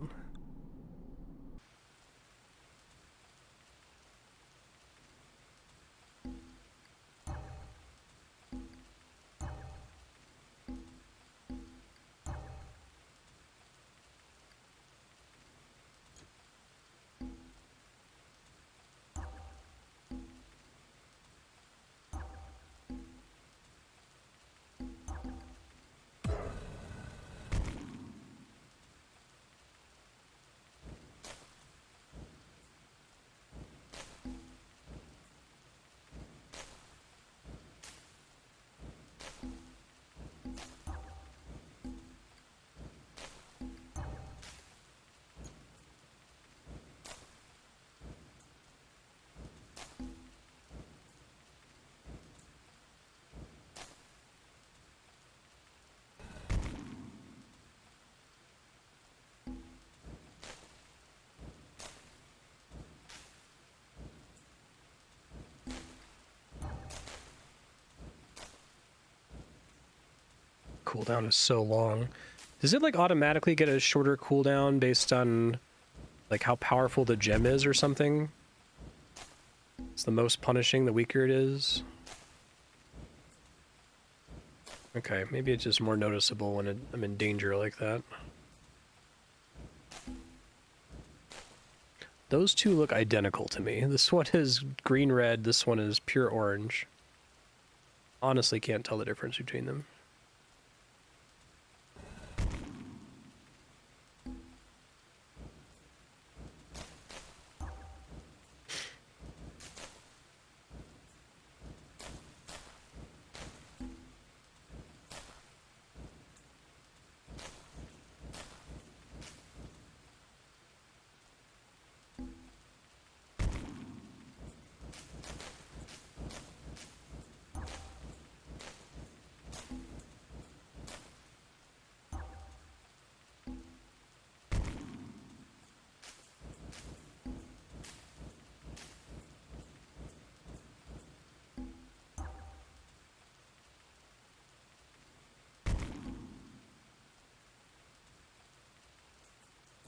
cooldown is so long. Does it like automatically get a shorter cooldown based on like how powerful the gem is or something? It's the most punishing, the weaker it is. Okay, maybe it's just more noticeable when I'm in danger like that. Those two look identical to me. This one is green-red, this one is pure orange. Honestly can't tell the difference between them.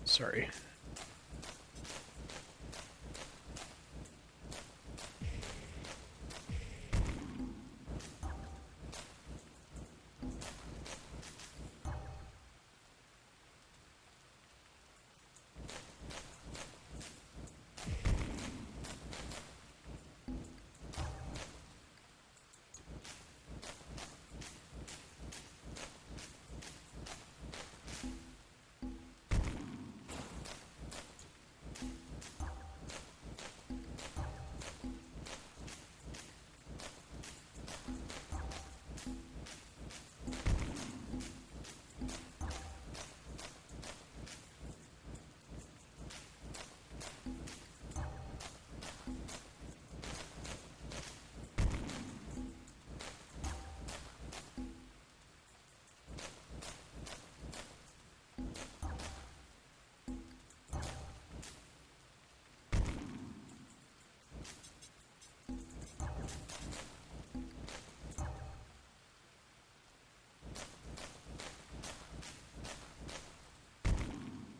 Sorry.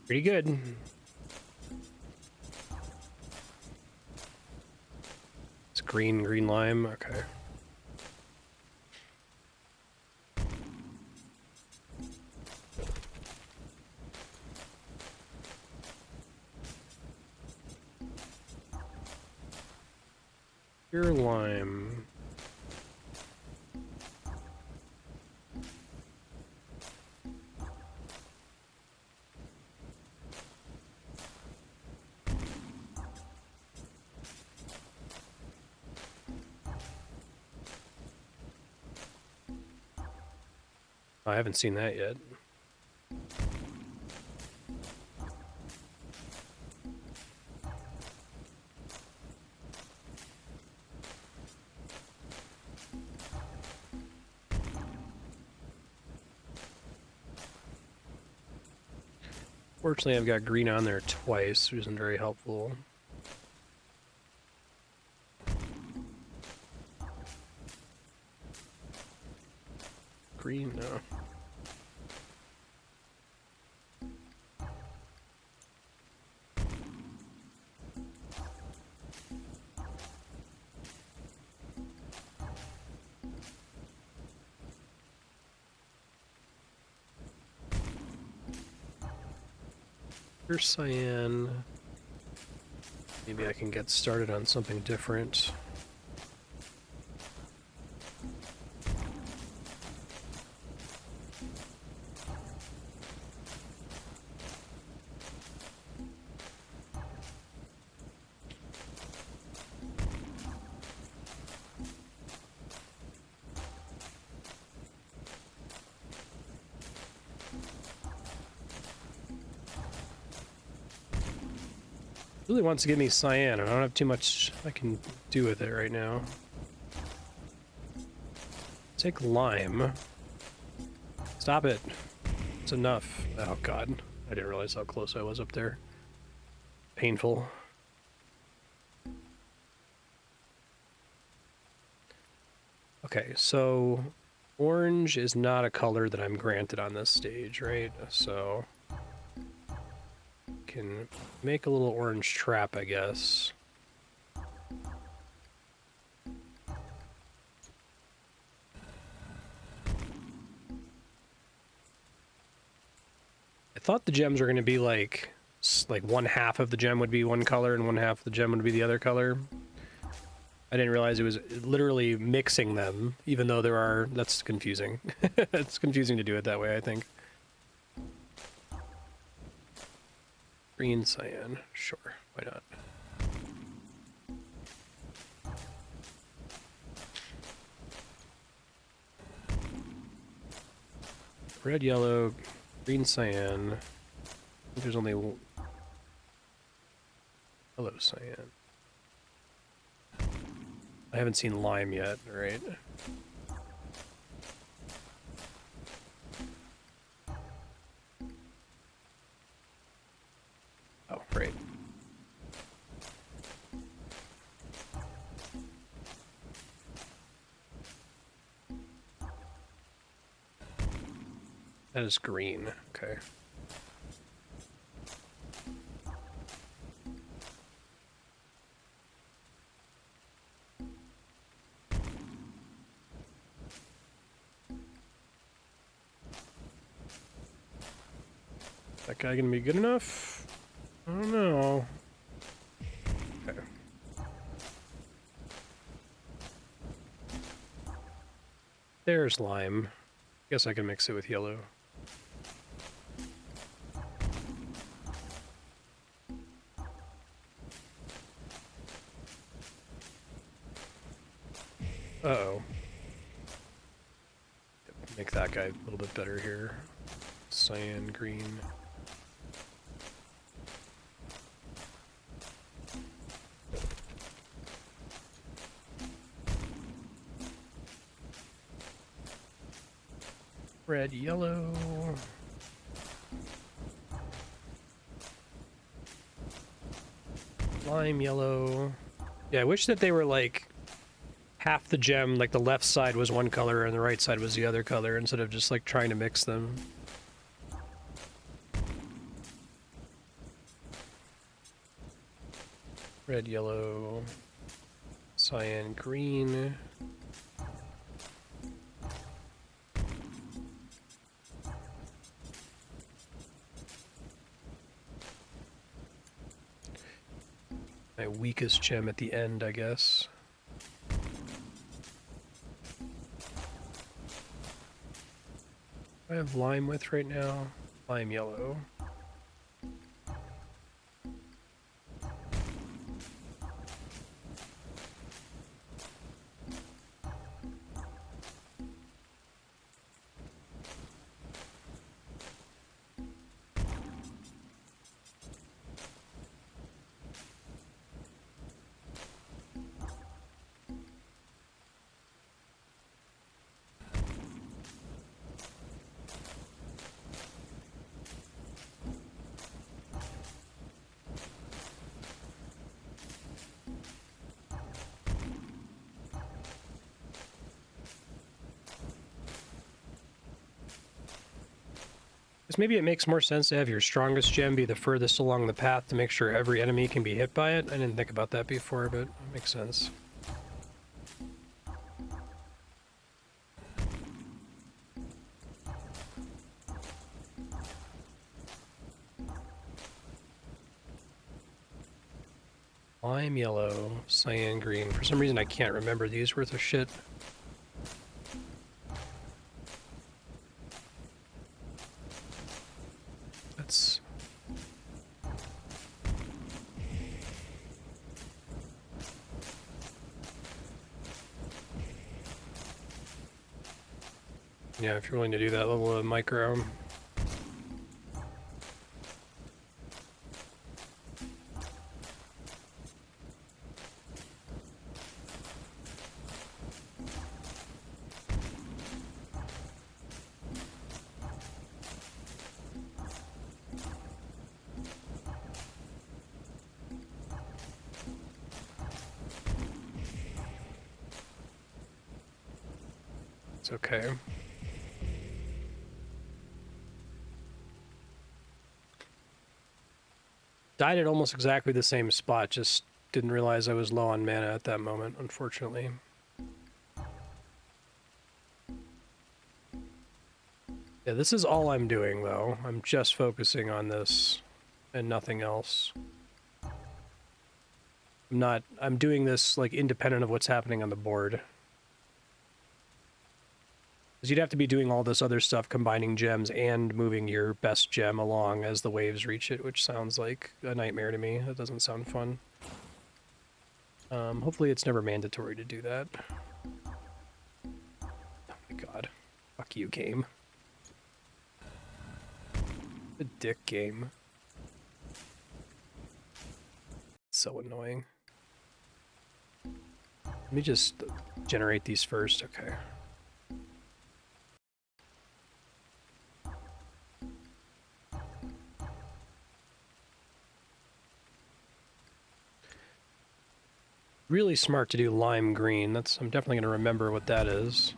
Pretty good. It's green lime, okay. Pure lime. I haven't seen that yet. Fortunately, I've got green on there twice, which isn't very helpful. Green, no. Here's cyan. Maybe I can get started on something different. Really wants to give me cyan, and I don't have too much I can do with it right now. Take lime. Stop it. It's enough. Oh god. I didn't realize how close I was up there. Painful. Okay, so Orange is not a color that I'm granted on this stage, right? So can make a little orange trap, I guess. I thought the gems were going to be like one half of the gem would be one color and one half of the gem would be the other color. I didn't realize it was literally mixing them, even though there are... That's confusing. It's confusing to do it that way, I think. Green cyan. Sure, why not? Red, yellow, green cyan. I think there's only yellow cyan. I haven't seen lime yet, right? Oh, right. That is green. Okay. That guy gonna be good enough? I don't know. Okay. There's lime. Guess I can mix it with yellow. Uh-oh. Make that guy a little bit better here. Cyan, green. Red, yellow. Lime, yellow. Yeah, I wish that they were like half the gem, like the left side was one color and the right side was the other color, instead of just like trying to mix them. Red, yellow, cyan, green. My weakest gem at the end, I guess. I have lime with right now. Lime yellow. Maybe it makes more sense to have your strongest gem be the furthest along the path to make sure every enemy can be hit by it. I didn't think about that before, but it makes sense. Lime yellow, cyan green. For some reason I can't remember these worth of shit. That's... Yeah, if you're willing to do that level of micro. It's okay. Died at almost exactly the same spot, just didn't realize I was low on mana at that moment, unfortunately. Yeah, this is all I'm doing, though. I'm just focusing on this and nothing else. I'm doing this, like, independent of what's happening on the board. Because you'd have to be doing all this other stuff, combining gems and moving your best gem along as the waves reach it, which sounds like a nightmare to me. That doesn't sound fun. Hopefully it's never mandatory to do that. Oh my god. Fuck you, game. The dick game. So annoying. Let me just generate these first, okay. Really smart to do lime green. I'm definitely gonna remember what that is.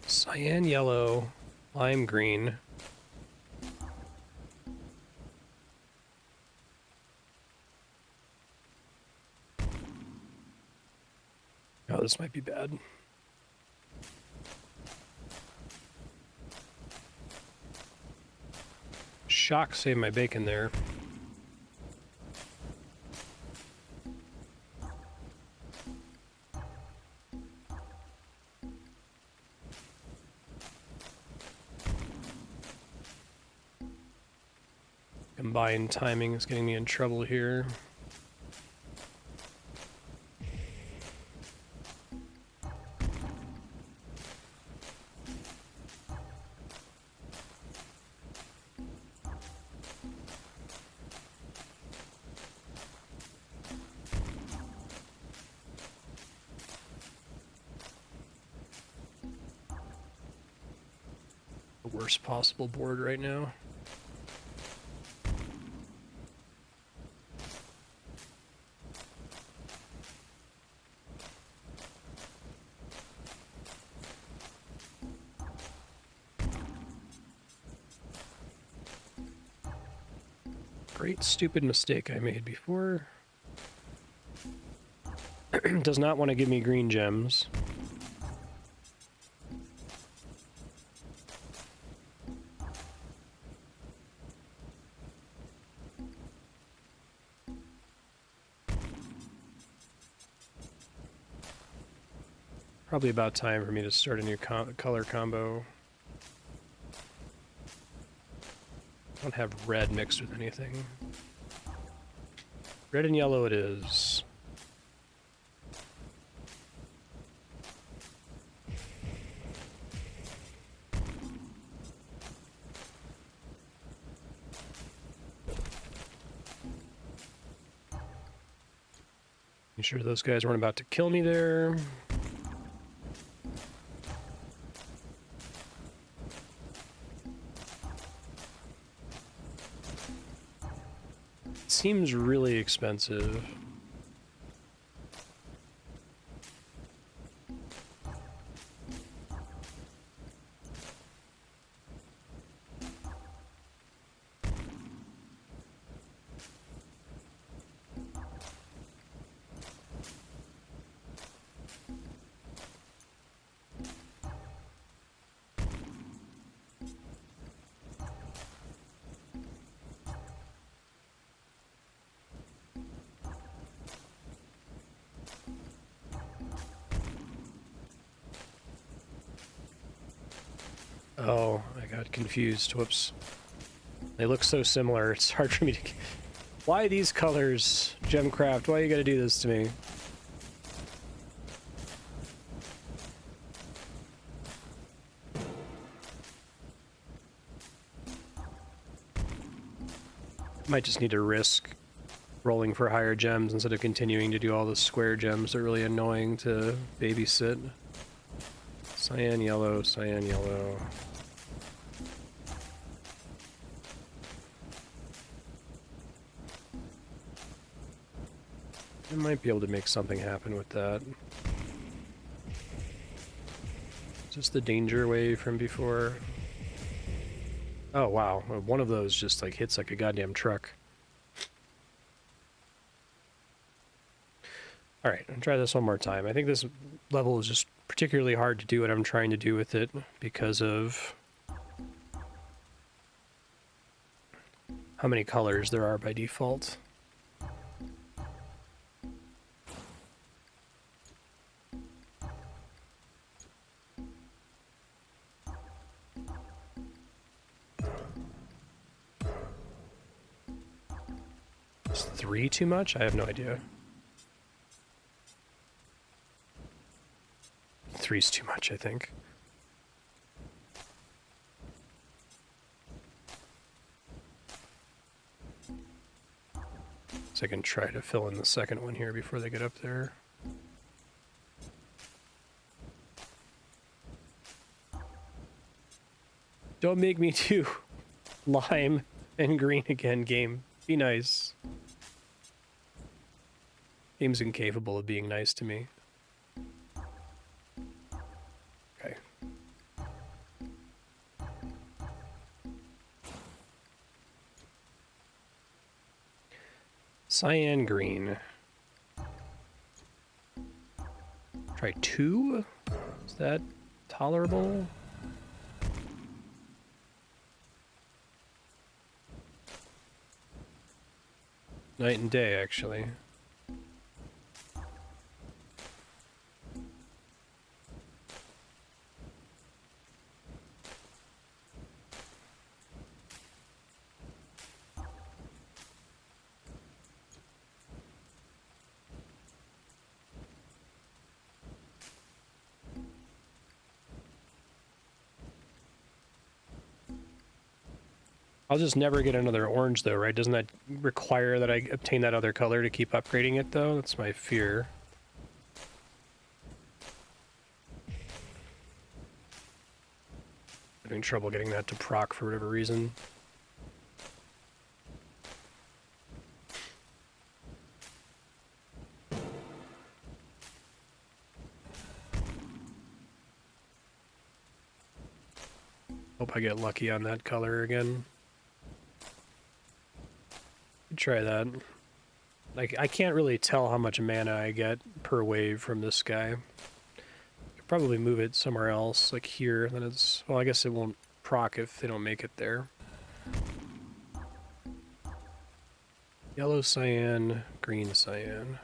Cyan yellow, lime green. Oh, this might be bad. Shock saved my bacon there. Combined timing is getting me in trouble here. The worst possible board right now. Great stupid mistake I made before. Does not want to give me green gems. Probably about time for me to start a new color combo. I don't have red mixed with anything. Red and yellow it is. You sure those guys weren't about to kill me there? It seems really expensive. Oh, I got confused. Whoops. They look so similar, it's hard for me to... Why these colors, GemCraft? Why you gotta do this to me? Might just need to risk rolling for higher gems instead of continuing to do all the square gems. They're really annoying to babysit. Cyan yellow, cyan yellow. I might be able to make something happen with that. Is this the danger wave from before? Oh wow, one of those just like hits like a goddamn truck. Alright, I'll try this one more time. I think this level is just particularly hard to do what I'm trying to do with it because of how many colors there are by default. Is 3 too much? I have no idea. 3's too much, I think. So I can try to fill in the second one here before they get up there. Don't make me do lime and green again, game. Be nice. Game's incapable of being nice to me. Okay. Cyan green. Try 2? Is that tolerable? Night and day, actually. I'll just never get another orange though, right? Doesn't that require that I obtain that other color to keep upgrading it though? That's my fear. Having trouble getting that to proc for whatever reason. Hope I get lucky on that color again. Try that. Like, I can't really tell how much mana I get per wave from this guy. Could probably move it somewhere else, like here, then it's... Well, I guess it won't proc if they don't make it there. Yellow cyan, green cyan.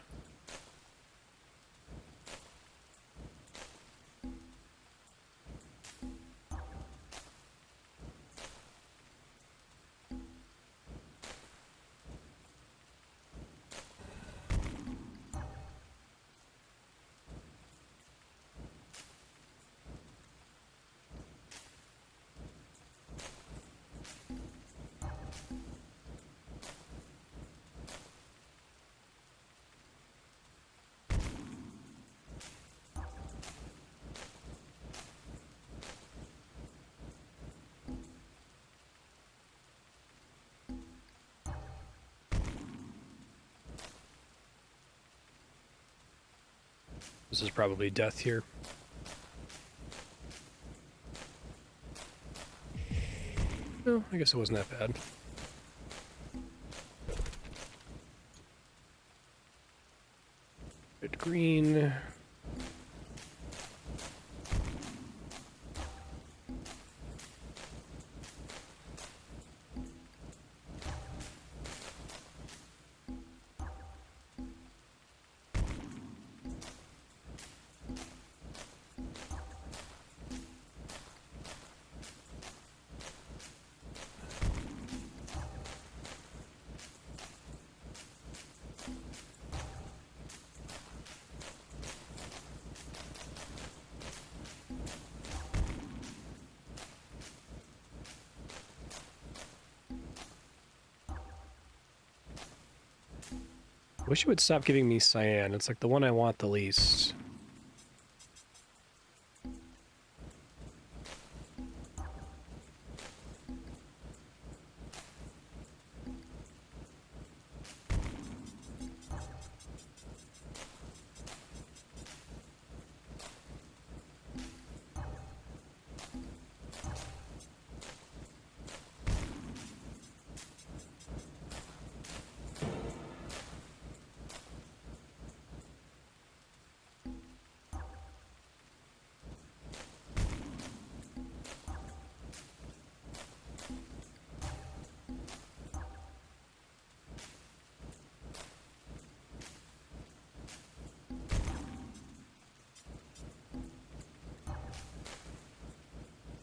This is probably death here. No, I guess it wasn't that bad. Red, green. Wish it would stop giving me cyan. It's like the one I want the least.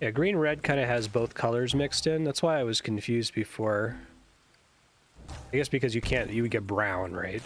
Yeah, green-red kind of has both colors mixed in. That's why I was confused before. I guess because you would get brown, right?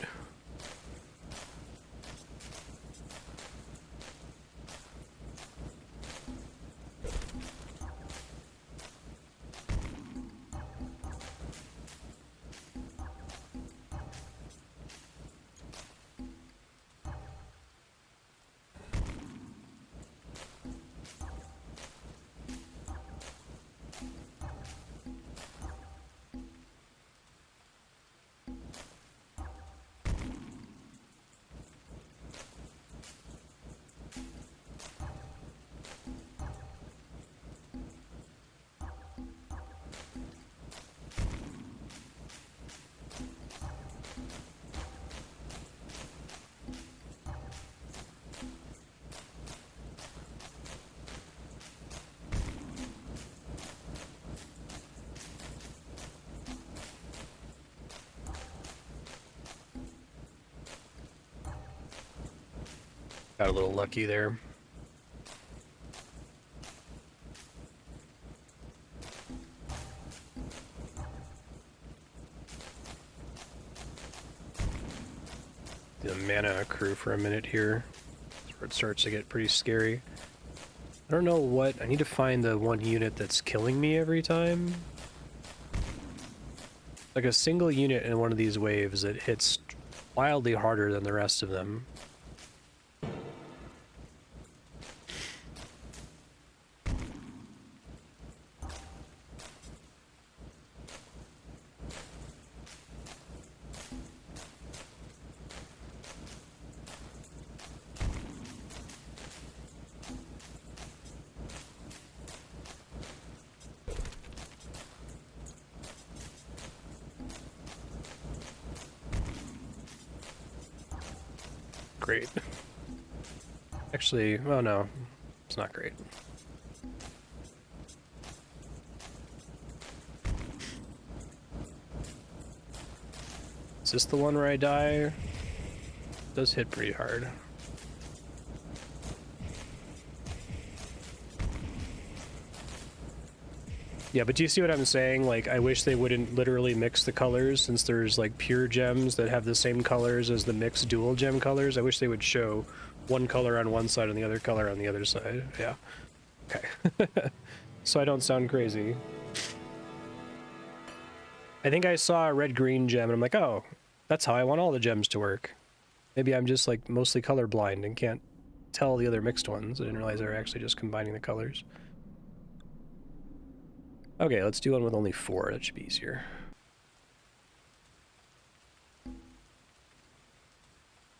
Got a little lucky there. The mana accrue for a minute here. That's where it starts to get pretty scary. I don't know what... I need to find the one unit that's killing me every time. Like a single unit in one of these waves that hits wildly harder than the rest of them. Great. Actually, oh no, it's not great. Is this the one where I die? It does hit pretty hard. Yeah, but do you see what I'm saying? Like, I wish they wouldn't literally mix the colors, since there's like pure gems that have the same colors as the mixed dual gem colors. I wish they would show one color on one side and the other color on the other side. Yeah. Okay. So I don't sound crazy. I think I saw a red-green gem and I'm like, oh, that's how I want all the gems to work. Maybe I'm just like mostly colorblind and can't tell the other mixed ones. I didn't realize they were actually just combining the colors. Okay, let's do one with only 4. That should be easier.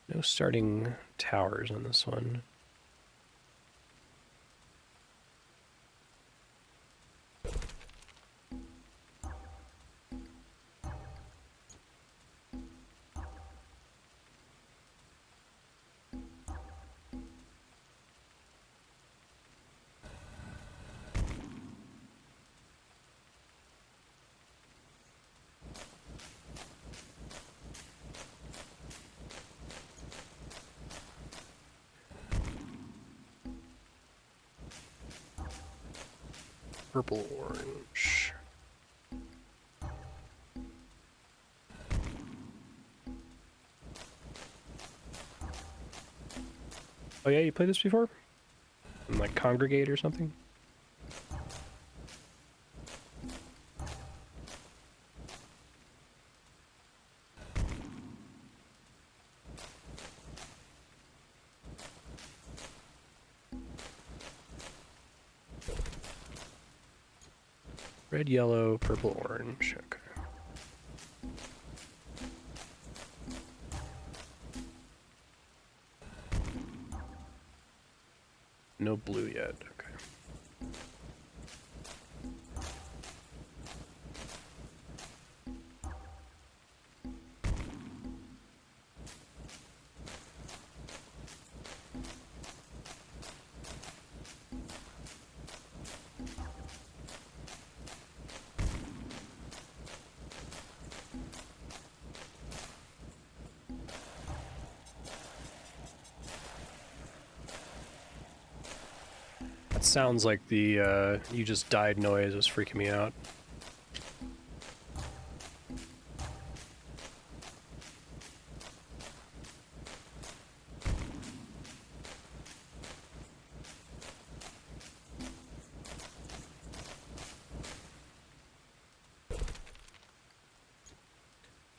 No starting towers on this one. Purple, orange. Oh yeah, you played this before? In, like, Congregate or something? Red, yellow, purple, orange. Okay. No blue yet. Okay. That sounds like the you just died noise is freaking me out.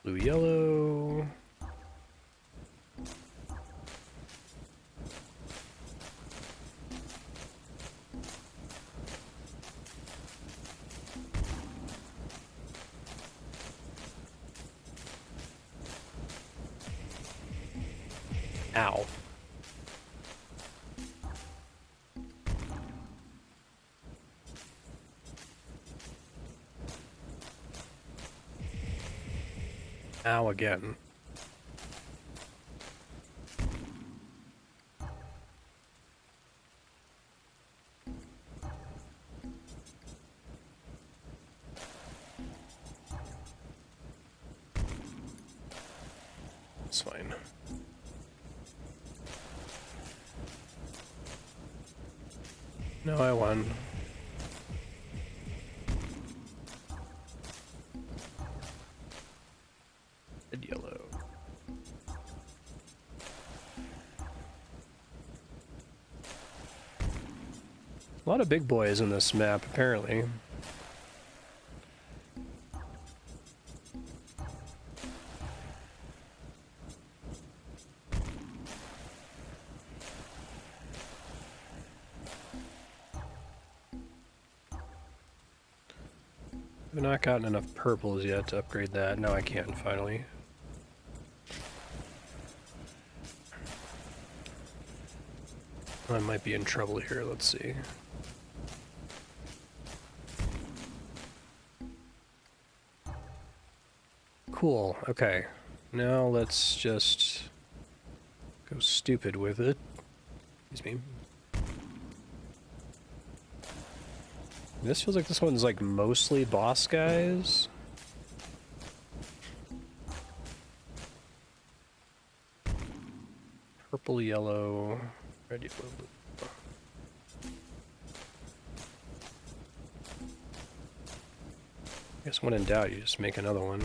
Blue, yellow. Ow. Ow again. It's fine. No, I won. Red, yellow. A lot of big boys in this map, apparently. I've not gotten enough purples yet to upgrade that. Now I can, finally. I might be in trouble here, let's see. Cool, okay. Now let's just go stupid with it. Excuse me. This feels like this one's like mostly boss guys. Purple, yellow, red, yellow, blue. I guess when in doubt, you just make another one.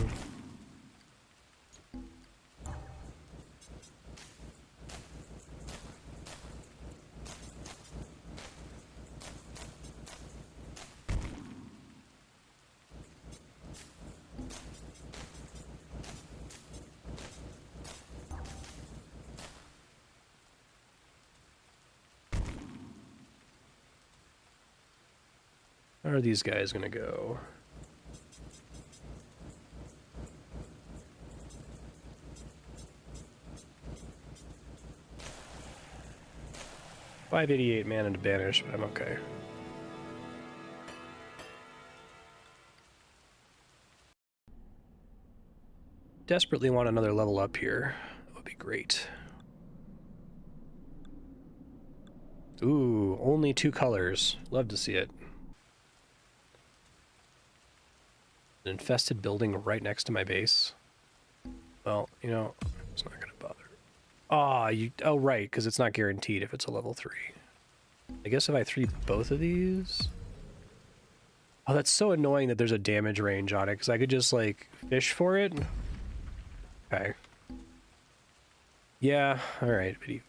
How are these guys gonna go? $588 mana to banish, but I'm okay. Desperately want another level up here. That would be great. Ooh, only 2 colors. Love to see it. An infested building right next to my base. Well, you know, it's not gonna bother. Oh, right, because it's not guaranteed if it's a level 3. I guess if I 3 both of these... Oh, that's so annoying that there's a damage range on it, because I could just, like, fish for it. Okay. Yeah, alright, video game.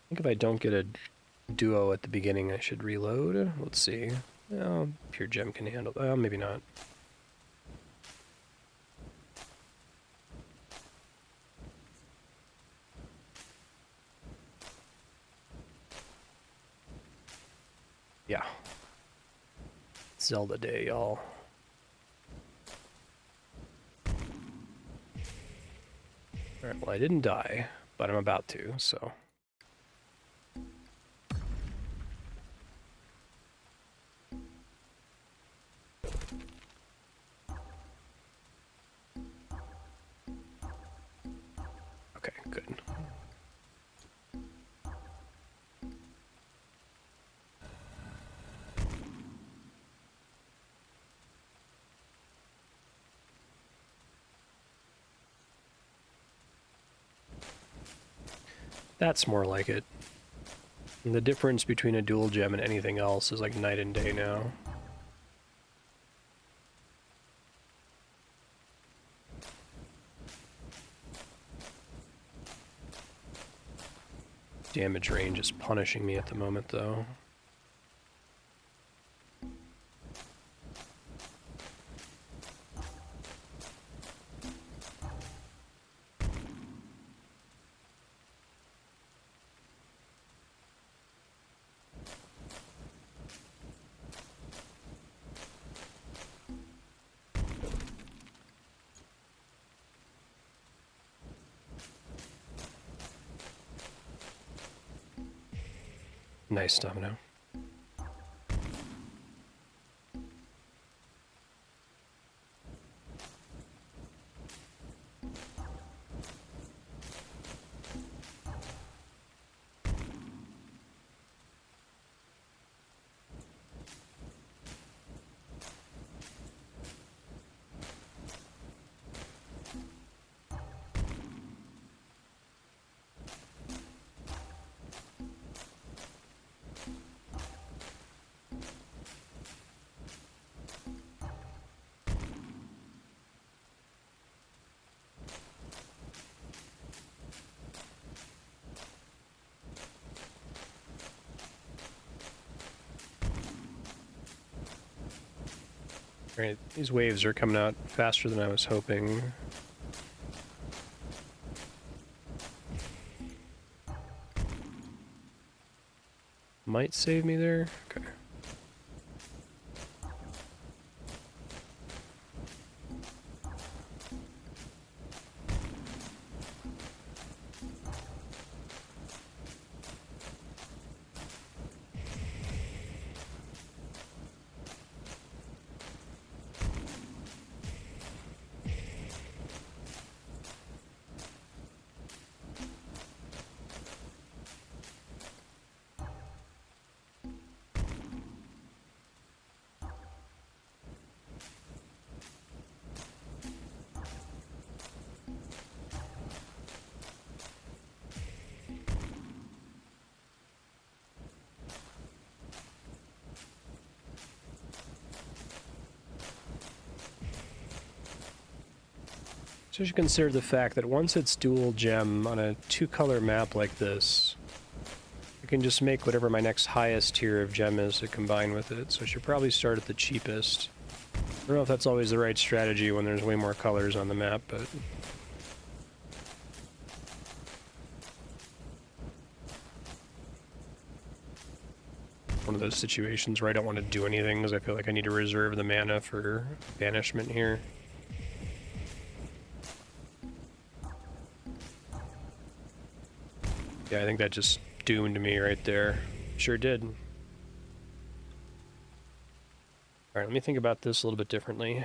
think if I don't get a duo at the beginning, I should reload. Let's see. Oh, pure gem can handle. Maybe not. Yeah. Zelda day, y'all. Alright, well, I didn't die, but I'm about to, so. Okay, good. That's more like it. And the difference between a dual gem and anything else is like night and day now. Damage range is punishing me at the moment, though. Nice domino. Alright, these waves are coming out faster than I was hoping. Might save me there? Okay. So you should consider the fact that once it's dual gem on a two-color map like this, I can just make whatever my next highest tier of gem is to combine with it. So I should probably start at the cheapest. I don't know if that's always the right strategy when there's way more colors on the map, but... one of those situations where I don't want to do anything because I feel like I need to reserve the mana for banishment here. Yeah, I think that just doomed me right there. Sure did. Alright, let me think about this a little bit differently.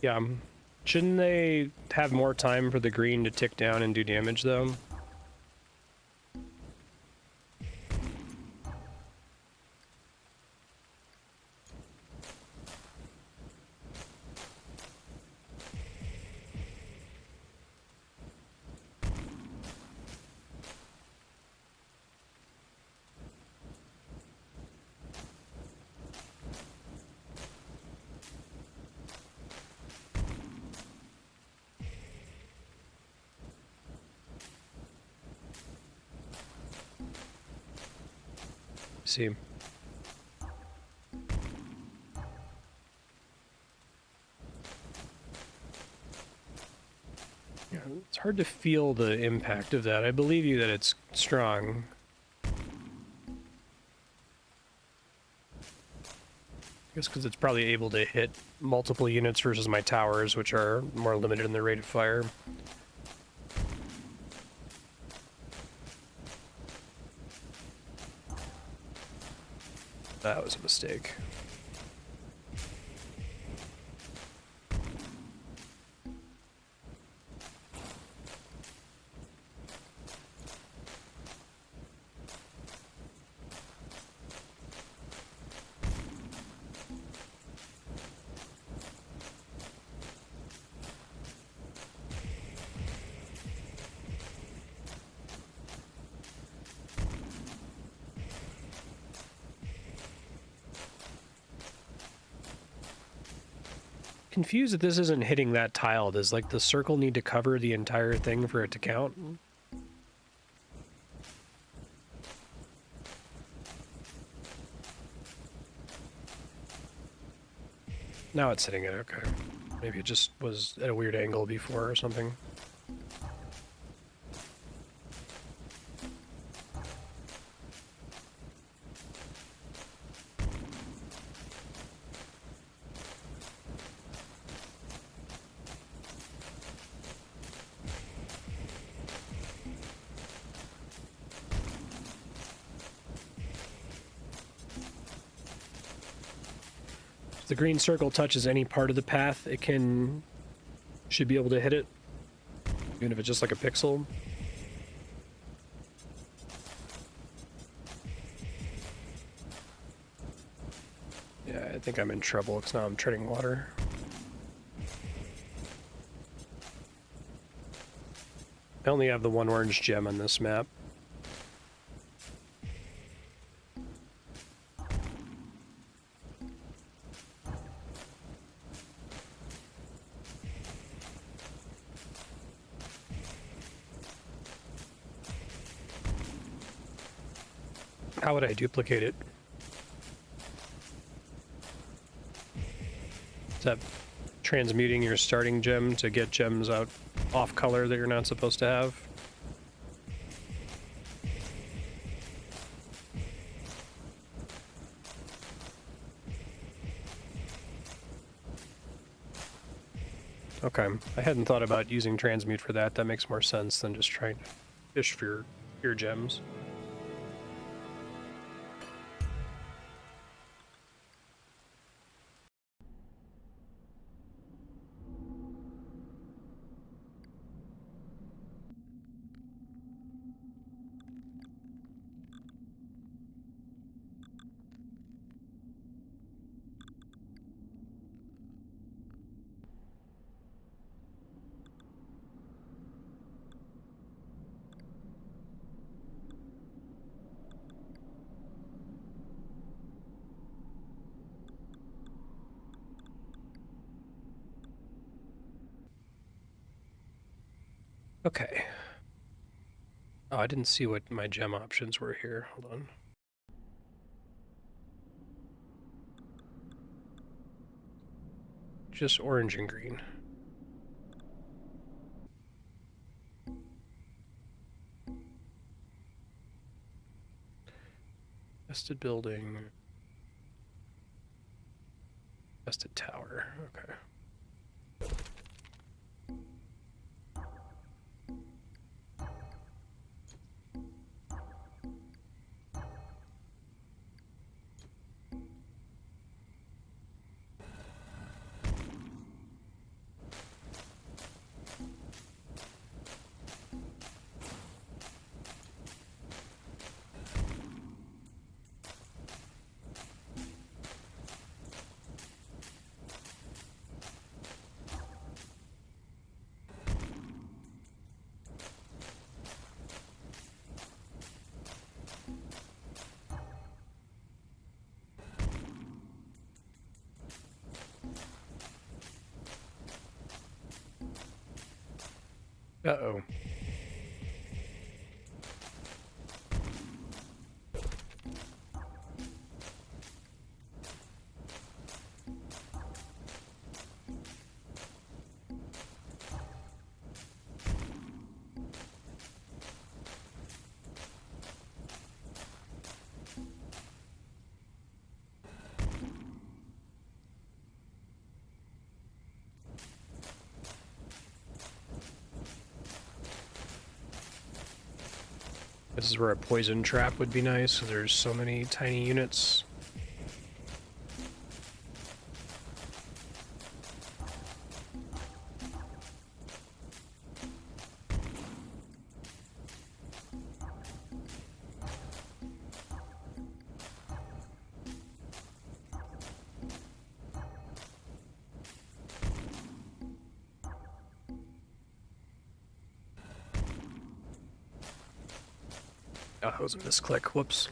Yeah. Shouldn't they have more time for the green to tick down and do damage, though? See. Yeah, it's hard to feel the impact of that. I believe you that it's strong. I guess because it's probably able to hit multiple units versus my towers, which are more limited in their rate of fire. That was a mistake. Confused that this isn't hitting that tile. Does like the circle need to cover the entire thing for it to count? Now it's hitting it, okay. Maybe it just was at a weird angle before or something. If the green circle touches any part of the path, it should be able to hit it, even if it's just like a pixel. Yeah, I think I'm in trouble because now I'm treading water. I only have the one orange gem on this map. How would I duplicate it? Is that transmuting your starting gem to get gems out off color that you're not supposed to have? Okay, I hadn't thought about using transmute for that. That makes more sense than just trying to fish for your gems. Okay. Oh, I didn't see what my gem options were here. Hold on. Just orange and green. Nested building. Nested tower. Okay. Uh-oh. This is where a poison trap would be nice, so there's so many tiny units. Oh, that was a misclick. Whoops.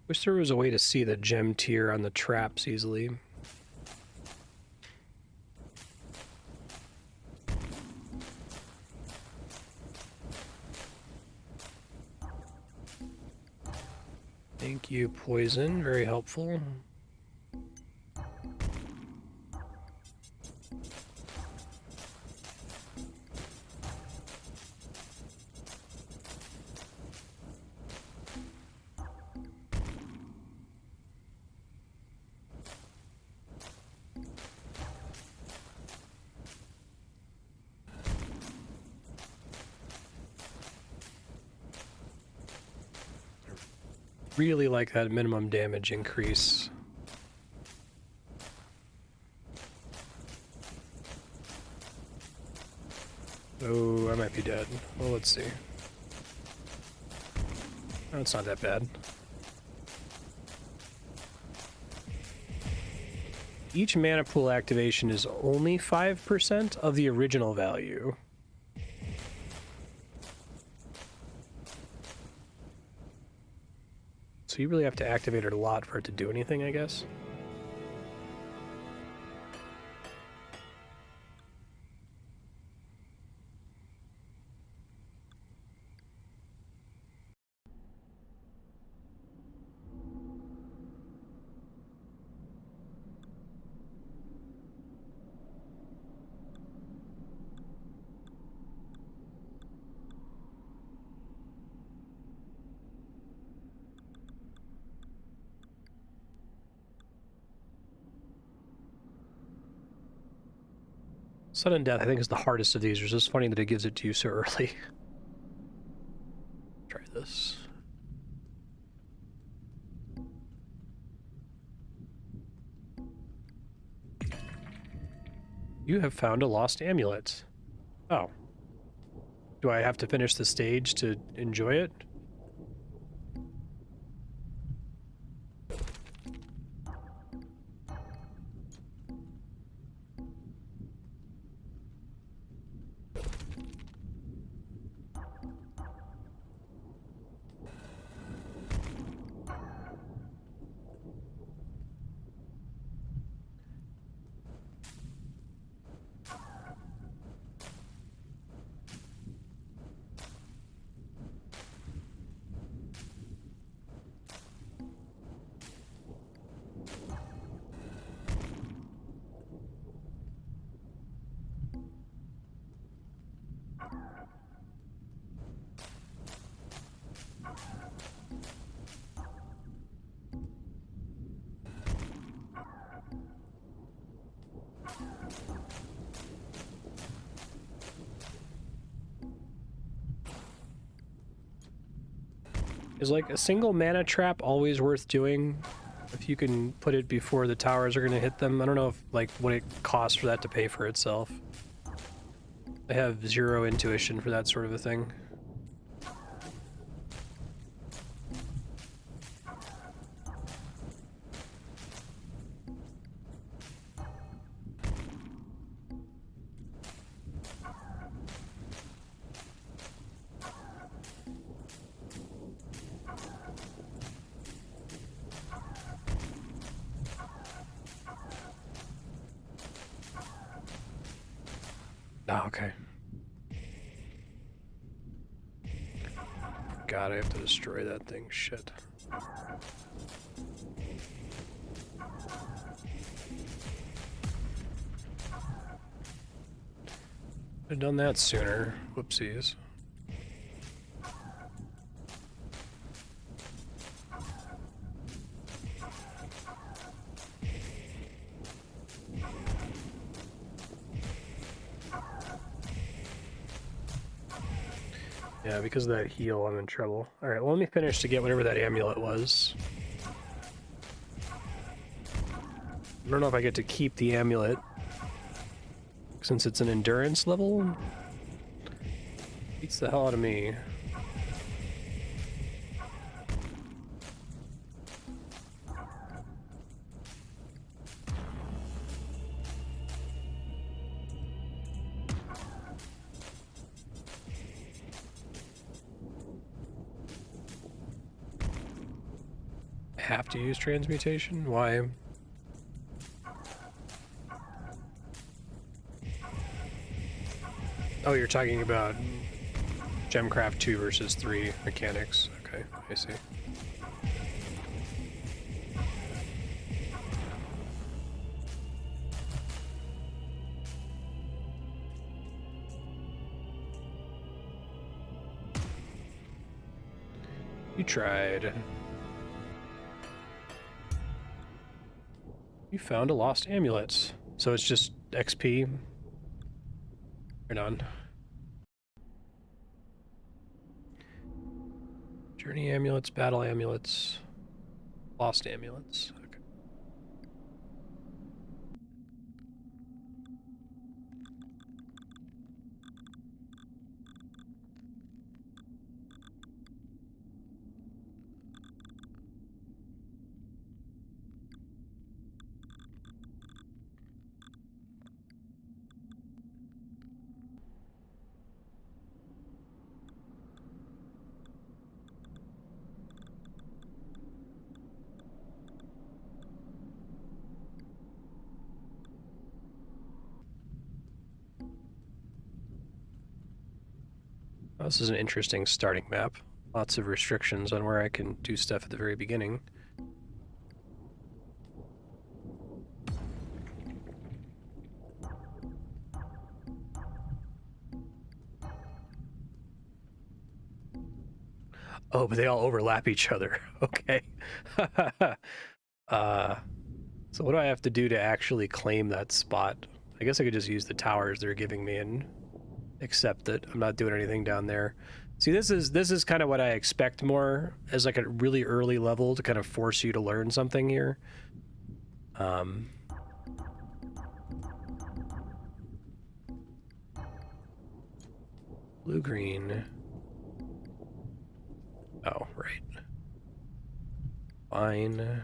Wish there was a way to see the gem tier on the traps easily. Thank you, poison. Very helpful. Really like that minimum damage increase. Oh, I might be dead. Well, let's see. Oh, it's not that bad. Each mana pool activation is only 5% of the original value. So you really have to activate it a lot for it to do anything, I guess. Sudden Death, I think, is the hardest of these. It's just funny that it gives it to you so early. Try this. You have found a lost amulet. Oh. Do I have to finish the stage to enjoy it? Is like a single mana trap always worth doing? If you can put it before the towers are going to hit them. I don't know if like what it costs for that to pay for itself. I have zero intuition for that sort of a thing. Oh, okay. God, I have to destroy that thing. Shit. I've done that sooner. Whoopsies. Yeah, because of that heal, I'm in trouble. Alright, well, let me finish to get whatever that amulet was. I don't know if I get to keep the amulet, since it's an endurance level. Beats the hell out of me. Have to use transmutation? Why? Oh, you're talking about GemCraft 2 versus 3 mechanics. Okay, I see. You tried. You found a lost amulet. So it's just XP? Right on. Journey amulets, battle amulets, lost amulets. Okay. Oh, this is an interesting starting map. Lots of restrictions on where I can do stuff at the very beginning. Oh, but they all overlap each other. Okay. So what do I have to do to actually claim that spot? I guess I could just use the towers they're giving me and accept that I'm not doing anything down there. See, this is kind of what I expect more as like a really early level to kind of force you to learn something here. Blue-green. Oh, right. Fine.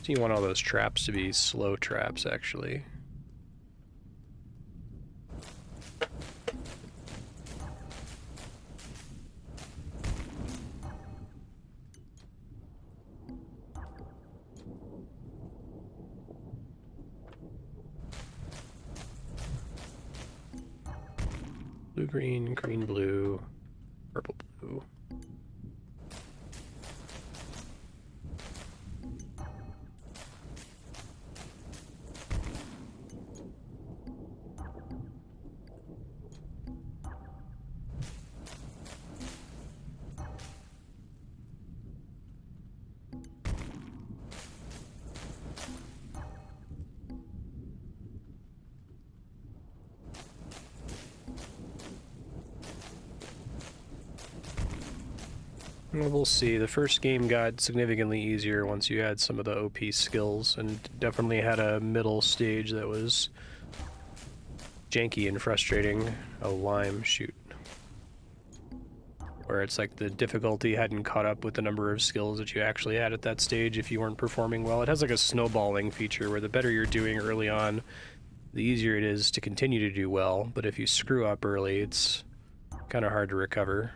So you want all those traps to be slow traps, actually. Blue, green, green, blue, purple, blue. We'll see. The first game got significantly easier once you had some of the OP skills, and definitely had a middle stage that was janky and frustrating. Oh, lime, shoot. Where it's like the difficulty hadn't caught up with the number of skills that you actually had at that stage if you weren't performing well. It has like a snowballing feature where the better you're doing early on, the easier it is to continue to do well, but if you screw up early, it's kind of hard to recover.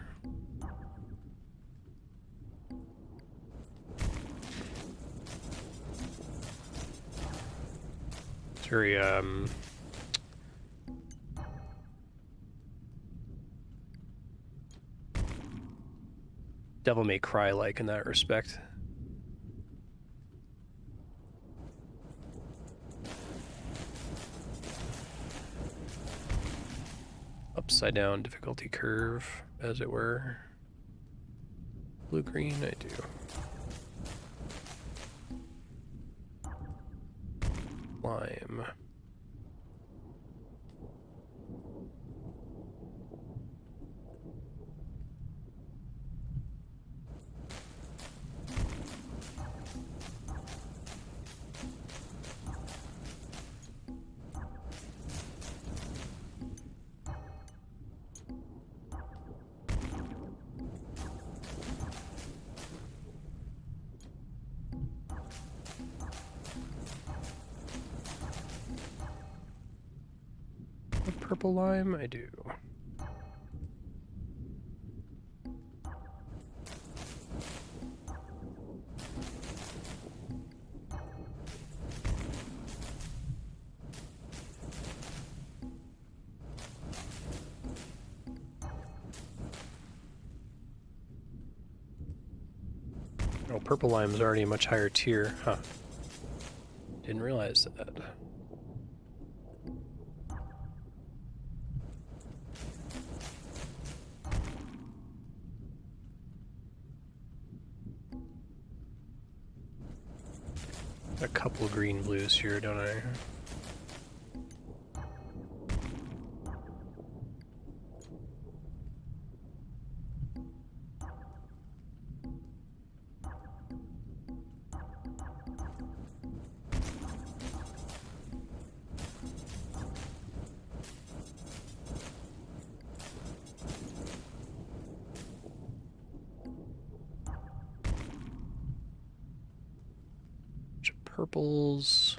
Very Devil May Cry like in that respect. Upside down difficulty curve, as it were. Blue green, I do. Lime. Purple lime, I do. Oh, purple lime is already a much higher tier, huh? Didn't realize that. A couple green blues here, don't I? Purples.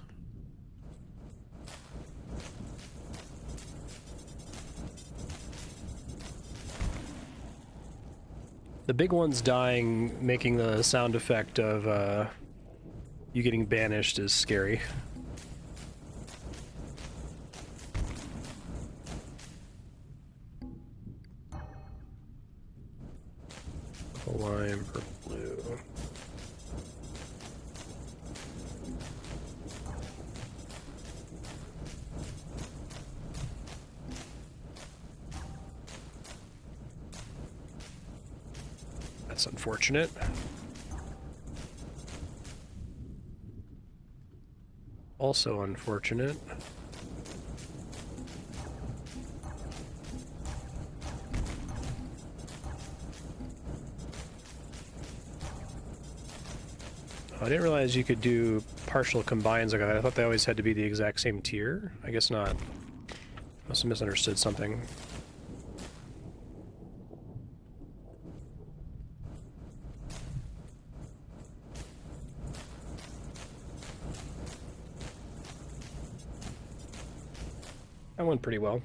The big one's dying, making the sound effect of you getting banished is scary. Purple lime, purple blue. That's unfortunate. Also unfortunate. I didn't realize you could do partial combines like that. I thought they always had to be the exact same tier. I guess not. Must have misunderstood something. That went pretty well.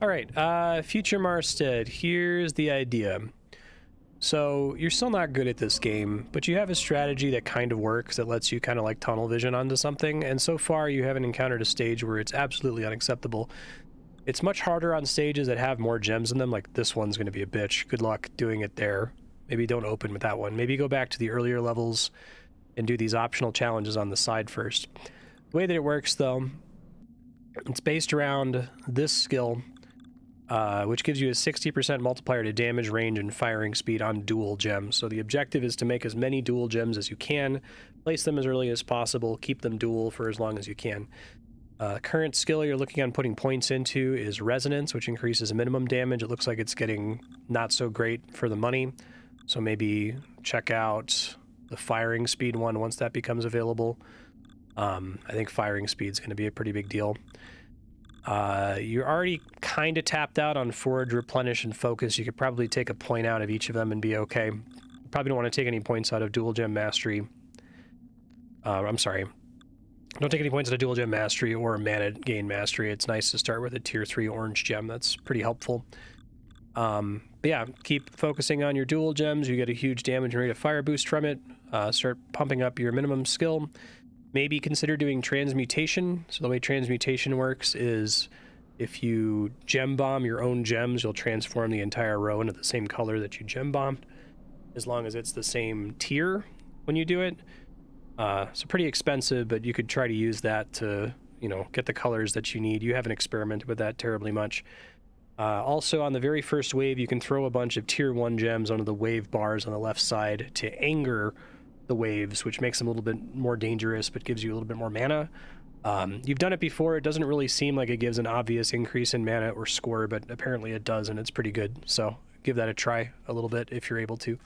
All right, future Marstead, here's the idea. So you're still not good at this game, but you have a strategy that kind of works that lets you kind of like tunnel vision onto something, and so far you haven't encountered a stage where it's absolutely unacceptable. It's much harder on stages that have more gems in them, like this one's going to be a bitch. Good luck doing it there. Maybe don't open with that one. Maybe go back to the earlier levels and do these optional challenges on the side first. The way that it works, though, it's based around this skill, which gives you a 60% multiplier to damage, range, and firing speed on dual gems. So the objective is to make as many dual gems as you can, place them as early as possible, keep them dual for as long as you can. Current skill you're looking on putting points into is Resonance, which increases minimum damage. It looks like it's getting not so great for the money, so maybe check out the firing speed one once that becomes available. I think firing speed is going to be a pretty big deal. You're already kind of tapped out on Forge, Replenish, and Focus. You could probably take a point out of each of them and be okay. You probably don't want to take any points out of Dual Gem Mastery. I'm sorry. Don't take any points out of Dual Gem Mastery or Mana Gain Mastery. It's nice to start with a Tier 3 orange gem. That's pretty helpful. But yeah, keep focusing on your dual gems. You get a huge damage and rate of fire boost from it. Start pumping up your minimum skill. Maybe consider doing transmutation. So the way transmutation works is if you gem bomb your own gems, you'll transform the entire row into the same color that you gem bombed, as long as it's the same tier when you do it. So pretty expensive, but you could try to use that to, you know, get the colors that you need. You haven't experimented with that terribly much. Also, on the very first wave, you can throw a bunch of tier 1 gems onto the wave bars on the left side to anger the waves, which makes them a little bit more dangerous, but gives you a little bit more mana. You've done it before. It doesn't really seem like it gives an obvious increase in mana or score, but apparently it does, and it's pretty good. So give that a try a little bit if you're able to.